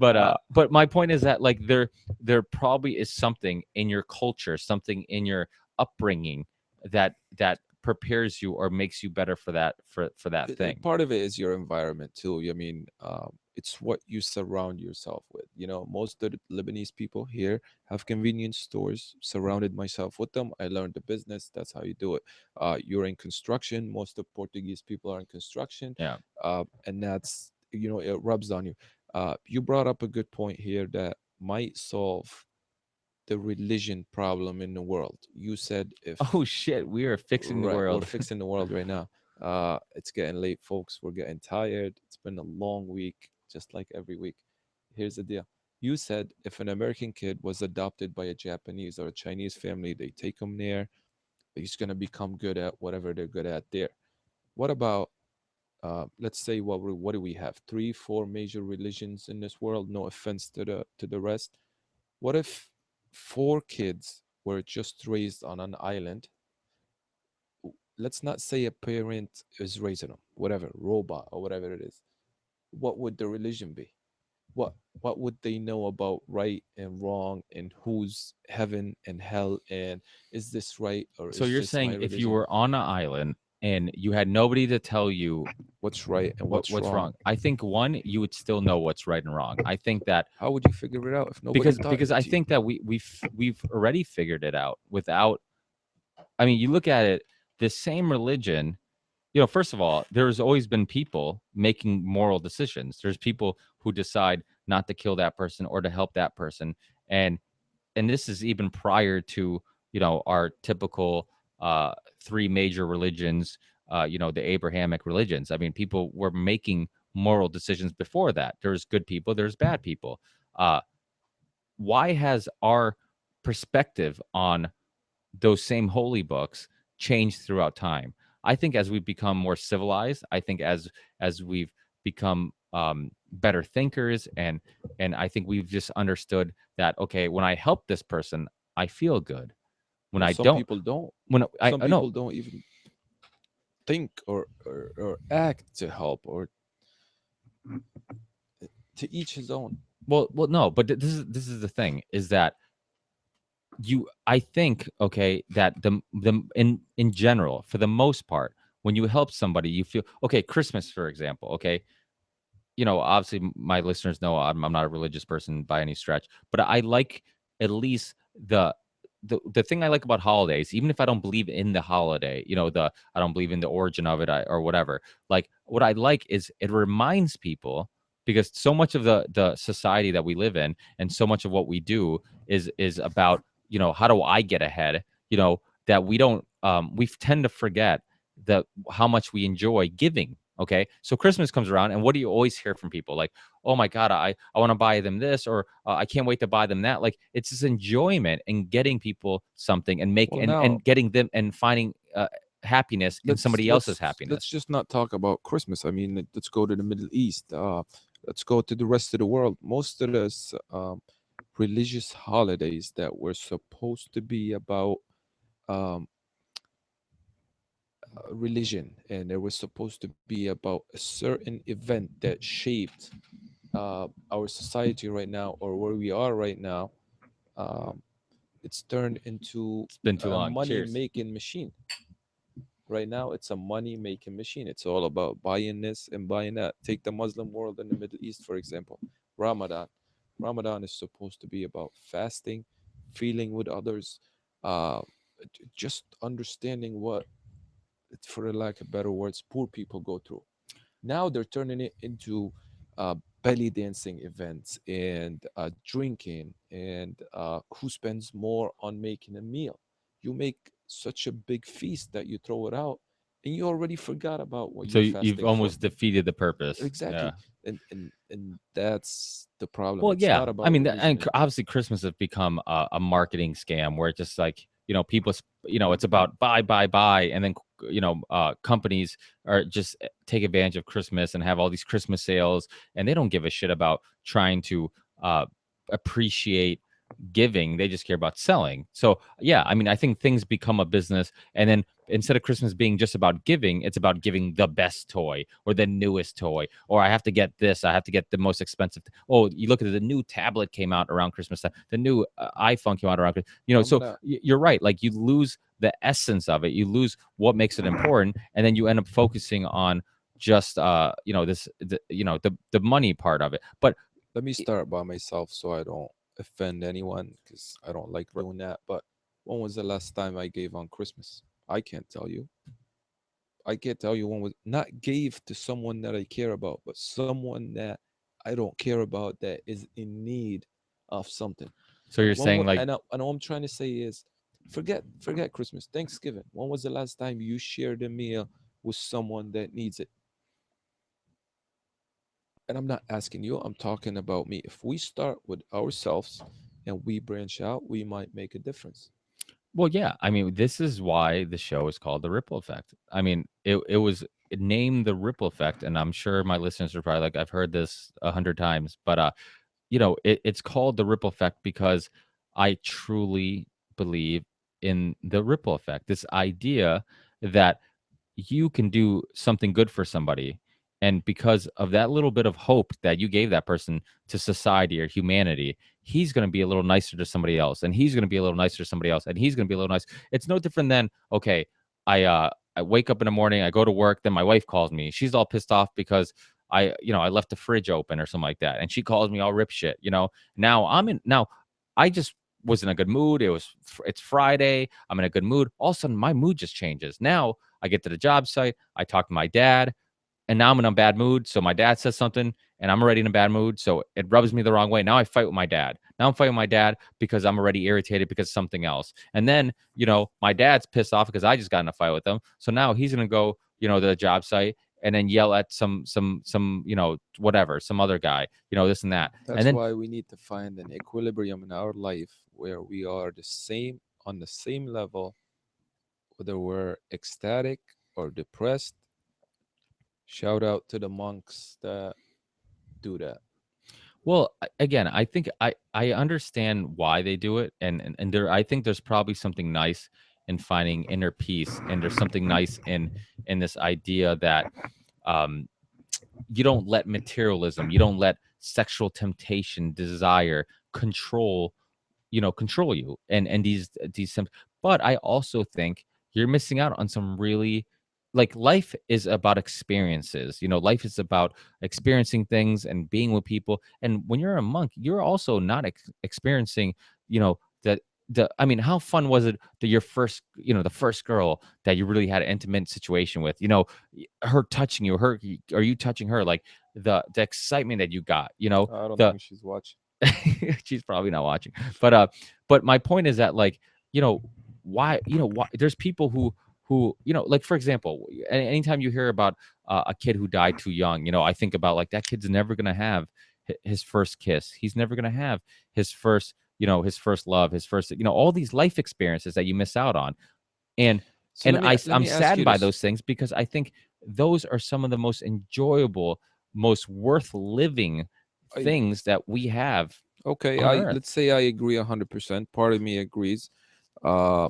Speaker 1: Uh,
Speaker 3: But my point is that like there probably is something in your culture, something in your upbringing that prepares you or makes you better for that thing.
Speaker 1: Part of it is your environment too. I mean, it's what you surround yourself with. You know, most of the Lebanese people here have convenience stores. Surrounded myself with them. I learned the business. That's how you do it. You're in construction. Most of Portuguese people are in construction,
Speaker 3: Yeah.
Speaker 1: and that's, it rubs on you. You brought up a good point here that might solve the religion problem in the world. You said if
Speaker 3: Oh shit, we are fixing the
Speaker 1: right, we're
Speaker 3: world.
Speaker 1: fixing the world right now. It's getting late, folks. We're getting tired. It's been a long week, just like every week. Here's the deal. You said if an American kid was adopted by a Japanese or a Chinese family, they take him there, he's gonna become good at whatever they're good at there. What about let's say what do we have? Three, four major religions in this world. No offense to the rest. What if four kids were just raised on an island? Let's not say a parent is raising them, whatever, robot or whatever it is. What would the religion be? What would they know about right and wrong and who's heaven and hell and is this right or
Speaker 3: So
Speaker 1: is
Speaker 3: you're
Speaker 1: this my
Speaker 3: saying if you
Speaker 1: religion?
Speaker 3: were on an island and you had nobody to tell you
Speaker 1: What's right and what's
Speaker 3: what's
Speaker 1: wrong?
Speaker 3: wrong, I think one, you would still know what's right and wrong. I think that
Speaker 1: How would you figure it out if nobody taught
Speaker 3: because
Speaker 1: it
Speaker 3: I
Speaker 1: to you?
Speaker 3: think that we've already figured it out without. I mean, you look at it, the same religion. You know, first of all, there's always been people making moral decisions. There's people who decide not to kill that person or to help that person, and this is even prior to our typical three major religions. The Abrahamic religions. I mean, people were making moral decisions before that. There's good people, there's bad people. Uh, why has our perspective on those same holy books changed throughout time? I think as we've become more civilized, I think as we've become better thinkers, and I think we've just understood that okay, when I help this person, I feel good. When
Speaker 1: Well,
Speaker 3: I
Speaker 1: some
Speaker 3: don't,
Speaker 1: people don't.
Speaker 3: when
Speaker 1: Some
Speaker 3: I know,
Speaker 1: people don't even think or act to help or to each his own.
Speaker 3: well, no, but this is the thing is that I think okay that the in general for the most part when you help somebody you feel okay. Christmas, for example, okay, obviously my listeners know I'm not a religious person by any stretch, but I like at least the thing I like about holidays, even if I don't believe in the holiday, I don't believe in the origin of it or whatever. Like what I like is it reminds people because so much of the society that we live in and so much of what we do is about how do I get ahead, that we don't we tend to forget that how much we enjoy giving. Okay, so Christmas comes around, and what do you always hear from people? Like, oh my God, I want to buy them this, or I can't wait to buy them that. Like, it's this enjoyment in getting people something and
Speaker 1: Well, now
Speaker 3: and getting them and finding happiness in somebody else's
Speaker 1: let's
Speaker 3: happiness.
Speaker 1: just not talk about Christmas. I mean, let's go to the Middle East. Let's go to the rest of the world. Most of this religious holidays that were supposed to be about um, religion, and they were supposed to be about a certain event that shaped our society right now, or where we are right now. Um, it's turned into
Speaker 3: It's been too
Speaker 1: a
Speaker 3: long.
Speaker 1: money
Speaker 3: Cheers.
Speaker 1: making machine. Right now, it's a money making machine. It's all about buying this and buying that. Take the Muslim world in the Middle East, for example. Ramadan. Ramadan is supposed to be about fasting, feeling with others, uh, just understanding what, for lack of better words, poor people go through. Now they're turning it into belly dancing events and drinking, and who spends more on making a meal. You make such a big feast that you throw it out, and you already forgot about what
Speaker 3: So
Speaker 1: you're
Speaker 3: you've
Speaker 1: fasting for.
Speaker 3: almost defeated the purpose. Yeah.
Speaker 1: Exactly. And that's the problem.
Speaker 3: Well,
Speaker 1: It's
Speaker 3: yeah.
Speaker 1: not
Speaker 3: I
Speaker 1: about
Speaker 3: mean,
Speaker 1: religion anymore.
Speaker 3: obviously Christmas has become a marketing scam where it's just like, people, it's about buy, buy, buy. And then, companies are just take advantage of Christmas and have all these Christmas sales. And they don't give a shit about trying to uh, appreciate giving. They just care about selling. So, yeah, I mean, I think things become a business. And then instead of Christmas being just about giving, it's about giving the best toy or the newest toy, or I have to get this, I have to get the most expensive. Oh, you look at the new tablet came out around Christmas time, the new iPhone came out around,
Speaker 1: I'm
Speaker 3: so
Speaker 1: gonna
Speaker 3: you're right. Like you lose the essence of it, you lose what makes it important, and then you end up focusing on just the money part of it. But
Speaker 1: let me start by myself so I don't offend anyone, because I don't like doing that. But when was the last time I gave on Christmas? I can't tell you. I can't tell you when was not gave to someone that I care about, but someone that I don't care about that is in need of something.
Speaker 3: so you're
Speaker 1: When
Speaker 3: saying like,
Speaker 1: and all I'm trying to say is, forget Christmas, Thanksgiving. When was the last time you shared a meal with someone that needs it? And I'm not asking you, I'm talking about me. If we start with ourselves and we branch out, we might make a difference.
Speaker 3: well, yeah. I mean, this is why the show is called The Ripple Effect. I mean, it was named The Ripple Effect, and I'm sure my listeners are probably like, I've heard this 100 times, but it's called The Ripple Effect because I truly believe in the ripple effect. This idea that you can do something good for somebody, and because of that little bit of hope that you gave that person to society or humanity, he's going to be a little nicer to somebody else, and he's going to be a little nicer to somebody else, and he's going to be a little nice. It's no different than, okay, I wake up in the morning, I go to work, then my wife calls me, she's all pissed off because I left the fridge open or something like that, and she calls me all rip shit. Now I just was in a good mood. It's Friday, I'm in a good mood. All of a sudden my mood just changes. Now I get to the job site, I talk to my dad, and now I'm in a bad mood. So my dad says something, and I'm already in a bad mood. So it rubs me the wrong way. Now I fight with my dad. Now I'm fighting with my dad because I'm already irritated because of something else. And then, my dad's pissed off because I just got in a fight with him. So now he's gonna go, to the job site and then yell at some, whatever, some other guy, this and that. And
Speaker 1: That's
Speaker 3: then
Speaker 1: why we need to find an equilibrium in our life where we are on the same level, whether we're ecstatic or depressed. Shout out to the monks that do that.
Speaker 3: Well, again, I think I understand why they do it, and there I think there's probably something nice in finding inner peace, and there's something nice in this idea that um, you don't let materialism, you don't let sexual temptation, desire control you, and but I also think you're missing out on some really, like, life is about experiences. Life is about experiencing things and being with people, and when you're a monk, you're also not experiencing, that I mean, how fun was it that your first, the first girl that you really had an intimate situation with, her touching you, her are you touching her, like the excitement that you got,
Speaker 1: I don't
Speaker 3: the
Speaker 1: think she's watching.
Speaker 3: she's probably not watching. But my point is that, like, you know why, why there's people who, like for example, anytime you hear about a kid who died too young, I think about like that kid's never gonna have his first kiss. He's never gonna have his first, his first love, his first, all these life experiences that you miss out on. And
Speaker 1: So let
Speaker 3: I'm
Speaker 1: me ask
Speaker 3: saddened
Speaker 1: you
Speaker 3: by
Speaker 1: this.
Speaker 3: those things because I think those are some of the most enjoyable, most worth living
Speaker 1: I,
Speaker 3: things that we have
Speaker 1: okay,
Speaker 3: on
Speaker 1: I
Speaker 3: earth.
Speaker 1: let's say I agree 100%. Part of me agrees. Uh,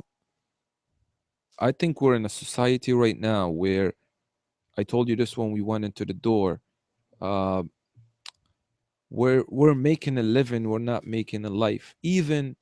Speaker 1: I think we're in a society right now where I told you this when we went into the door. Uh, we're making a living, we're not making a life. Even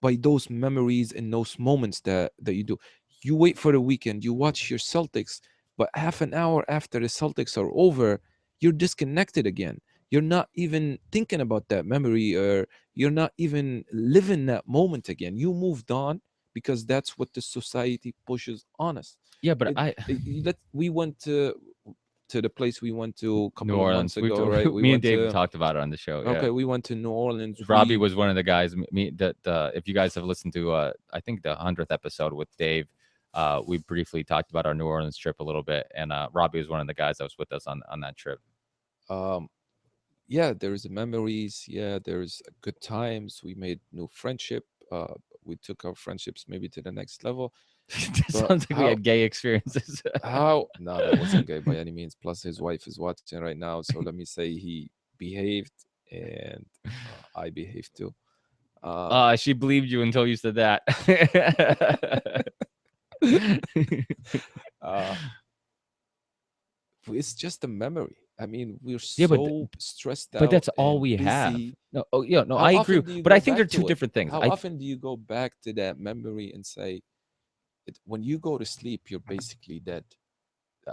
Speaker 1: by those memories and those moments that you do. You wait for the weekend, you watch your Celtics, but half an hour after the Celtics are over, you're disconnected again. You're not even thinking about that memory, or you're not even living that moment again. You moved on because that's what the society pushes on us.
Speaker 3: Yeah, but
Speaker 1: We went to the place we went to a
Speaker 3: New
Speaker 1: couple of months
Speaker 3: Orleans.
Speaker 1: ago, right? We
Speaker 3: Me and
Speaker 1: went
Speaker 3: Dave
Speaker 1: to
Speaker 3: talked about it on the show. Yeah.
Speaker 1: okay, we went to New Orleans.
Speaker 3: Robbie
Speaker 1: We
Speaker 3: was one of the guys. Me that if you guys have listened to I think the 100th episode with Dave, we briefly talked about our New Orleans trip a little bit, and Robbie was one of the guys that was with us on that trip.
Speaker 1: um yeah, there's memories. Yeah, there's good times. We made new friendship. We took our friendships maybe to the next level. But
Speaker 3: Sounds like we had gay experiences.
Speaker 1: how? No, that wasn't gay by any means. Plus, his wife is watching right now, so let me say he behaved, and I behaved too.
Speaker 3: She believed you until you said that.
Speaker 1: uh, it's just a memory. I mean, we're
Speaker 3: Yeah,
Speaker 1: so stressed
Speaker 3: but
Speaker 1: out
Speaker 3: that's all
Speaker 1: and
Speaker 3: we have.
Speaker 1: busy.
Speaker 3: No, oh yeah, no,
Speaker 1: How
Speaker 3: I agree.
Speaker 1: often do you
Speaker 3: But
Speaker 1: go
Speaker 3: I think they're
Speaker 1: back
Speaker 3: two
Speaker 1: to it?
Speaker 3: different things.
Speaker 1: How often do you go back to that memory and say, when you go to sleep, you're basically dead.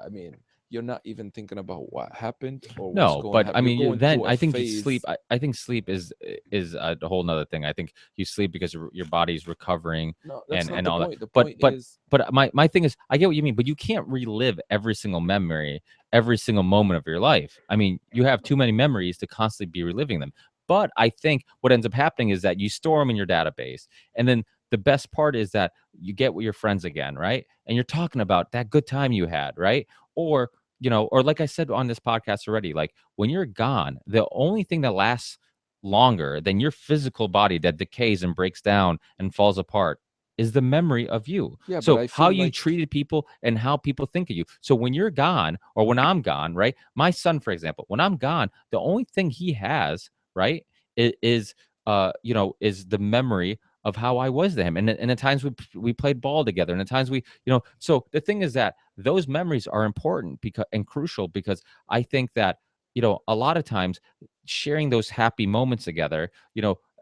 Speaker 1: I mean, you're not even thinking about what happened or what's
Speaker 3: No,
Speaker 1: going to
Speaker 3: but
Speaker 1: happen.
Speaker 3: I
Speaker 1: You're
Speaker 3: mean,
Speaker 1: going
Speaker 3: then
Speaker 1: through a
Speaker 3: I think you sleep.
Speaker 1: phase.
Speaker 3: I think sleep is a whole nother thing. I think you sleep because your body's recovering
Speaker 1: No, that's not
Speaker 3: and
Speaker 1: the
Speaker 3: all that.
Speaker 1: point. The
Speaker 3: But
Speaker 1: point
Speaker 3: but
Speaker 1: is,
Speaker 3: but my thing is, I get what you mean, but you can't relive every single memory, every single moment of your life. I mean, you have too many memories to constantly be reliving them. But I think what ends up happening is that you store them in your database, and then the best part is that you get with your friends again, right? And you're talking about that good time you had, right? Or or like I said on this podcast already, like when you're gone, the only thing that lasts longer than your physical body that decays and breaks down and falls apart is the memory of you.
Speaker 1: yeah, but
Speaker 3: So
Speaker 1: I
Speaker 3: how
Speaker 1: feel
Speaker 3: you
Speaker 1: like,
Speaker 3: treated people and how people think of you. So when you're gone or when I'm gone, right? My son, for example, when I'm gone, the only thing he has, right, is is the memory of how I was to him, and the times we played ball together, and the times we, So the thing is that those memories are important because and crucial because I think that a lot of times sharing those happy moments together,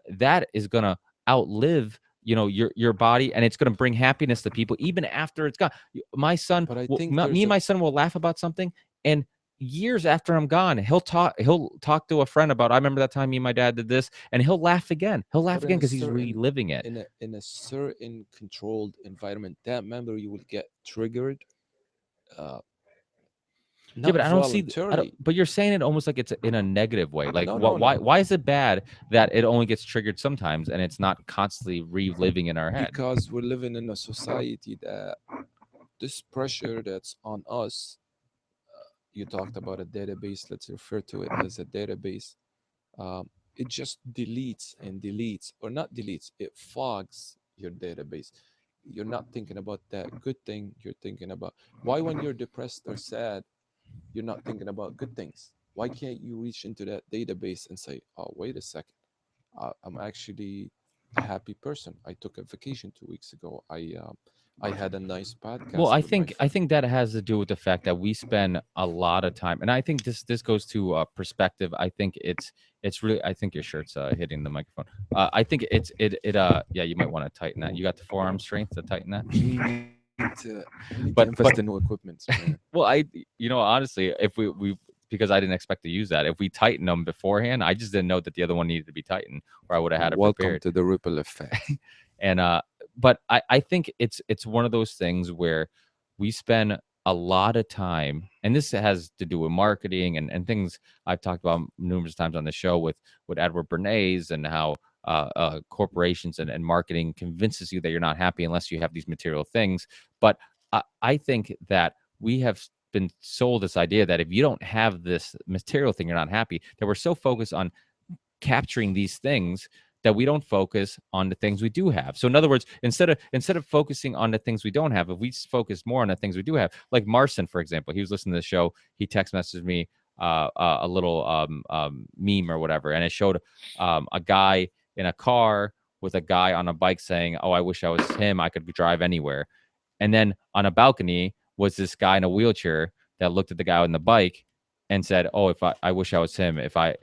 Speaker 3: that is gonna outlive your body, and it's going to bring happiness to people even after it's gone. My son
Speaker 1: but I
Speaker 3: will,
Speaker 1: think
Speaker 3: me
Speaker 1: there's
Speaker 3: and
Speaker 1: a,
Speaker 3: my son will laugh about something, and years after I'm gone, he'll talk to a friend about, I remember that time me and my dad did this, and he'll laugh
Speaker 1: but
Speaker 3: again
Speaker 1: in a
Speaker 3: because he's
Speaker 1: certain,
Speaker 3: reliving it.
Speaker 1: in a certain controlled environment, that memory will get triggered, uh,
Speaker 3: Yeah,
Speaker 1: not
Speaker 3: but I don't,
Speaker 1: voluntarily.
Speaker 3: but you're saying it almost like it's in a negative way. Like,
Speaker 1: No,
Speaker 3: what?
Speaker 1: no, no.
Speaker 3: Why is it bad that it only gets triggered sometimes and it's not constantly reliving in our head?
Speaker 1: Because we're living in a society that this pressure that's on us, you talked about a database, let's refer to it as a database. It just deletes and deletes, or not deletes, it fogs your database. You're not thinking about that good thing, you're thinking about why, when you're depressed or sad, you're not thinking about good things. Why can't you reach into that database and say, oh, wait a second, I'm actually a happy person. I took a vacation 2 weeks ago. I had a nice
Speaker 3: Well,
Speaker 1: podcast
Speaker 3: I
Speaker 1: with my
Speaker 3: think I
Speaker 1: friend.
Speaker 3: think that has to do with the fact that we spend a lot of time, and I think this goes to perspective. I think it's really. I think your shirt's hitting the microphone. I think yeah, you might want to tighten that. You got the forearm strength to tighten that.
Speaker 1: We need to
Speaker 3: But
Speaker 1: invest in new equipment, man.
Speaker 3: well, honestly, if we because I didn't expect to use that. If we tighten them beforehand, I just didn't know that the other one needed to be tightened, or I would have had it
Speaker 1: Welcome
Speaker 3: prepared.
Speaker 1: to the ripple effect.
Speaker 3: And but I think it's one of those things where we spend a lot of time, and this has to do with marketing and things I've talked about numerous times on the show with Edward Bernays, and how corporations and marketing convinces you that you're not happy unless you have these material things. But I think that we have been sold this idea that if you don't have this material thing, you're not happy. That we're so focused on capturing these things that we don't focus on the things we do have. So in other words, instead of focusing on the things we don't have, if we focus more on the things we do have, like Marcin, for example, he was listening to the show. He text messaged me a little meme or whatever, and it showed a guy in a car with a guy on a bike saying, "Oh, I wish I was him. I could drive anywhere." And then on a balcony was this guy in a wheelchair that looked at the guy on the bike and said, "Oh, if I wish I was him. If I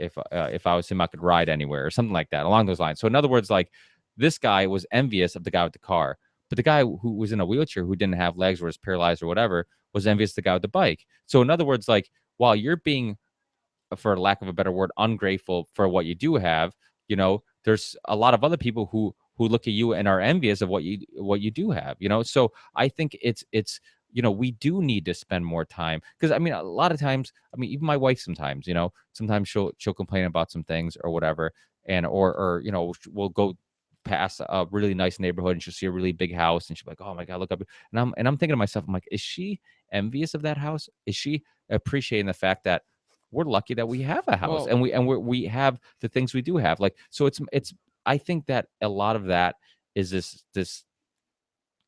Speaker 3: was him, I could ride anywhere," or something like that, along those lines. So in other words, like this guy was envious of the guy with the car, but the guy who was in a wheelchair, who didn't have legs or was paralyzed or whatever, was envious of the guy with the bike. So in other words, like while you're being, for lack of a better word, ungrateful for what you do have, there's a lot of other people who look at you and are envious of what you do have. So I think it's we do need to spend more time, because I mean a lot of times, I mean even my wife sometimes, sometimes she'll complain about some things or whatever, and or we'll go past a really nice neighborhood and she'll see a really big house and she'll be like, "Oh my God, look up." And I'm thinking to myself, I'm like, is she envious of that house? Is she appreciating the fact that we're lucky that we have a house,
Speaker 1: Well,
Speaker 3: and we have the things we do have? Like, so it's I think that a lot of that is this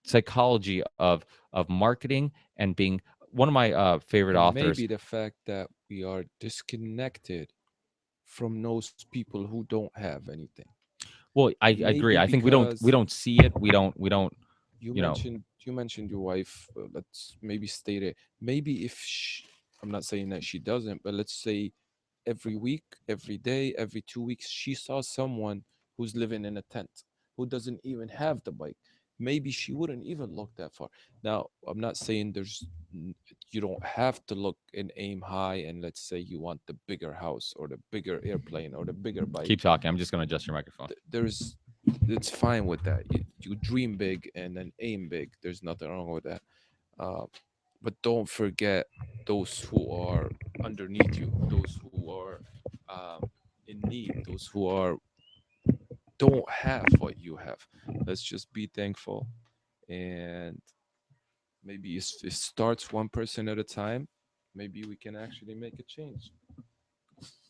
Speaker 3: psychology of marketing and being one of my favorite
Speaker 1: and
Speaker 3: authors.
Speaker 1: maybe the fact that we are disconnected from those people who don't have anything.
Speaker 3: Well, I agree.
Speaker 1: Maybe
Speaker 3: I think we don't
Speaker 1: because
Speaker 3: see it. We don't
Speaker 1: you
Speaker 3: you know
Speaker 1: mentioned your wife. Let's maybe state it. Maybe if I'm not saying that she doesn't, but let's say every week, every day, every 2 weeks, she saw someone who's living in a tent, who doesn't even have the bike. Maybe she wouldn't even look that far. Now, I'm not saying you don't have to look and aim high, and let's say you want the bigger house or the bigger airplane or the bigger bike.
Speaker 3: keep talking. I'm just going to adjust your microphone.
Speaker 1: There's It's fine with that. You dream big and then aim big. There's nothing wrong with that. Uh, but don't forget those who are underneath you, those who are in need, those who are don't have what you have. Let's just be thankful, and maybe it starts one person at a time. Maybe we can actually make a change.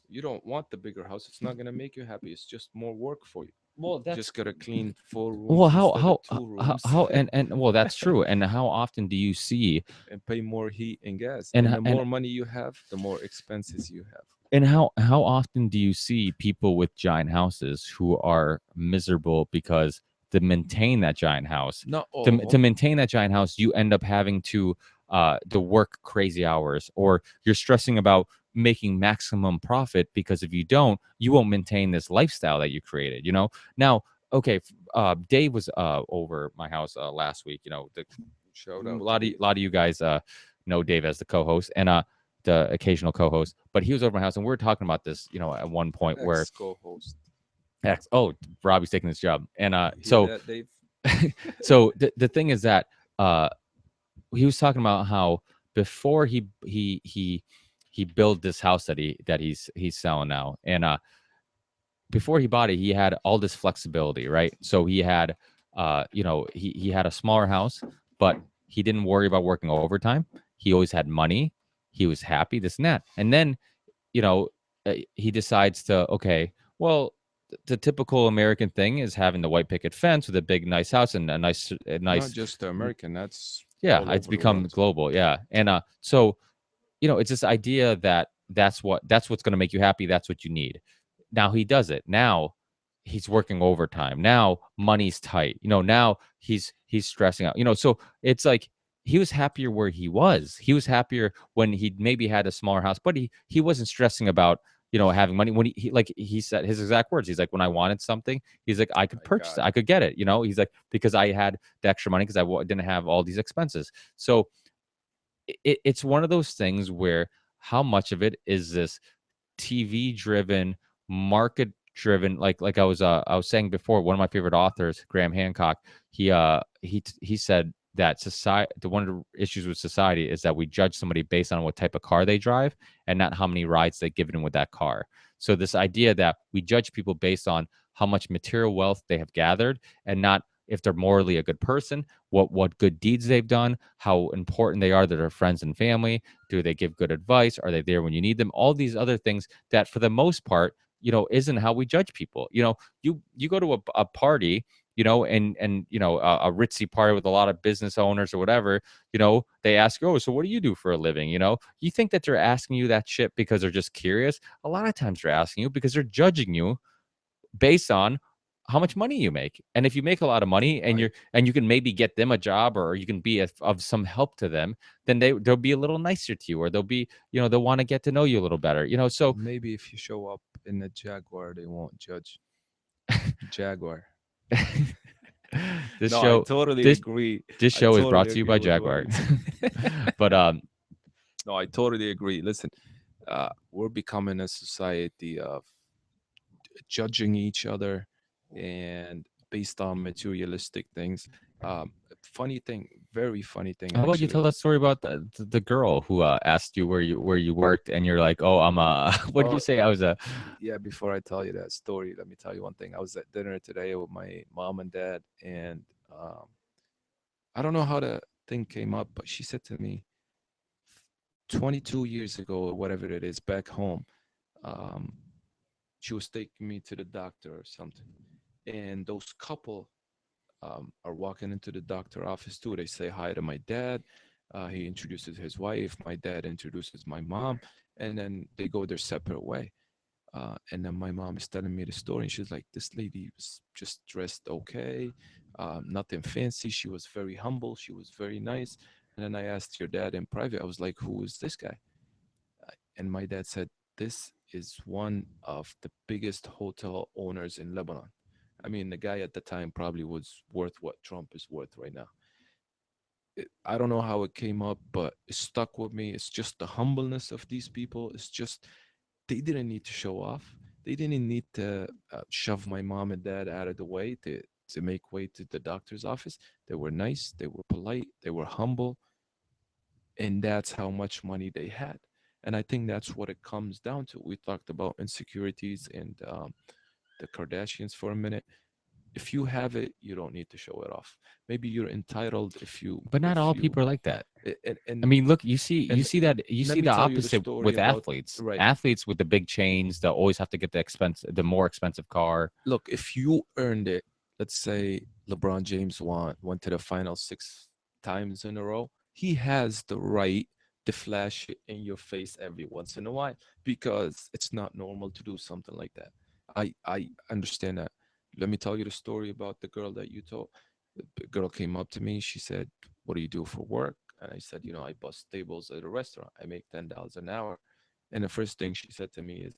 Speaker 1: You don't want the bigger house. It's not gonna make you happy. It's just more work for you.
Speaker 3: Well,
Speaker 1: Just gotta clean 4 rooms
Speaker 3: well, how
Speaker 1: instead
Speaker 3: how
Speaker 1: of two
Speaker 3: how,
Speaker 1: rooms
Speaker 3: how and well, that's true. And how often do you see
Speaker 1: and pay more heat and gas.
Speaker 3: and
Speaker 1: And
Speaker 3: ho-
Speaker 1: the more money you have, the more expenses you have.
Speaker 3: and how often do you see people with giant houses who are miserable because to maintain that giant house,
Speaker 1: Not all
Speaker 3: to,
Speaker 1: of
Speaker 3: to
Speaker 1: them.
Speaker 3: maintain that giant house, you end up having to work crazy hours, or you're stressing about making maximum profit, because if you don't, you won't maintain this lifestyle that you created. Now, okay, Dave was over my house last week.
Speaker 1: Shout
Speaker 3: A
Speaker 1: out.
Speaker 3: lot of you guys know Dave as the co-host and the occasional co-host, but he was over my house and we were talking about this, at one point where
Speaker 1: co-host.
Speaker 3: Robbie's taking this job. And
Speaker 1: Hear
Speaker 3: so
Speaker 1: that, Dave?
Speaker 3: so the thing is that he was talking about how before he built this house that he's selling now, and before he bought it, he had all this flexibility, right? So he had he had a smaller house, but he didn't worry about working overtime. He always had money. He was happy, this and that. And then he decides to, okay, well, the typical American thing is having the white picket fence with a big nice house and a nice
Speaker 1: Not just the American. That's
Speaker 3: yeah,
Speaker 1: all
Speaker 3: it's
Speaker 1: over the
Speaker 3: become
Speaker 1: world.
Speaker 3: global. Yeah. And so it's this idea that that's what's going to make you happy. That's what you need. Now he does it. Now he's working overtime. Now money's tight. Now he's stressing out. So it's like he was happier where he was. He was happier when he maybe had a smaller house, but he wasn't stressing about having money. When he like he said his exact words, he's like, when I wanted something, he's like, I could
Speaker 1: I
Speaker 3: purchase
Speaker 1: got
Speaker 3: it, I could get it. He's like, because I had the extra money, because I didn't have all these expenses. So it's one of those things where how much of it is this TV driven, market driven, like I was saying before, one of my favorite authors, Graham Hancock, he said that society, one of the issues with society is that we judge somebody based on what type of car they drive and not how many rides they give in with that car. So this idea that we judge people based on how much material wealth they have gathered, and not if they're morally a good person, what good deeds they've done, how important they are to their friends and family, do they give good advice, are they there when you need them, all these other things that for the most part, isn't how we judge people. You go to a party, and a ritzy party with a lot of business owners or whatever, they ask, oh, so what do you do for a living? You think that they're asking you that shit because they're just curious. A lot of times they're asking you because they're judging you based on how much money you make. And if you make a lot of money and you can maybe get them a job, or you can be of some help to them, then they'll be a little nicer to you, or they'll want to get to know you a little better. So
Speaker 1: Maybe if you show up in a Jaguar, they won't judge. Jaguar.
Speaker 3: this
Speaker 1: No,
Speaker 3: show
Speaker 1: I totally
Speaker 3: this
Speaker 1: agree.
Speaker 3: this
Speaker 1: I
Speaker 3: show is brought
Speaker 1: totally
Speaker 3: to you
Speaker 1: agree
Speaker 3: by
Speaker 1: with what
Speaker 3: Jaguar.
Speaker 1: you said.
Speaker 3: But
Speaker 1: No, I totally agree. Listen, we're becoming a society of judging each other and based on materialistic things. Funny thing, very funny thing,
Speaker 3: how about you
Speaker 1: actually.
Speaker 3: tell that story about the girl who asked you where you worked, and you're like, oh, I'm what did you
Speaker 1: Oh,
Speaker 3: say? I was a
Speaker 1: yeah, before I tell you that story, let me tell you one thing. I was at dinner today with my mom and dad, and um, I don't know how the thing came up, but she said to me, 22 years ago, or whatever it is, back home, um, she was taking me to the doctor or something. And those couple are walking into the doctor office too. They say hi to my dad. He introduces his wife. My dad introduces my mom, and then they go their separate way. And then my mom is telling me the story, and she's like, "This lady was just dressed okay, nothing fancy. She was very humble. She was very nice." And then I asked your dad in private. I was like, "Who is this guy?" And my dad said, "This is one of the biggest hotel owners in Lebanon." I mean, the guy at the time probably was worth what Trump is worth right now. I don't know how it came up, but it stuck with me. It's just the humbleness of these people. It's just they didn't need to show off. They didn't need to shove my mom and dad out of the way to make way to the doctor's office. They were nice. They were polite. They were humble, and that's how much money they had. And I think that's what it comes down to. We talked about insecurities and the Kardashians for a minute. If you have it, you don't need to show it off. Maybe you're entitled
Speaker 3: but not
Speaker 1: if
Speaker 3: all
Speaker 1: you
Speaker 3: people are like that.
Speaker 1: and
Speaker 3: I mean, look, you see
Speaker 1: and
Speaker 3: that
Speaker 1: let me
Speaker 3: the
Speaker 1: tell you the
Speaker 3: opposite
Speaker 1: story
Speaker 3: with
Speaker 1: about
Speaker 3: athletes.
Speaker 1: right.
Speaker 3: Athletes with the big chains, they always have to get the more expensive car.
Speaker 1: Look, if you earned it, let's say LeBron James went to the final 6 times in a row, he has the right to flash it in your face every once in a while because it's not normal to do something like that. I understand that. Let me tell you the story about the girl that you told. The girl came up to me. She said, "What do you do for work?" And I said, "I bust tables at a restaurant. I make $10 an hour." And the first thing she said to me is,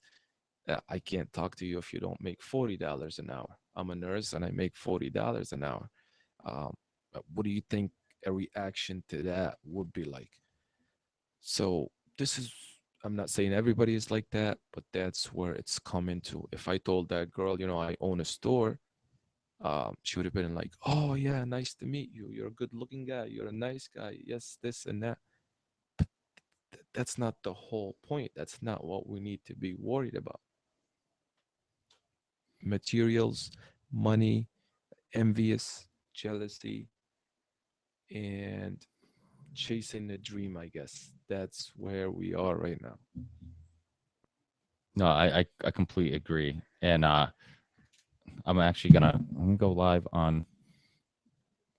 Speaker 1: I can't talk to you if you don't make $40 an hour. I'm a nurse and I make $40 an hour. Um, what do you think a reaction to that would be like? So this is, I'm not saying everybody is like that, but that's where it's coming to. If I told that girl, I own a store, she would have been like, "Oh yeah, nice to meet you. You're a good-looking guy. You're a nice guy. Yes, this and that." That's not the whole point. That's not what we need to be worried about. Materials, money, envious, jealousy, and chasing a dream, I guess. That's where we are right now.
Speaker 3: No, I completely agree. And I'm gonna go live on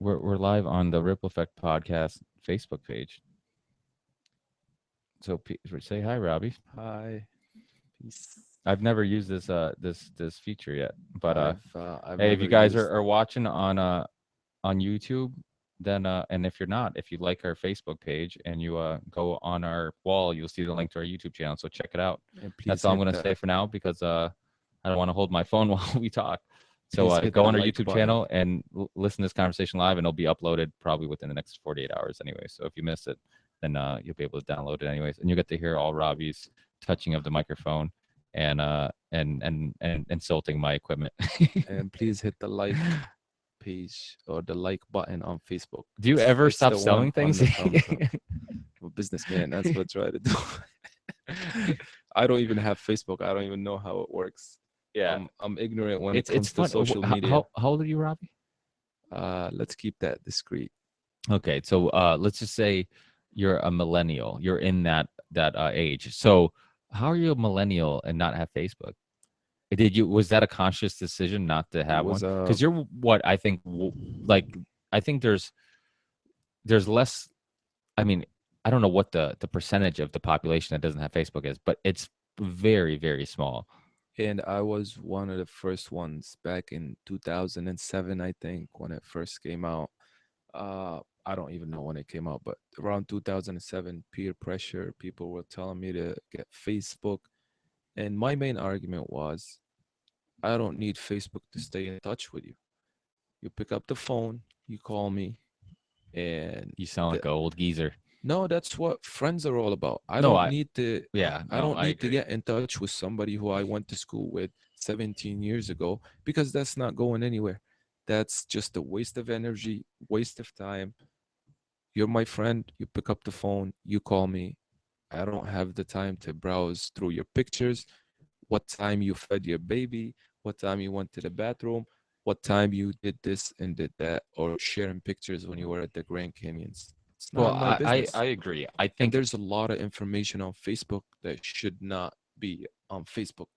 Speaker 3: we're live on the Ripple Effect Podcast Facebook page. So say hi, Robbie.
Speaker 1: Hi. Peace.
Speaker 3: I've never used this feature yet, but
Speaker 1: I've
Speaker 3: hey, if you
Speaker 1: never
Speaker 3: guys
Speaker 1: used
Speaker 3: are watching on YouTube, then and if you're not, if you like our Facebook page and you go on our wall, you'll see the link to our YouTube channel. So check it out.
Speaker 1: and please
Speaker 3: That's all I'm
Speaker 1: hit
Speaker 3: gonna say for now because I don't want to hold my phone while we talk. So
Speaker 1: please hit
Speaker 3: go
Speaker 1: the
Speaker 3: on our
Speaker 1: like
Speaker 3: YouTube
Speaker 1: button.
Speaker 3: channel and listen to this conversation live, and it'll be uploaded probably within the next 48 hours anyway. So if you miss it, then you'll be able to download it anyways, and you'll get to hear all Robbie's touching of the microphone and insulting my equipment.
Speaker 1: And please hit the like page or the like button on Facebook.
Speaker 3: Do you ever
Speaker 1: It's
Speaker 3: stop
Speaker 1: the
Speaker 3: selling
Speaker 1: one on
Speaker 3: things?
Speaker 1: the thumbs up. I'm a businessman. That's what I try to do. I don't even have Facebook. I don't even know how it works.
Speaker 3: Yeah.
Speaker 1: I'm ignorant when it
Speaker 3: It's
Speaker 1: comes to
Speaker 3: fun.
Speaker 1: social media.
Speaker 3: How old are you, Robbie?
Speaker 1: Let's keep that discreet.
Speaker 3: Okay, so let's just say you're a millennial. You're in that age. So how are you a millennial and not have Facebook? Did you was that a conscious decision not to
Speaker 1: It
Speaker 3: have one?
Speaker 1: was
Speaker 3: Because you're what I think like I think there's less. I mean, I don't know what the percentage of the population that doesn't have Facebook is, but it's very small.
Speaker 1: and I was one of the first ones back in 2007, I think, when it first came out. I don't even know when it came out, but around 2007, peer pressure, people were telling me to get Facebook. And my main argument was, I don't need Facebook to stay in touch with you. You pick up the phone, you call me, and
Speaker 3: You sound
Speaker 1: the,
Speaker 3: like an old geezer.
Speaker 1: no, that's what friends are all about. I
Speaker 3: No,
Speaker 1: don't
Speaker 3: I
Speaker 1: need to
Speaker 3: yeah,
Speaker 1: I
Speaker 3: no,
Speaker 1: don't
Speaker 3: I
Speaker 1: need to
Speaker 3: agree.
Speaker 1: get in touch with somebody who I went to school with 17 years ago because that's not going anywhere. That's just a waste of energy, waste of time. You're my friend, you pick up the phone, you call me. I don't have the time to browse through your pictures, what time you fed your baby, what time you went to the bathroom, what time you did this and did that, or sharing pictures when you were at the Grand Canyons. It's none
Speaker 3: Well,
Speaker 1: of my
Speaker 3: I
Speaker 1: business.
Speaker 3: agree. I
Speaker 1: And
Speaker 3: think
Speaker 1: there's a lot of information on Facebook that should not be on Facebook.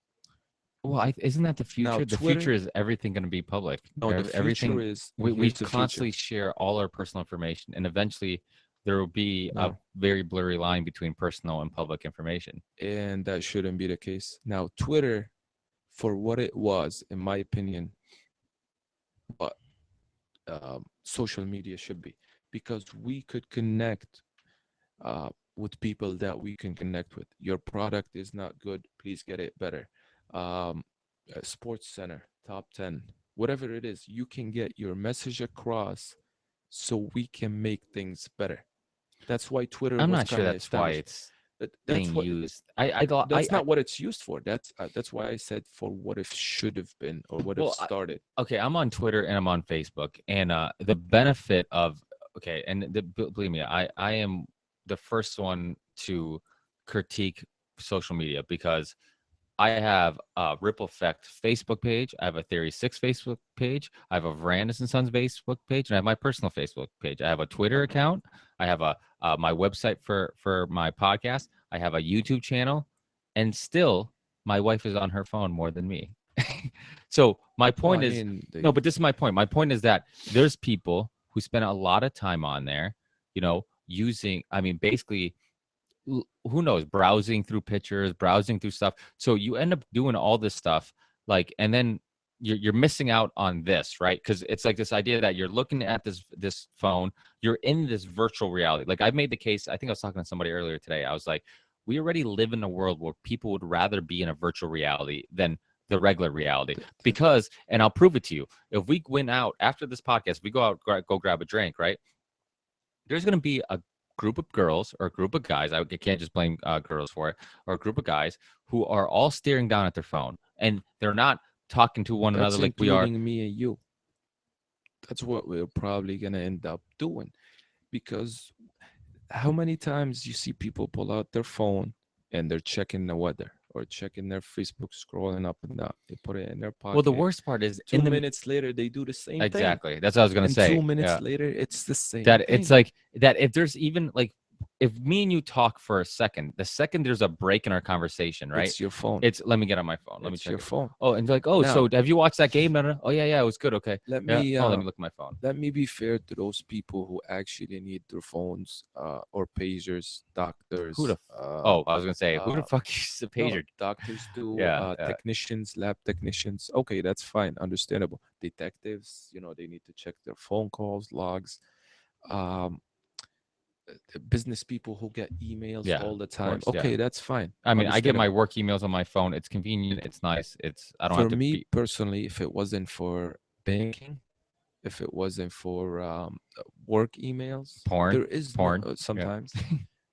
Speaker 3: well, isn't that the
Speaker 1: Now,
Speaker 3: future? The future
Speaker 1: Twitter,
Speaker 3: is everything going to be public.
Speaker 1: no, the future
Speaker 3: Everything
Speaker 1: is, and
Speaker 3: we
Speaker 1: here's the future.
Speaker 3: constantly share all our personal information, and eventually there will be a
Speaker 1: No,
Speaker 3: very blurry line between personal and public information.
Speaker 1: and that shouldn't be the case. Now, Twitter, for what it was, in my opinion, what social media should be, because we could connect with people that we can connect with. Your product is not good, please get it better. Um, Sports Center, top 10, whatever it is, you can get your message across so we can make things better. That's why Twitter
Speaker 3: I'm
Speaker 1: was
Speaker 3: not sure
Speaker 1: kind of
Speaker 3: that's why
Speaker 1: established.
Speaker 3: it's
Speaker 1: That's
Speaker 3: being
Speaker 1: what
Speaker 3: used. I
Speaker 1: that's not what it's used for. That's why I said for what it should have been or what have
Speaker 3: well,
Speaker 1: started.
Speaker 3: okay, I'm on Twitter and I'm on Facebook, and the benefit of okay, and believe me, I am the first one to critique social media because I have a Ripple Effect Facebook page. I have a Theory 6 Facebook page. I have a Verandis and Sons Facebook page, and I have my personal Facebook page. I have a Twitter account. I have a my website for my podcast. I have a YouTube channel, and still, my wife is on her phone more than me. So my
Speaker 1: Well,
Speaker 3: point
Speaker 1: I
Speaker 3: is
Speaker 1: mean,
Speaker 3: no, but this is my point. My point is that there's people who spend a lot of time on there, using. I mean, basically who knows, browsing through pictures, browsing through stuff. So you end up doing all this stuff, like, and then you're missing out on this, right? Because it's like this idea that you're looking at this phone, you're in this virtual reality. Like I made the case, I think I was talking to somebody earlier today. I was like, we already live in a world where people would rather be in a virtual reality than the regular reality. Because, and I'll prove it to you, if we went out after this podcast, we go out, go grab a drink, right? There's going to be a group of girls or a group of guys. I can't just blame girls for it, or a group of guys who are all staring down at their phone and they're not talking to one another
Speaker 1: that's
Speaker 3: like we are.
Speaker 1: including me and you. That's what we're probably gonna end up doing because how many times you see people pull out their phone and they're checking the weather or checking their Facebook, scrolling up and down. They put it in their
Speaker 3: Well, the
Speaker 1: pocket.
Speaker 3: worst part is
Speaker 1: Two
Speaker 3: in the
Speaker 1: minutes later, they do the same thing.
Speaker 3: exactly. That's what I was gonna
Speaker 1: And
Speaker 3: say.
Speaker 1: 2 minutes
Speaker 3: Yeah,
Speaker 1: later, it's the same
Speaker 3: that
Speaker 1: thing.
Speaker 3: it's like that. If there's even like, if me and you talk for a second, the second there's a break in our conversation, right?
Speaker 1: It's your phone.
Speaker 3: It's let me get on my phone. Let me
Speaker 1: It's
Speaker 3: check
Speaker 1: your
Speaker 3: it.
Speaker 1: phone.
Speaker 3: Oh, and like, oh,
Speaker 1: Now,
Speaker 3: so have you watched that game? No, no. Oh yeah, it was good. Okay.
Speaker 1: let
Speaker 3: Yeah.
Speaker 1: me
Speaker 3: Oh, let me look at my phone.
Speaker 1: let me be fair to those people who actually need their phones or pagers, doctors.
Speaker 3: Who the oh, I was gonna say, who the fuck uses a
Speaker 1: No,
Speaker 3: pager?
Speaker 1: doctors do,
Speaker 3: Yeah.
Speaker 1: technicians, lab technicians. Okay, that's fine, understandable. Detectives, they need to check their phone calls, logs. Um, Business people who get emails
Speaker 3: Yeah,
Speaker 1: all the
Speaker 3: of
Speaker 1: time.
Speaker 3: course, yeah.
Speaker 1: Okay, that's fine,
Speaker 3: I mean, I get my
Speaker 1: understandable.
Speaker 3: work emails on my phone. It's convenient. It's nice. I don't
Speaker 1: For
Speaker 3: have to
Speaker 1: me
Speaker 3: be
Speaker 1: personally, if it wasn't for banking, if it wasn't for work emails,
Speaker 3: porn.
Speaker 1: there is no
Speaker 3: Porn. Yeah.
Speaker 1: sometimes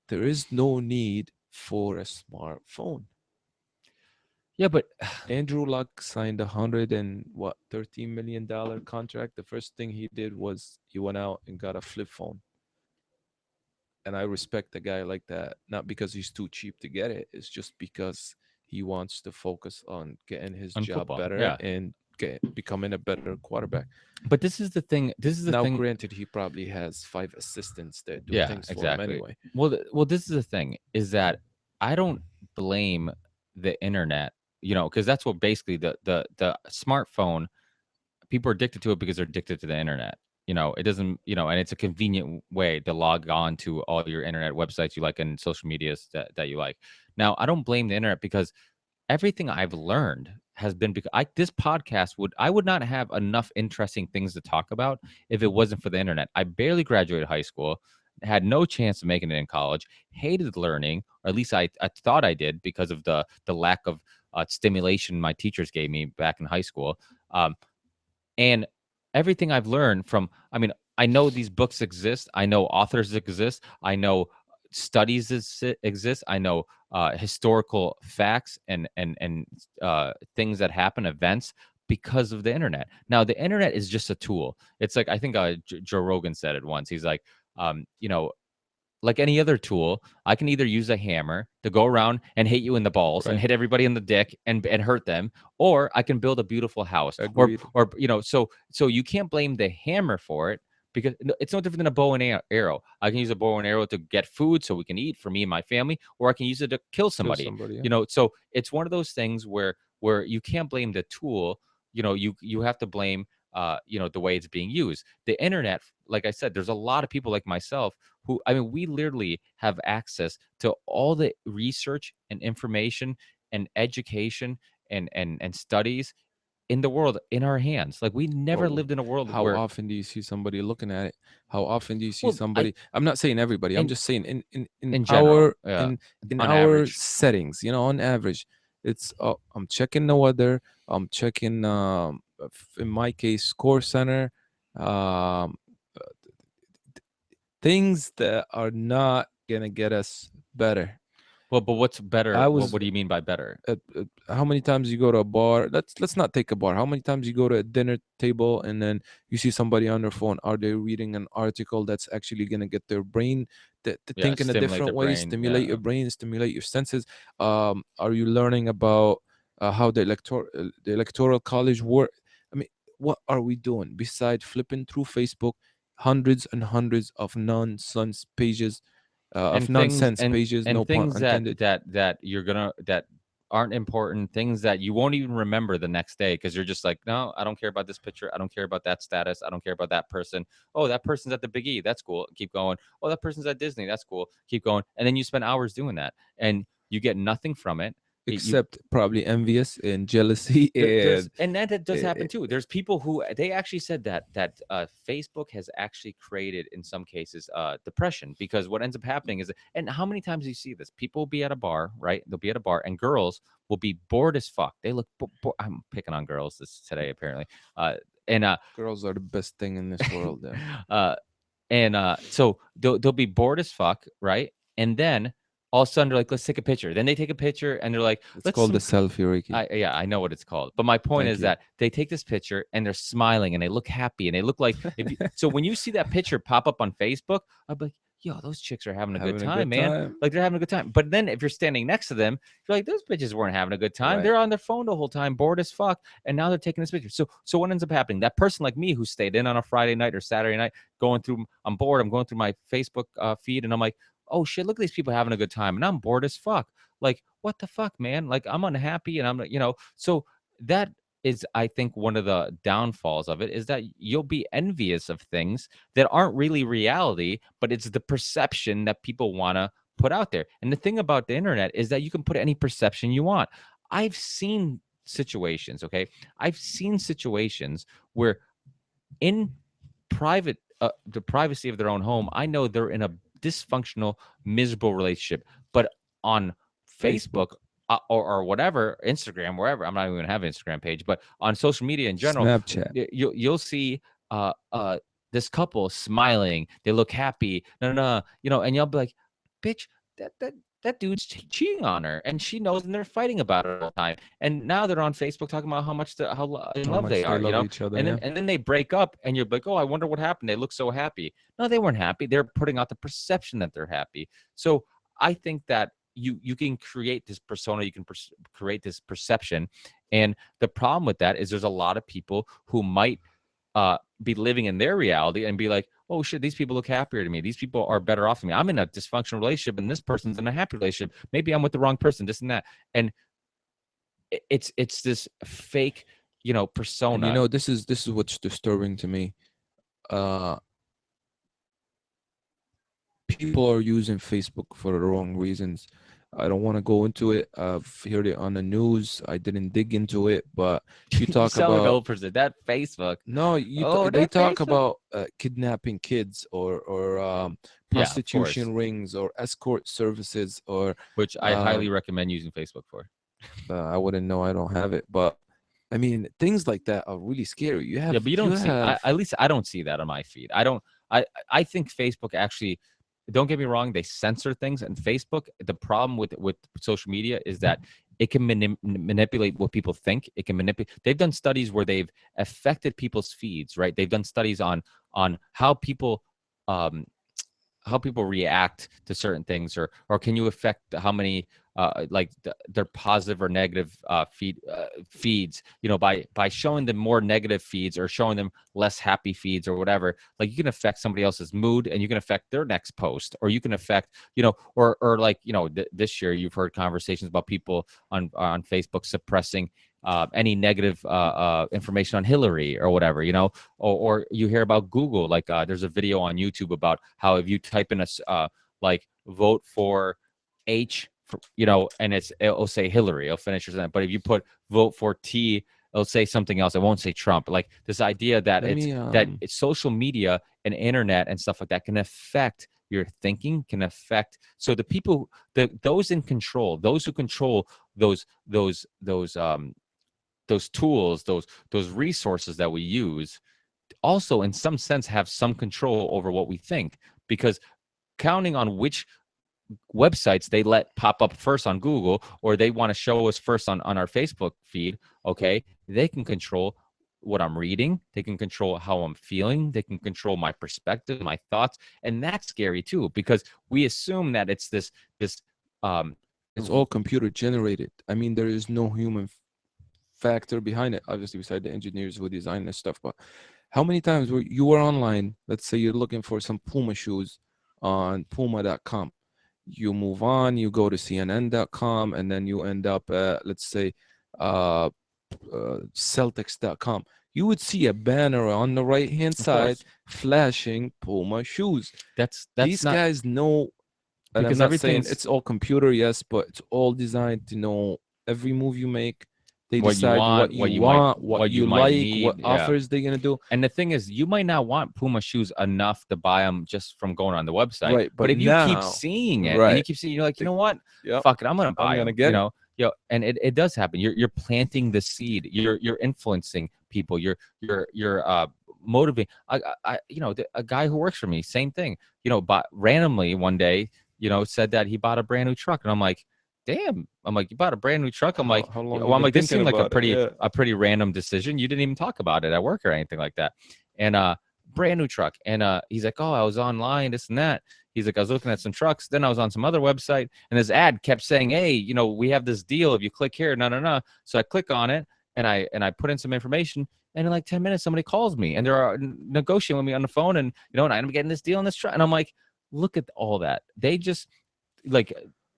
Speaker 1: there is no need for a smartphone.
Speaker 3: Yeah, but
Speaker 1: Andrew Luck signed 13 million dollar contract. The first thing he did was he went out and got a flip phone. And I respect a guy like that, not because he's too cheap to get it. It's just because he wants to focus on getting his
Speaker 3: On
Speaker 1: job
Speaker 3: football,
Speaker 1: better
Speaker 3: yeah.
Speaker 1: and becoming a better quarterback.
Speaker 3: But this is the thing. This is the
Speaker 1: Now,
Speaker 3: thing.
Speaker 1: granted, he probably has 5 assistants that do
Speaker 3: Yeah,
Speaker 1: things for him
Speaker 3: exactly.
Speaker 1: anyway.
Speaker 3: Well, this is the thing is that I don't blame the internet, because that's what basically the smartphone, people are addicted to it because they're addicted to the internet. It doesn't, and it's a convenient way to log on to all your internet websites you like and social medias that you like. Now, I don't blame the internet because everything I've learned has been because this podcast I would not have enough interesting things to talk about if it wasn't for the internet. I barely graduated high school, had no chance of making it in college, hated learning, or at least I thought I did because of the lack of stimulation my teachers gave me back in high school. And everything I've learned from, I mean, I know these books exist. I know authors exist. I know studies exist. I know historical facts and things that happen, events because of the internet. Now, the internet is just a tool. It's like I think Joe Rogan said it once. He's like, like any other tool, I can either use a hammer to go around and hit you in the balls and
Speaker 1: Right.
Speaker 3: hit everybody in the dick and hurt them, or I can build a beautiful house.
Speaker 1: Agreed.
Speaker 3: Or so you can't blame the hammer for it because it's no different than a bow and arrow. I can use a bow and arrow to get food so we can eat for me and my family, or I can use it to kill
Speaker 1: Kill
Speaker 3: somebody.
Speaker 1: somebody. Yeah.
Speaker 3: So it's one of those things where you can't blame the tool. You have to blame the way it's being used. The internet, like I said, there's a lot of people like myself who, I mean, we literally have access to all the research and information and education and studies in the world in our hands. Like we never
Speaker 1: Well,
Speaker 3: lived in a world
Speaker 1: how
Speaker 3: where
Speaker 1: often do you see somebody looking at it? How often do you see
Speaker 3: Well,
Speaker 1: somebody? I'm not saying everybody. I'm
Speaker 3: in-
Speaker 1: just saying in
Speaker 3: in general,
Speaker 1: our
Speaker 3: yeah,
Speaker 1: in
Speaker 3: on
Speaker 1: our
Speaker 3: average.
Speaker 1: settings. On average, it's I'm checking the weather. I'm checking in my case, Score Center. Um, things that are not gonna get us better.
Speaker 3: Well, but what's better?
Speaker 1: I
Speaker 3: What,
Speaker 1: was
Speaker 3: what do you mean by better?
Speaker 1: how many times you go to a bar? Let's not take a bar. How many times you go to a dinner table and then you see somebody on their phone? Are they reading an article that's actually gonna get their brain to
Speaker 3: Yeah,
Speaker 1: think in a
Speaker 3: stimulate
Speaker 1: different
Speaker 3: their
Speaker 1: way,
Speaker 3: brain.
Speaker 1: stimulate
Speaker 3: Yeah.
Speaker 1: your brain, stimulate your senses? Are you learning about how the electoral college work? I mean, what are we doing besides flipping through Facebook, hundreds and hundreds of nonsense pages,
Speaker 3: and
Speaker 1: of
Speaker 3: things
Speaker 1: nonsense pages,
Speaker 3: and
Speaker 1: no pun
Speaker 3: things
Speaker 1: intended.
Speaker 3: that you're gonna that aren't important, things that you won't even remember the next day because you're just like, no, I don't care about this picture, I don't care about that status, I don't care about that person. Oh, that person's at the Big E, that's cool, keep going. Oh, that person's at Disney, that's cool, keep going. And then you spend hours doing that and you get nothing from it.
Speaker 1: Except probably envious and jealousy
Speaker 3: And that does
Speaker 1: eh,
Speaker 3: happen too. There's people who they actually said that Facebook has actually created in some cases depression because what ends up happening is, and how many times do you see this? People will be at a bar, right? They'll be at a bar and girls will be bored as fuck. They look I'm picking on girls this today apparently. And
Speaker 1: girls are the best thing in this world.
Speaker 3: uh so they'll be bored as fuck, right? And then all of a sudden they're like, let's take a picture. Then they take a picture and they're like,
Speaker 1: It's
Speaker 3: let's
Speaker 1: called the selfie, Ricky.
Speaker 3: yeah, I know what it's called. But my point
Speaker 1: Thank
Speaker 3: is
Speaker 1: you.
Speaker 3: that they take this picture and they're smiling and they look happy and they look like so when you see that picture pop up on Facebook, I'm like, yo, those chicks are having a good time, man. Like they're having a good time. But then if you're standing next to them, you're like, those bitches weren't having a good time.
Speaker 1: Right.
Speaker 3: They're on their phone the whole time, bored as fuck. And now they're taking this picture. So what ends up happening? That person like me who stayed in on a Friday night or Saturday night, I'm bored. I'm going through my Facebook feed and I'm like, oh shit, look at these people having a good time. And I'm bored as fuck. Like, what the fuck, man? Like, I'm unhappy and I'm, so that is, I think, one of the downfalls of it is that you'll be envious of things that aren't really reality, but it's the perception that people want to put out there. And the thing about the internet is that you can put any perception you want. I've seen situations, okay? I've seen situations where in private, the privacy of their own home, I know they're in a dysfunctional, miserable relationship, but on Facebook or whatever, Instagram, wherever, I'm not even gonna have an Instagram page, but on social media in general,
Speaker 1: Snapchat.
Speaker 3: you'll see this couple smiling, they look happy, no, and you'll be like, bitch, that dude's cheating on her, and she knows, and they're fighting about it all the time. And now they're on Facebook talking about how in
Speaker 1: How
Speaker 3: love
Speaker 1: much
Speaker 3: they
Speaker 1: they
Speaker 3: are,
Speaker 1: love each other, yeah.
Speaker 3: and then they break up, and you're like, oh, I wonder what happened. They look so happy. No, they weren't happy. They're putting out the perception that they're happy. So I think that you can create this persona, you can create this perception, and the problem with that is there's a lot of people who might be living in their reality and be like, oh shit, these people look happier to me, these people are better off than me, I'm in a dysfunctional relationship and this person's in a happy relationship, maybe I'm with the wrong person, this and that. And it's this fake, you know,
Speaker 1: And
Speaker 3: persona.
Speaker 1: this is what's disturbing to me. Uh, People are using Facebook for the wrong reasons. I don't want to go into it. I've heard it on the news. I didn't dig into it, but you
Speaker 3: You
Speaker 1: talk
Speaker 3: sound like an
Speaker 1: about
Speaker 3: old person. That Facebook.
Speaker 1: no,
Speaker 3: Oh,
Speaker 1: they
Speaker 3: that
Speaker 1: talk
Speaker 3: Facebook.
Speaker 1: about kidnapping kids or
Speaker 3: Yeah, of course.
Speaker 1: prostitution rings or escort services or
Speaker 3: Which I highly
Speaker 1: um,
Speaker 3: recommend using Facebook for.
Speaker 1: I wouldn't know. I don't have it, but I mean things like that are really scary. You have
Speaker 3: Yeah, but you don't see.
Speaker 1: have
Speaker 3: At least I don't see that on my feed. I don't. I think Facebook actually. Don't get me wrong. They censor things, and Facebook. The problem with social media is that it can manipulate what people think. It can manipulate. They've done studies where they've affected people's feeds. Right. They've done studies on how people. How people react to certain things, or can you affect how many like their positive or negative feeds, you know, by showing them more negative feeds or showing them less happy feeds or whatever. Like you can affect somebody else's mood and you can affect their next post, or you can affect, you know, or like, you know, this year you've heard conversations about people on Facebook suppressing any negative information on Hillary or whatever, you know, or you hear about Google, like there's a video on YouTube about how if you type in a like vote for H, for, you know, and it'll say Hillary, it'll finish or something. But if you put vote for T, it'll say something else. It won't say Trump. Like this idea that
Speaker 1: let me
Speaker 3: it's social media and internet and stuff like that can affect your thinking, can affect. So the people, those in control, those who control those tools, those resources that we use, also in some sense have some control over what we think, because counting on which websites they let pop up first on Google, or they want to show us first on our Facebook feed, okay, they can control what I'm reading, they can control how I'm feeling, they can control my perspective, my thoughts. And that's scary too, because we assume that it's this
Speaker 1: it's all computer generated. I mean, there is no human factor behind it, obviously, beside the engineers who design this stuff. But how many times you were online, let's say you're looking for some Puma shoes on puma.com, you move on, you go to cnn.com, and then you end up at, let's say, celtics.com. You would see a banner on the right hand side flashing Puma shoes.
Speaker 3: That's
Speaker 1: These
Speaker 3: not,
Speaker 1: guys know, and I'm
Speaker 3: because
Speaker 1: not saying
Speaker 3: everything's
Speaker 1: it's all computer, yes, but it's all designed to know every move you make. They
Speaker 3: what you
Speaker 1: decide
Speaker 3: want,
Speaker 1: what you
Speaker 3: might,
Speaker 1: want, what you
Speaker 3: might
Speaker 1: like,
Speaker 3: need,
Speaker 1: what
Speaker 3: yeah.
Speaker 1: offers they're gonna do.
Speaker 3: And the thing is, you might not want Puma shoes enough to buy them just from going on the website.
Speaker 1: Right,
Speaker 3: But
Speaker 1: but
Speaker 3: if you keep
Speaker 1: now-
Speaker 3: seeing it and you
Speaker 1: right.
Speaker 3: keep seeing, you're like, you know what?
Speaker 1: Yep.
Speaker 3: Fuck it, I'm gonna buy
Speaker 1: gonna
Speaker 3: them.
Speaker 1: get
Speaker 3: You
Speaker 1: it.
Speaker 3: know, and it does happen. You're planting the seed. You're influencing people. You're motivating. I you know, a guy who works for me, same thing. You know, but randomly one day, you know, said that he bought a brand new truck, and I'm like, damn. I'm like, you bought a brand new truck? I'm like,
Speaker 1: how long
Speaker 3: well,
Speaker 1: you
Speaker 3: I'm
Speaker 1: been
Speaker 3: like, this
Speaker 1: thinking
Speaker 3: seemed like
Speaker 1: about it?
Speaker 3: a pretty random decision. You didn't even talk about it at work or anything like that. And brand new truck. And he's like, oh, I was online, this and that. He's like, I was looking at some trucks. Then I was on some other website, and this ad kept saying, hey, you know, we have this deal. If you click here, no. So I click on it, and I put in some information, and in like 10 minutes, somebody calls me, and they're negotiating with me on the phone, and you know, and I'm getting this deal on this truck, and I'm like, look at all that. They just like,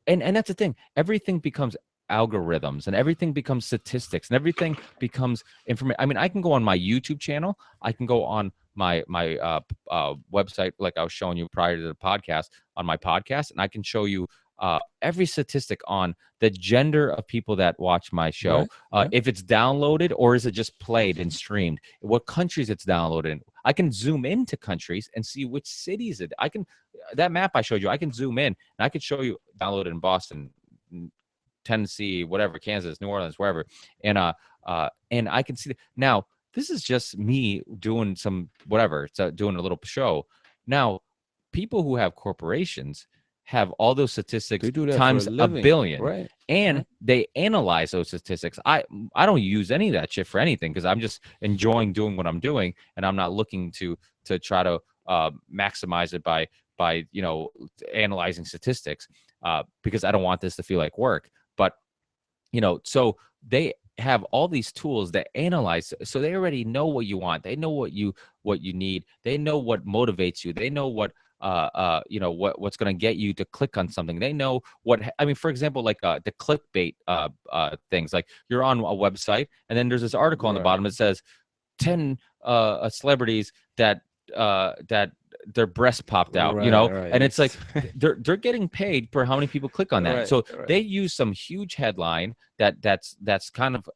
Speaker 3: and that's the thing. Everything becomes algorithms, and everything becomes statistics, and everything becomes information. I mean, I can go on my YouTube channel, I can go on my website, like I was showing you prior to the podcast, on my podcast, and I can show you every statistic on the gender of people that watch my show,
Speaker 1: Right, right.
Speaker 3: if it's downloaded or is it just played and streamed, what countries it's downloaded in. I can zoom into countries and see which cities I can, that map I showed you, I can zoom in and I can show you downloaded in Boston, Tennessee, whatever, Kansas, New Orleans, wherever, and I can see now. This is just me doing some whatever, so doing a little show. Now, people who have corporations have all those statistics
Speaker 1: They do that for
Speaker 3: times
Speaker 1: a
Speaker 3: a
Speaker 1: living,
Speaker 3: billion,
Speaker 1: right?
Speaker 3: and they analyze those statistics. I don't use any of that shit for anything, because I'm just enjoying doing what I'm doing, and I'm not looking to try to maximize it by you know, analyzing statistics. because I don't want this to feel like work. But so they have all these tools that analyze, so they already know what you want, they know what you need, they know what motivates you, they know what what's going to get you to click on something, they know I mean, for example, like the clickbait things, like you're on a website and then there's this article on the bottom that says 10 celebrities that their breast popped out,
Speaker 1: Right.
Speaker 3: and it's like they're getting paid for how many people click on that.
Speaker 1: Right,
Speaker 3: So
Speaker 1: right.
Speaker 3: they use some huge headline that's kind of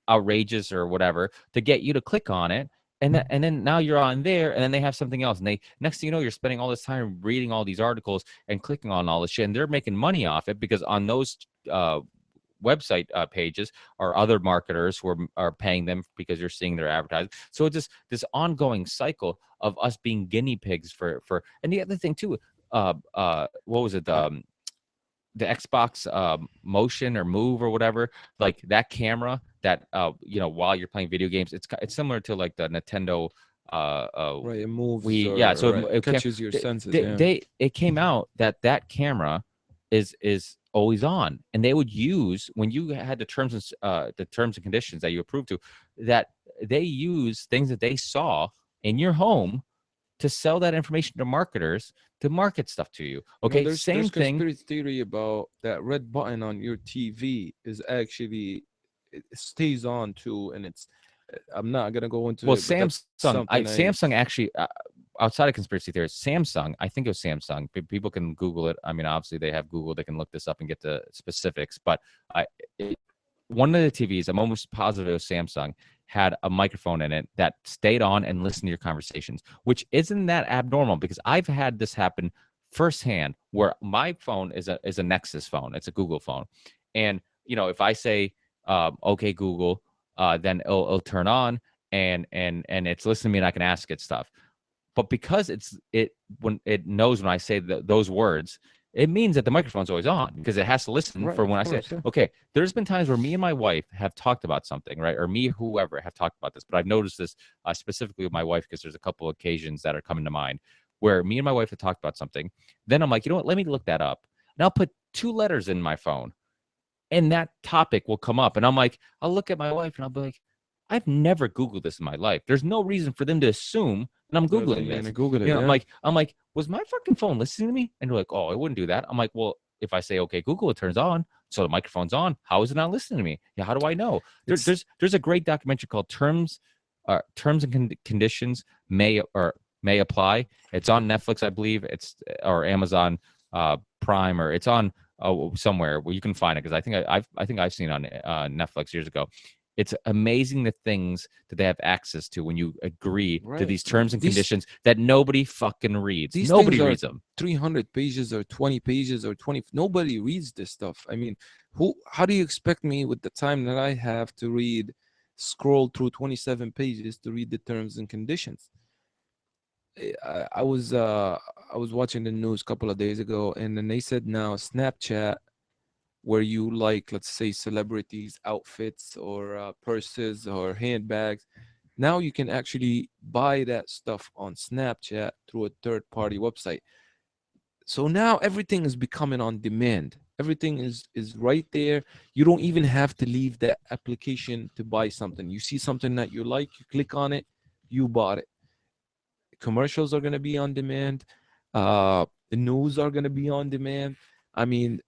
Speaker 3: outrageous or whatever to get you to click on it. And then now you're on there, and then they have something else, and they, next thing you know, you're spending all this time reading all these articles and clicking on all this shit, and they're making money off it, because on those website pages are other marketers who are paying them because you're seeing their advertising. So it's just this ongoing cycle of us being guinea pigs for. And the other thing too, what was it? The Xbox Motion or Move or whatever, like that camera that while you're playing video games, it's similar to like the Nintendo
Speaker 1: Right, it moves.
Speaker 3: so
Speaker 1: right,
Speaker 3: it
Speaker 1: catches your senses.
Speaker 3: it came out that camera is always on, and they would use, when you had the terms and conditions that you approved to, that they use things that they saw in your home to sell that information to marketers to market stuff to you. Okay,
Speaker 1: there's
Speaker 3: same thing.
Speaker 1: Conspiracy theory about that red button on your TV is actually, it stays on too, and it's. I'm not gonna go into
Speaker 3: Well,
Speaker 1: it, but that's
Speaker 3: Samsung actually, outside of conspiracy theories, Samsung, I think it was Samsung. People can Google it. I mean, obviously they have Google; they can look this up and get the specifics. But one of the TVs, I'm almost positive it was Samsung, had a microphone in it that stayed on and listened to your conversations, which isn't that abnormal, because I've had this happen firsthand, where my phone is a Nexus phone. It's a Google phone. And, if I say, okay, Google, then it'll turn on and it's listening to me, and I can ask it stuff. But because when it knows when I say those words, it means that the microphone's always on, because it has to listen for when I say, okay, there's been times where me and my wife have talked about something, right? Or me, whoever, have talked about this, but I've noticed this specifically with my wife, because there's a couple occasions that are coming to mind where me and my wife have talked about something. Then I'm like, you know what, let me look that up. And I'll put 2 letters in my phone, and that topic will come up. And I'm like, I'll look at my wife and I'll be like, I've never Googled this in my life. There's no reason for them to assume that I'm Googling this.
Speaker 1: Google it.
Speaker 3: I'm like, was my fucking phone listening to me? And they're like, oh, it wouldn't do that. I'm like, well, if I say, okay, Google, it turns on. So the microphone's on. How is it not listening to me? Yeah, how do I know? There's a great documentary called Terms and Conditions May Apply. It's on Netflix, I believe. Or Amazon Prime, or it's on somewhere where you can find it, because I think I've seen it on Netflix years ago. It's amazing the things that they have access to when you agree to these terms and conditions that nobody fucking reads. Nobody reads them.
Speaker 1: 300 pages or 20 pages or 20. Nobody reads this stuff. I mean, how do you expect me, with the time that I have to scroll through 27 pages to read the terms and conditions? I was watching the news a couple of days ago, and then they said now Snapchat, where you like, let's say, celebrities' outfits or purses or handbags, now you can actually buy that stuff on Snapchat through a third-party website. So now everything is becoming on demand. Everything is right there. You don't even have to leave the application to buy something. You see something that you like, you click on it, you bought it. Commercials are going to be on demand. The news are going to be on demand. I mean,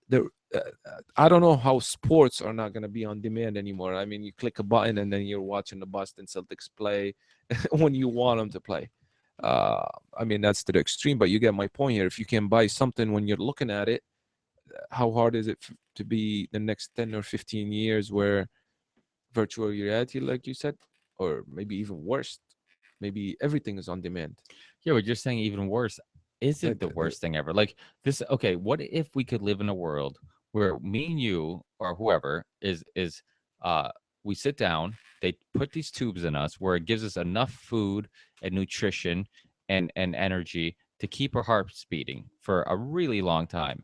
Speaker 1: I don't know how sports are not going to be on demand anymore. I mean, you click a button and then you're watching the Boston Celtics play when you want them to play. I mean, that's to the extreme, but you get my point here. If you can buy something when you're looking at it, how hard is it to be the next 10 or 15 years where virtual reality, like you said, or maybe even worse, maybe everything is on demand?
Speaker 3: Yeah, but you're saying even worse. Is it the worst thing ever? Like this, okay, what if we could live in a world where me and you or whoever is we sit down, they put these tubes in us where it gives us enough food and nutrition and energy to keep our hearts beating for a really long time.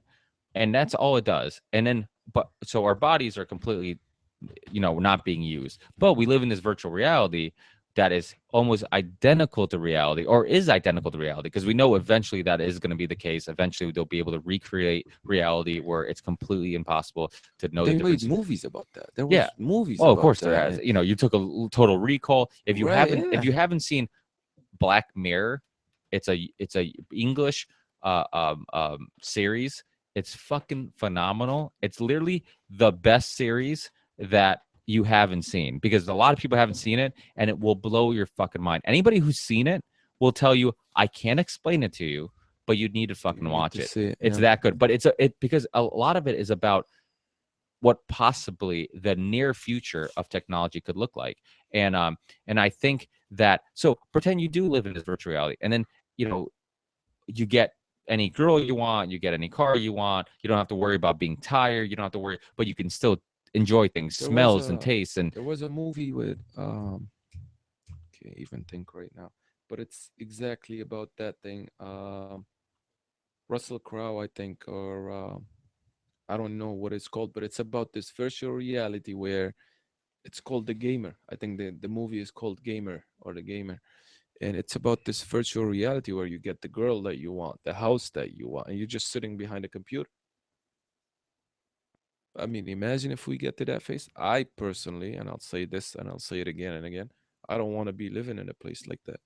Speaker 3: And that's all it does. And then so our bodies are completely not being used. But we live in this virtual reality that is almost identical to reality, or is identical to reality, because we know eventually that is going to be the case. Eventually they'll be able to recreate reality where it's completely impossible to know the
Speaker 1: They made
Speaker 3: difference.
Speaker 1: movies about that. There
Speaker 3: Yeah.
Speaker 1: was movies
Speaker 3: Oh, of
Speaker 1: about
Speaker 3: course there
Speaker 1: that.
Speaker 3: has. You know, you took a Total Recall. If you
Speaker 1: Right,
Speaker 3: haven't,
Speaker 1: yeah.
Speaker 3: if you haven't seen Black Mirror, it's a English series. It's fucking phenomenal. It's literally the best series that you haven't seen, because a lot of people haven't seen it, and it will blow your fucking mind. Anybody who's seen it will tell you, I can't explain it to you, but you need to fucking
Speaker 1: You need
Speaker 3: watch
Speaker 1: to
Speaker 3: it.
Speaker 1: see it,
Speaker 3: It's
Speaker 1: yeah.
Speaker 3: that good. But it because a lot of it is about what possibly the near future of technology could look like. And I think that, so pretend you do live in this virtual reality, and then, you know, you get any girl you want, you get any car you want, you don't have to worry about being tired, you don't have to worry, but you can still enjoy things,
Speaker 1: There was
Speaker 3: smells and
Speaker 1: a
Speaker 3: tastes. And
Speaker 1: there was a movie with can't even think right now, but it's exactly about that thing. Russell Crowe, I think, or I don't know what it's called, but it's about this virtual reality where it's called The Gamer. I think the movie is called Gamer or The Gamer. And it's about this virtual reality where you get the girl that you want, the house that you want, and you're just sitting behind a computer. I mean, imagine if we get to that phase. I personally, and I'll say this and I'll say it again and again, I don't want to be living in a place like that.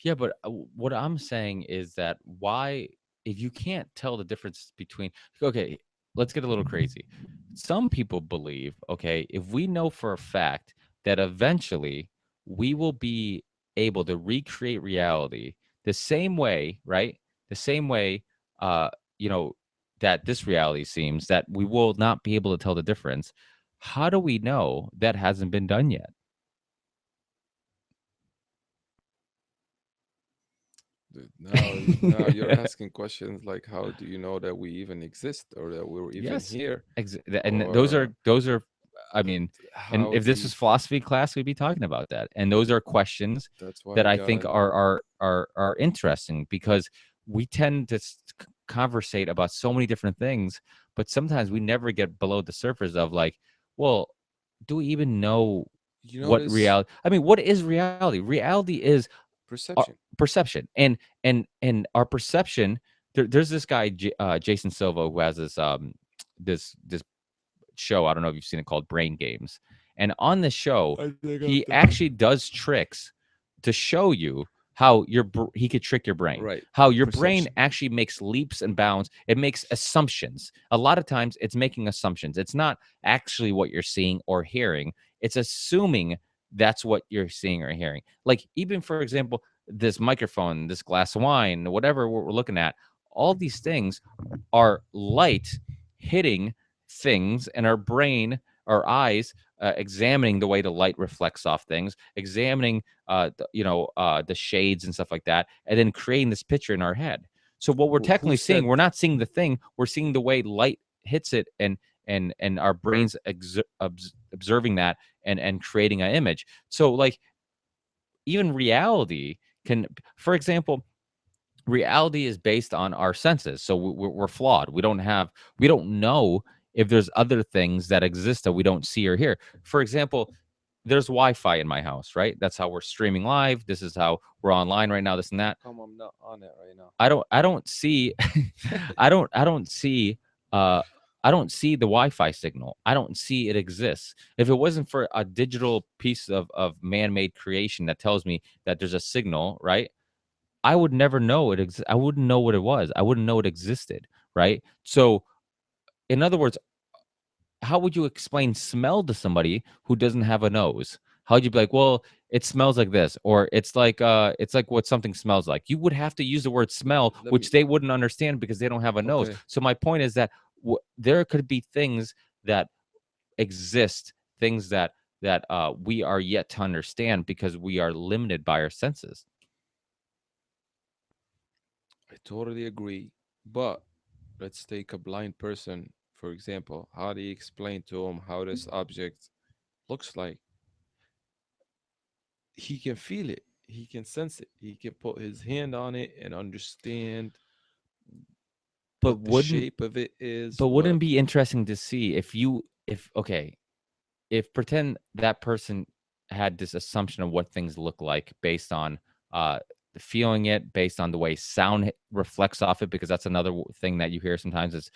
Speaker 3: yeah, but what I'm saying is that, why, if you can't tell the difference between, okay, let's get a little crazy. Some people believe, okay, if we know for a fact that eventually we will be able to recreate reality the same way, right? The same way, uh, you know, that this reality seems, that we will not be able to tell the difference. How do we know that hasn't been done yet?
Speaker 1: Now you're asking questions like, how do you know that we even exist or that we're even
Speaker 3: Yes,
Speaker 1: here?
Speaker 3: and those
Speaker 1: Or
Speaker 3: are, I mean, and
Speaker 1: how
Speaker 3: if this
Speaker 1: deep?
Speaker 3: was philosophy class, we'd be talking about that. And those are questions
Speaker 1: That's why
Speaker 3: that
Speaker 1: you
Speaker 3: I
Speaker 1: gotta
Speaker 3: think
Speaker 1: know.
Speaker 3: are interesting, because we tend to conversate about so many different things, but sometimes we never get below the surface of, like, well, do we even know
Speaker 1: You
Speaker 3: what
Speaker 1: notice
Speaker 3: reality? I mean, what is reality? Reality is our
Speaker 1: perception.
Speaker 3: perception, and our perception. There's this guy, Jason Silva, who has this show. I don't know if you've seen it, called Brain Games. And on this show,
Speaker 1: I think
Speaker 3: he actually does tricks to show you how he could trick your brain,
Speaker 1: Right.
Speaker 3: how your brain
Speaker 1: Perception.
Speaker 3: actually makes leaps and bounds. It makes assumptions. A lot of times it's making assumptions. It's not actually what you're seeing or hearing. It's assuming that's what you're seeing or hearing. Like, even, for example, this microphone, this glass of wine, whatever we're looking at, all these things are light hitting things, and our brain, our eyes, examining the way the light reflects off things, examining the shades and stuff like that, and then creating this picture in our head. So what we're
Speaker 1: Who
Speaker 3: technically seeing,
Speaker 1: said
Speaker 3: we're not seeing the thing, we're seeing the way light hits it, and our brains observing that, and creating an image. So, like, even reality can, for example, reality is based on our senses, so we're flawed. We don't know if there's other things that exist that we don't see or hear. For example, there's Wi-Fi in my house, right? That's how we're streaming live. This is how we're online right now, this and
Speaker 1: how
Speaker 3: that.
Speaker 1: come I'm not on it right now?
Speaker 3: I don't see I don't see uh I don't see the Wi-Fi signal. I don't see it exists. If it wasn't for a digital piece of man-made creation that tells me that there's a signal, right? I would never know I wouldn't know what it was. I wouldn't know it existed, right? So, in other words, how would you explain smell to somebody who doesn't have a nose? How would you be like, well, it smells like this, or it's like what something smells like? You would have to use the word smell,
Speaker 1: Let me
Speaker 3: which they wouldn't understand because they don't have a nose.
Speaker 1: Okay.
Speaker 3: So my point is that there could be things that exist, things that we are yet to understand because we are limited by our senses.
Speaker 1: I totally agree. But let's take a blind person, for example. How do you explain to him how this object looks like? He can feel it. He can sense it. He can put his hand on it and understand
Speaker 3: But
Speaker 1: what the
Speaker 3: wouldn't
Speaker 1: shape of it is,
Speaker 3: but wouldn't
Speaker 1: what
Speaker 3: it be interesting to see if, okay, if pretend that person had this assumption of what things look like based on uh feeling it, based on the way sound reflects off it, because that's another thing that you hear sometimes is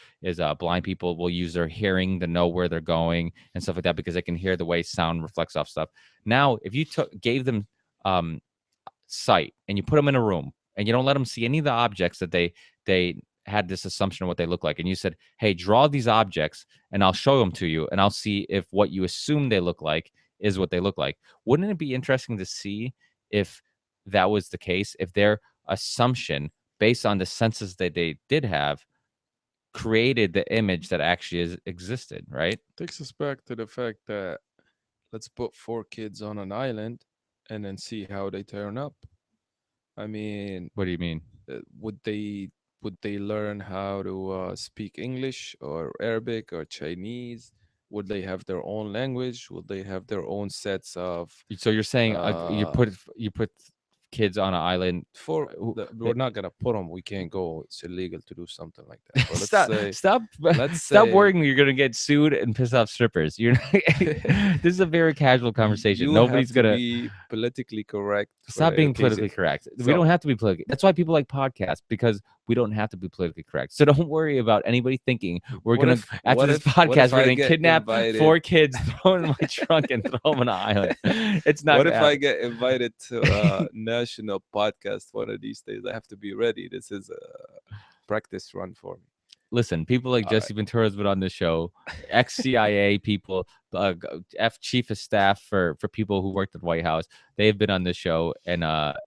Speaker 3: blind people will use their hearing to know where they're going and stuff like that, because they can hear the way sound reflects off stuff. Now if you gave them um sight and you put them in a room and you don't let them see any of the objects that they had this assumption of what they look like, and you said, hey, draw these objects and I'll show them to you and I'll see if what you assume they look like is what they look like. Wouldn't it be interesting to see if that was the case, if their assumption based on the senses that they did have created the image that actually existed, right?
Speaker 1: Takes us back to the fact that let's put 4 kids on an island and then see how they turn up. I mean,
Speaker 3: What do you mean?
Speaker 1: would they learn how to speak English or Arabic or Chinese? Would they have their own language? Would they have their own sets of
Speaker 3: So you're saying
Speaker 1: uh
Speaker 3: you put kids on an island.
Speaker 1: for
Speaker 3: who-
Speaker 1: we're not gonna put them. We can't go. It's illegal to do something like that. But let's
Speaker 3: stop
Speaker 1: say
Speaker 3: stop
Speaker 1: let's
Speaker 3: stop
Speaker 1: say
Speaker 3: worrying you're gonna get sued and piss off strippers. You're this is a very casual conversation.
Speaker 1: you
Speaker 3: Nobody's
Speaker 1: have to
Speaker 3: gonna
Speaker 1: be politically correct. for
Speaker 3: stop being
Speaker 1: education.
Speaker 3: politically correct. We
Speaker 1: So-
Speaker 3: don't have to be politically. That's why people like podcasts, because we don't have to be politically correct. So don't worry about anybody thinking we're
Speaker 1: What
Speaker 3: gonna
Speaker 1: if-
Speaker 3: after
Speaker 1: what
Speaker 3: this
Speaker 1: if- what
Speaker 3: podcast
Speaker 1: if
Speaker 3: we're
Speaker 1: I
Speaker 3: gonna
Speaker 1: get
Speaker 3: kidnap
Speaker 1: invited-
Speaker 3: 4 kids, throw them in my trunk, and throw them on an island. It's not.
Speaker 1: What
Speaker 3: gonna
Speaker 1: if I
Speaker 3: happen.
Speaker 1: get invited to a national podcast one of these days? I have to be ready. This is a practice run for me.
Speaker 3: Listen, people like
Speaker 1: All
Speaker 3: Jesse Ventura's been on the show, ex-CIA people, chief of staff for people who worked at the White House. They've been on the show, and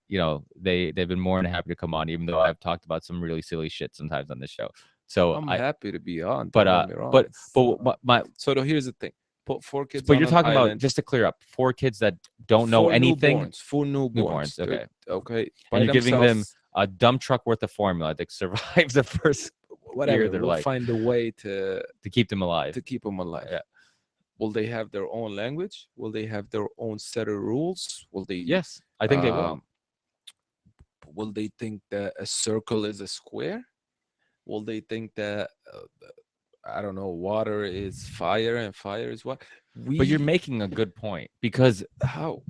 Speaker 3: you know, they've been more than happy to come on, even though I've talked about some really silly shit sometimes on the show. So
Speaker 1: I'm
Speaker 3: I,
Speaker 1: happy to be on.
Speaker 3: but
Speaker 1: don't get me wrong.
Speaker 3: but
Speaker 1: It's,
Speaker 3: my
Speaker 1: so here's the thing: put 4 kids.
Speaker 3: but
Speaker 1: on
Speaker 3: you're
Speaker 1: an
Speaker 3: talking about,
Speaker 1: island,
Speaker 3: just to clear up, 4 kids that don't know
Speaker 1: 4
Speaker 3: anything,
Speaker 1: Newborns, 4 newborns.
Speaker 3: okay.
Speaker 1: Okay.
Speaker 3: and you're giving them
Speaker 1: themselves,
Speaker 3: a dump truck worth of formula that survive the first
Speaker 1: whatever.
Speaker 3: their
Speaker 1: We'll
Speaker 3: life.
Speaker 1: find a way to
Speaker 3: keep them alive.
Speaker 1: keep them alive.
Speaker 3: Yeah.
Speaker 1: Will they have their own language? Will they have their own set of rules? Will they?
Speaker 3: Yes, I think they will.
Speaker 1: um, Will they think that a circle is a square? Will they think that I don't know, water is fire and fire is what?
Speaker 3: But you're making a good point, because
Speaker 1: how?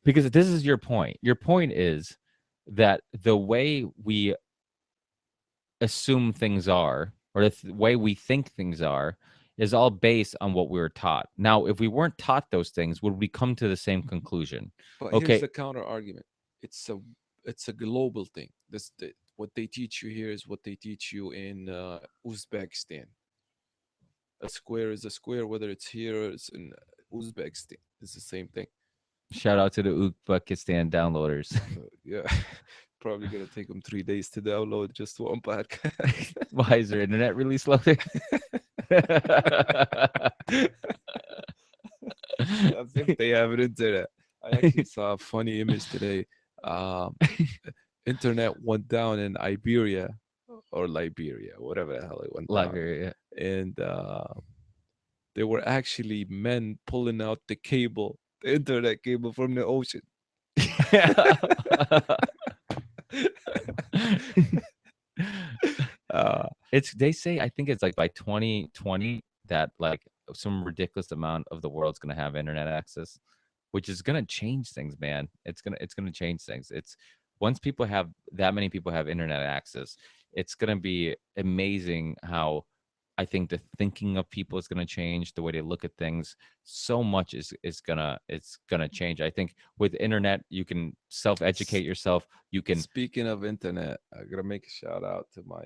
Speaker 3: this is your point. Your point is that the way we assume things are, or the way we think things are, is all based on what we were taught. Now, if we weren't taught those things, would we come to the same conclusion?
Speaker 1: But
Speaker 3: Okay.
Speaker 1: here's the counter argument. It's a global thing. What they teach you here is what they teach you in Uzbekistan. A square is a square, whether it's here or it's in Uzbekistan. It's the same thing.
Speaker 3: Shout out to the Uzbekistan downloaders.
Speaker 1: Yeah, probably gonna take them 3 days to download just one podcast.
Speaker 3: Why is their internet really slow there?
Speaker 1: As if they have an internet. I actually saw a funny image today. Internet went down in Iberia or Liberia, whatever the hell it went down.
Speaker 3: Liberia.
Speaker 1: And there were actually men pulling out the internet cable from the ocean.
Speaker 3: It's, they say, I think it's like by 2020 that like some ridiculous amount of the world's gonna have internet access, which is gonna change things, man. It's gonna change things. It's once people have that many people have internet access, it's gonna be amazing how I think the thinking of people is gonna change, the way they look at things. So much is gonna change. I think with internet, you can self-educate yourself. You can
Speaker 1: Speaking of internet, I gotta make a shout out to my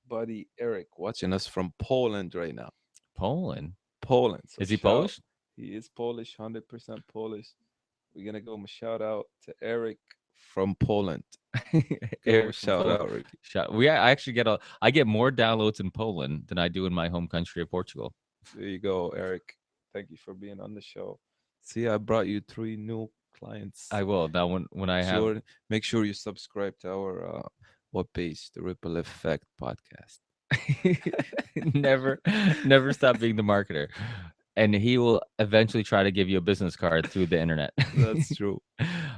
Speaker 1: buddy Eric watching us from Poland right now.
Speaker 3: Poland.
Speaker 1: Poland. So
Speaker 3: Is he
Speaker 1: shout-
Speaker 3: Polish?
Speaker 1: He is Polish, 100% Polish. We're gonna give him a shout out to Eric from Poland. Give him a
Speaker 3: Eric from
Speaker 1: shout
Speaker 3: Poland.
Speaker 1: out, Ricky.
Speaker 3: I actually I get more downloads in Poland than I do in my home country of Portugal.
Speaker 1: There you go, Eric. Thank you for being on the show. See, I brought you 3 new clients.
Speaker 3: I will now when I have.
Speaker 1: Make sure you subscribe to our webpage, the Ripple Effect Podcast.
Speaker 3: never stop being the marketer, and he will eventually try to give you a business card through the internet.
Speaker 1: That's true.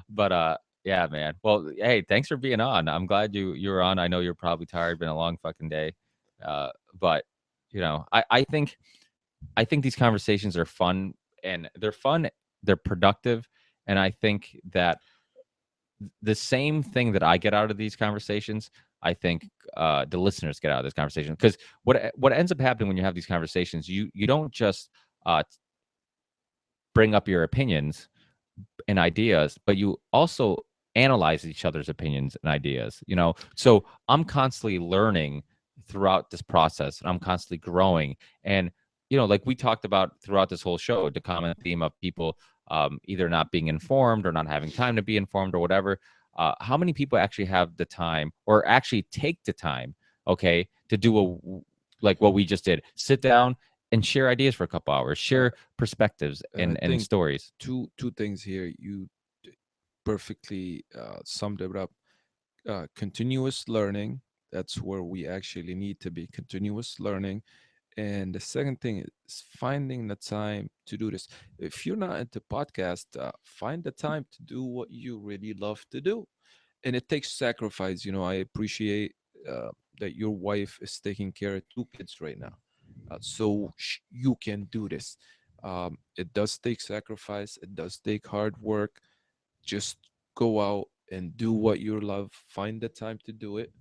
Speaker 3: But yeah, man. Well, hey, thanks for being on. I'm glad you were on. I know you're probably tired, been a long fucking day, but you know, I think these conversations are fun, and they're fun they're productive, and I think that the same thing that I get out of these conversations, I think the listeners get out of this conversation. Because what ends up happening when you have these conversations, you don't just bring up your opinions and ideas, but you also analyze each other's opinions and ideas. So I'm constantly learning throughout this process, and I'm constantly growing. And like we talked about throughout this whole show, the common theme of people either not being informed or not having time to be informed or whatever. How many people actually have the time or actually take the time, okay, to do like what we just did, sit down and share ideas for a couple hours, share perspectives
Speaker 1: I
Speaker 3: and
Speaker 1: think
Speaker 3: stories.
Speaker 1: two things here. You perfectly summed it up. Continuous learning. That's where we actually need to be. Continuous learning. And the second thing is finding the time to do this. If you're not into podcast, find the time to do what you really love to do. And it takes sacrifice. I appreciate uh, that your wife is taking care of two kids right now, so you can do this. It does take sacrifice. It does take hard work. Just go out and do what you love. Find the time to do it.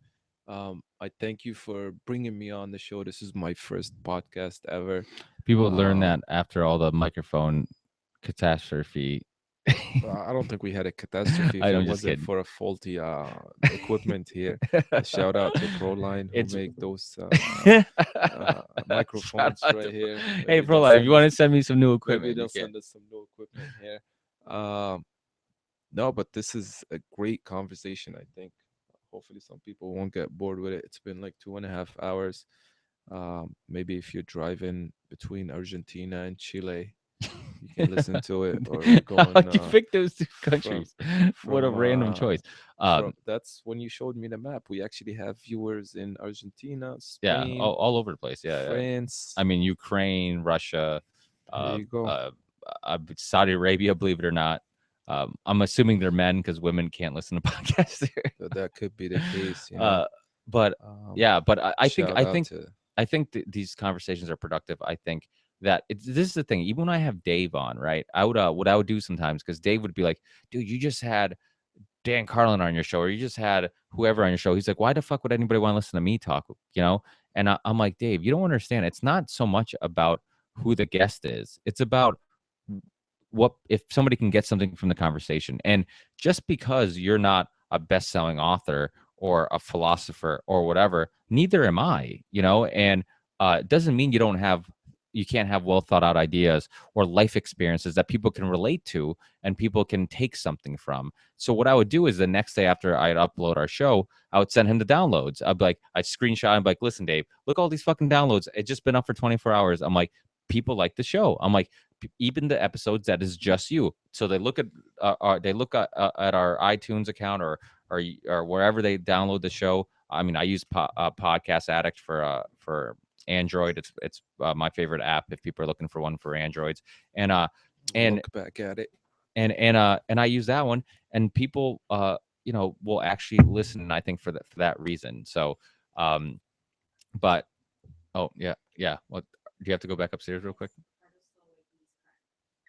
Speaker 1: I thank you for bringing me on the show. This is my first podcast ever.
Speaker 3: People learn
Speaker 1: Um,
Speaker 3: that after all the microphone catastrophe.
Speaker 1: I don't think we had a catastrophe if it
Speaker 3: I'm just
Speaker 1: wasn't
Speaker 3: kidding.
Speaker 1: for a faulty equipment here. A shout out to Proline who
Speaker 3: It's
Speaker 1: make those
Speaker 3: Shout
Speaker 1: microphones
Speaker 3: out
Speaker 1: right
Speaker 3: to
Speaker 1: here.
Speaker 3: Hey,
Speaker 1: Maybe they'll
Speaker 3: Proline, if
Speaker 1: send
Speaker 3: you want
Speaker 1: us.
Speaker 3: to send me some new
Speaker 1: Maybe
Speaker 3: equipment, you
Speaker 1: they'll
Speaker 3: can.
Speaker 1: send us some new equipment here. Um, no, but this is a great conversation. I think. Hopefully, some people won't get bored with it. It's been like 2.5 hours. Maybe if you're driving between Argentina and Chile, you can listen to it, or we're going
Speaker 3: How'd you pick those two
Speaker 1: from
Speaker 3: countries? What a
Speaker 1: from
Speaker 3: random choice. Um,
Speaker 1: that's when you showed me the map. We actually have viewers in Argentina,
Speaker 3: yeah,
Speaker 1: Spain,
Speaker 3: all over the place. Yeah.
Speaker 1: France.
Speaker 3: I mean, Ukraine, Russia,
Speaker 1: There
Speaker 3: uh,
Speaker 1: you go.
Speaker 3: uh, Saudi Arabia, believe it or not. I'm assuming they're men because women can't listen to podcasts here.
Speaker 1: So that could be the case,
Speaker 3: Uh, but
Speaker 1: Um,
Speaker 3: yeah, but I think
Speaker 1: shout out to
Speaker 3: these conversations are productive. I think that this is the thing. Even when I have Dave on, right? I would what I would do sometimes, because Dave would be like, "Dude, you just had Dan Carlin on your show, or you just had whoever on your show." He's like, "Why the fuck would anybody want to listen to me talk?" And I'm like, Dave, you don't understand. It's not so much about who the guest is. It's about what if somebody can get something from the conversation. And just because you're not a best-selling author or a philosopher or whatever, neither am I. And it doesn't mean you can't have well thought out ideas or life experiences that people can relate to and people can take something from. So what I would do is the next day after I'd upload our show, I would send him the downloads. I'd screenshot. I'm like, listen, Dave, look all these fucking downloads. It's just been up for 24 hours. I'm like, people like the show. I'm like, even the episodes that is just you. So they look at our iTunes account or wherever they download the show. I mean, I use Podcast Addict for Android. It's my favorite app if people are looking for one for Androids. And and
Speaker 1: look back at it.
Speaker 3: and I use that one, and people will actually listen. I think for that reason. So, um, but oh yeah. What do you have to go back upstairs real quick?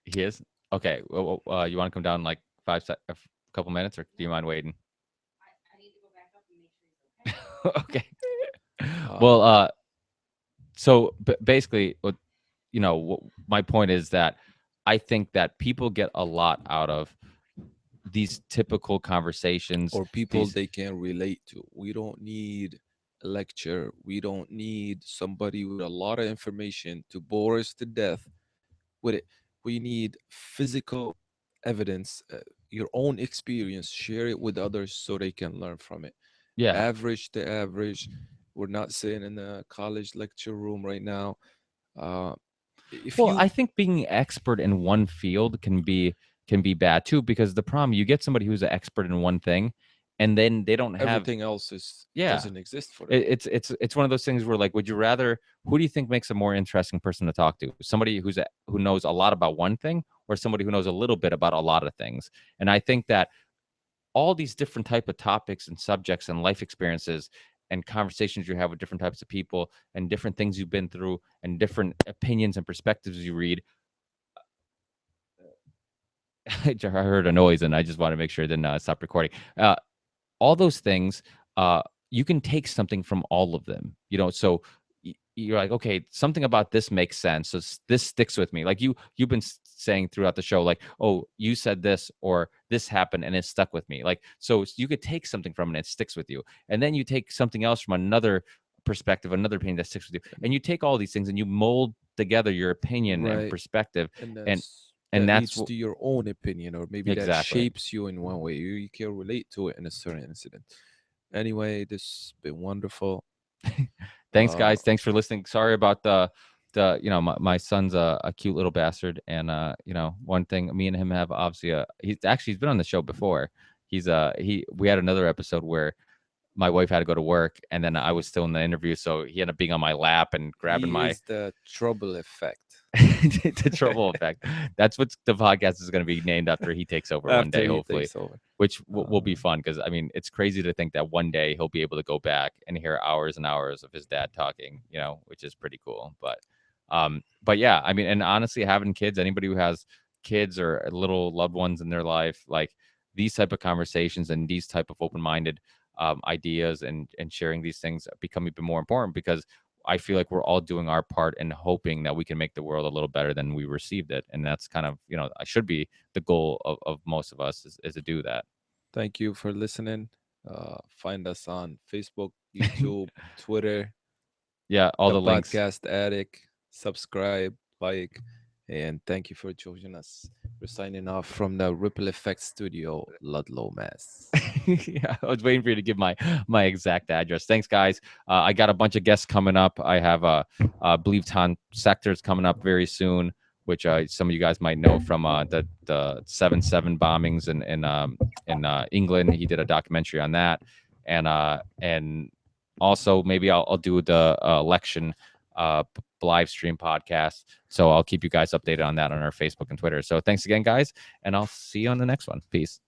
Speaker 3: He is okay. Well, you want to come down in like a couple minutes, or do you mind waiting?
Speaker 4: I need to go back up and make sure he's okay.
Speaker 3: Okay. Well, so basically, my point is that I think that people get a lot out of these typical conversations.
Speaker 1: Or people
Speaker 3: these-
Speaker 1: they can relate to. We don't need a lecture. We don't need somebody with a lot of information to bore us to death with it. We need physical evidence, your own experience. Share it with others so they can learn from it.
Speaker 3: yeah.
Speaker 1: Average to average. We're not sitting in a college lecture room right now. Uh, if
Speaker 3: Well,
Speaker 1: you
Speaker 3: I think being expert in one field can be bad too, because the problem, you get somebody who's an expert in one thing, and then they don't have.
Speaker 1: everything else is
Speaker 3: Yeah.
Speaker 1: doesn't exist for them.
Speaker 3: It's one of those things where, like, would you rather, who do you think makes a more interesting person to talk to? Somebody who knows a lot about one thing, or somebody who knows a little bit about a lot of things? And I think that all these different type of topics and subjects and life experiences and conversations you have with different types of people and different things you've been through and different opinions and perspectives you read, I heard a noise and I just want to make sure it didn't stop recording. All those things, you can take something from all of them, so you're like, okay, something about this makes sense. So this sticks with me. Like you've been saying throughout the show, like, oh, you said this or this happened and it stuck with me. Like, so you could take something from it and it sticks with you. And then you take something else from another perspective, another opinion that sticks with you. And you take all these things and you mold together your opinion and
Speaker 1: Right.
Speaker 3: perspective.
Speaker 1: And
Speaker 3: And
Speaker 1: that
Speaker 3: that's
Speaker 1: leads to your own opinion, or maybe that
Speaker 3: Exactly.
Speaker 1: shapes you in one way. You can relate to it in a certain incident. Anyway, this has been wonderful.
Speaker 3: Thanks,
Speaker 1: Uh,
Speaker 3: guys. Thanks for listening. Sorry about my son's a cute little bastard. And, one thing me and him have obviously, he's been on the show before. We had another episode where my wife had to go to work and then I was still in the interview. So he ended up being on my lap and grabbing
Speaker 1: he
Speaker 3: my,
Speaker 1: is the trouble effect.
Speaker 3: the trouble effect. That's what the podcast is going to be named after he takes over one
Speaker 1: After
Speaker 3: day,
Speaker 1: he
Speaker 3: hopefully,
Speaker 1: takes over.
Speaker 3: which will be fun. Cause I mean, it's crazy to think that one day he'll be able to go back and hear hours and hours of his dad talking, which is pretty cool. But yeah, I mean, and honestly, having kids, anybody who has kids or little loved ones in their life, like these type of conversations and these type of open-minded ideas and sharing these things become even more important, because I feel like we're all doing our part and hoping that we can make the world a little better than we received it. And that's kind of, I should be the goal of most of us is to do that.
Speaker 1: Thank you for listening. Find us on Facebook, YouTube, Twitter,
Speaker 3: Yeah, all
Speaker 1: the
Speaker 3: the links.
Speaker 1: Podcast Addict. Subscribe, like, and thank you for joining us. We're signing off from the Ripple Effect Studio, Ludlow, Mass.
Speaker 3: Yeah, I was waiting for you to give my exact address. Thanks, guys. I got a bunch of guests coming up. I have believe Tom Sector's coming up very soon, which some of you guys might know from the 7/7 bombings in England. He did a documentary on that, and also maybe I'll do the election live stream podcast. So I'll keep you guys updated on that on our Facebook and Twitter. So thanks again, guys, and I'll see you on the next one. Peace.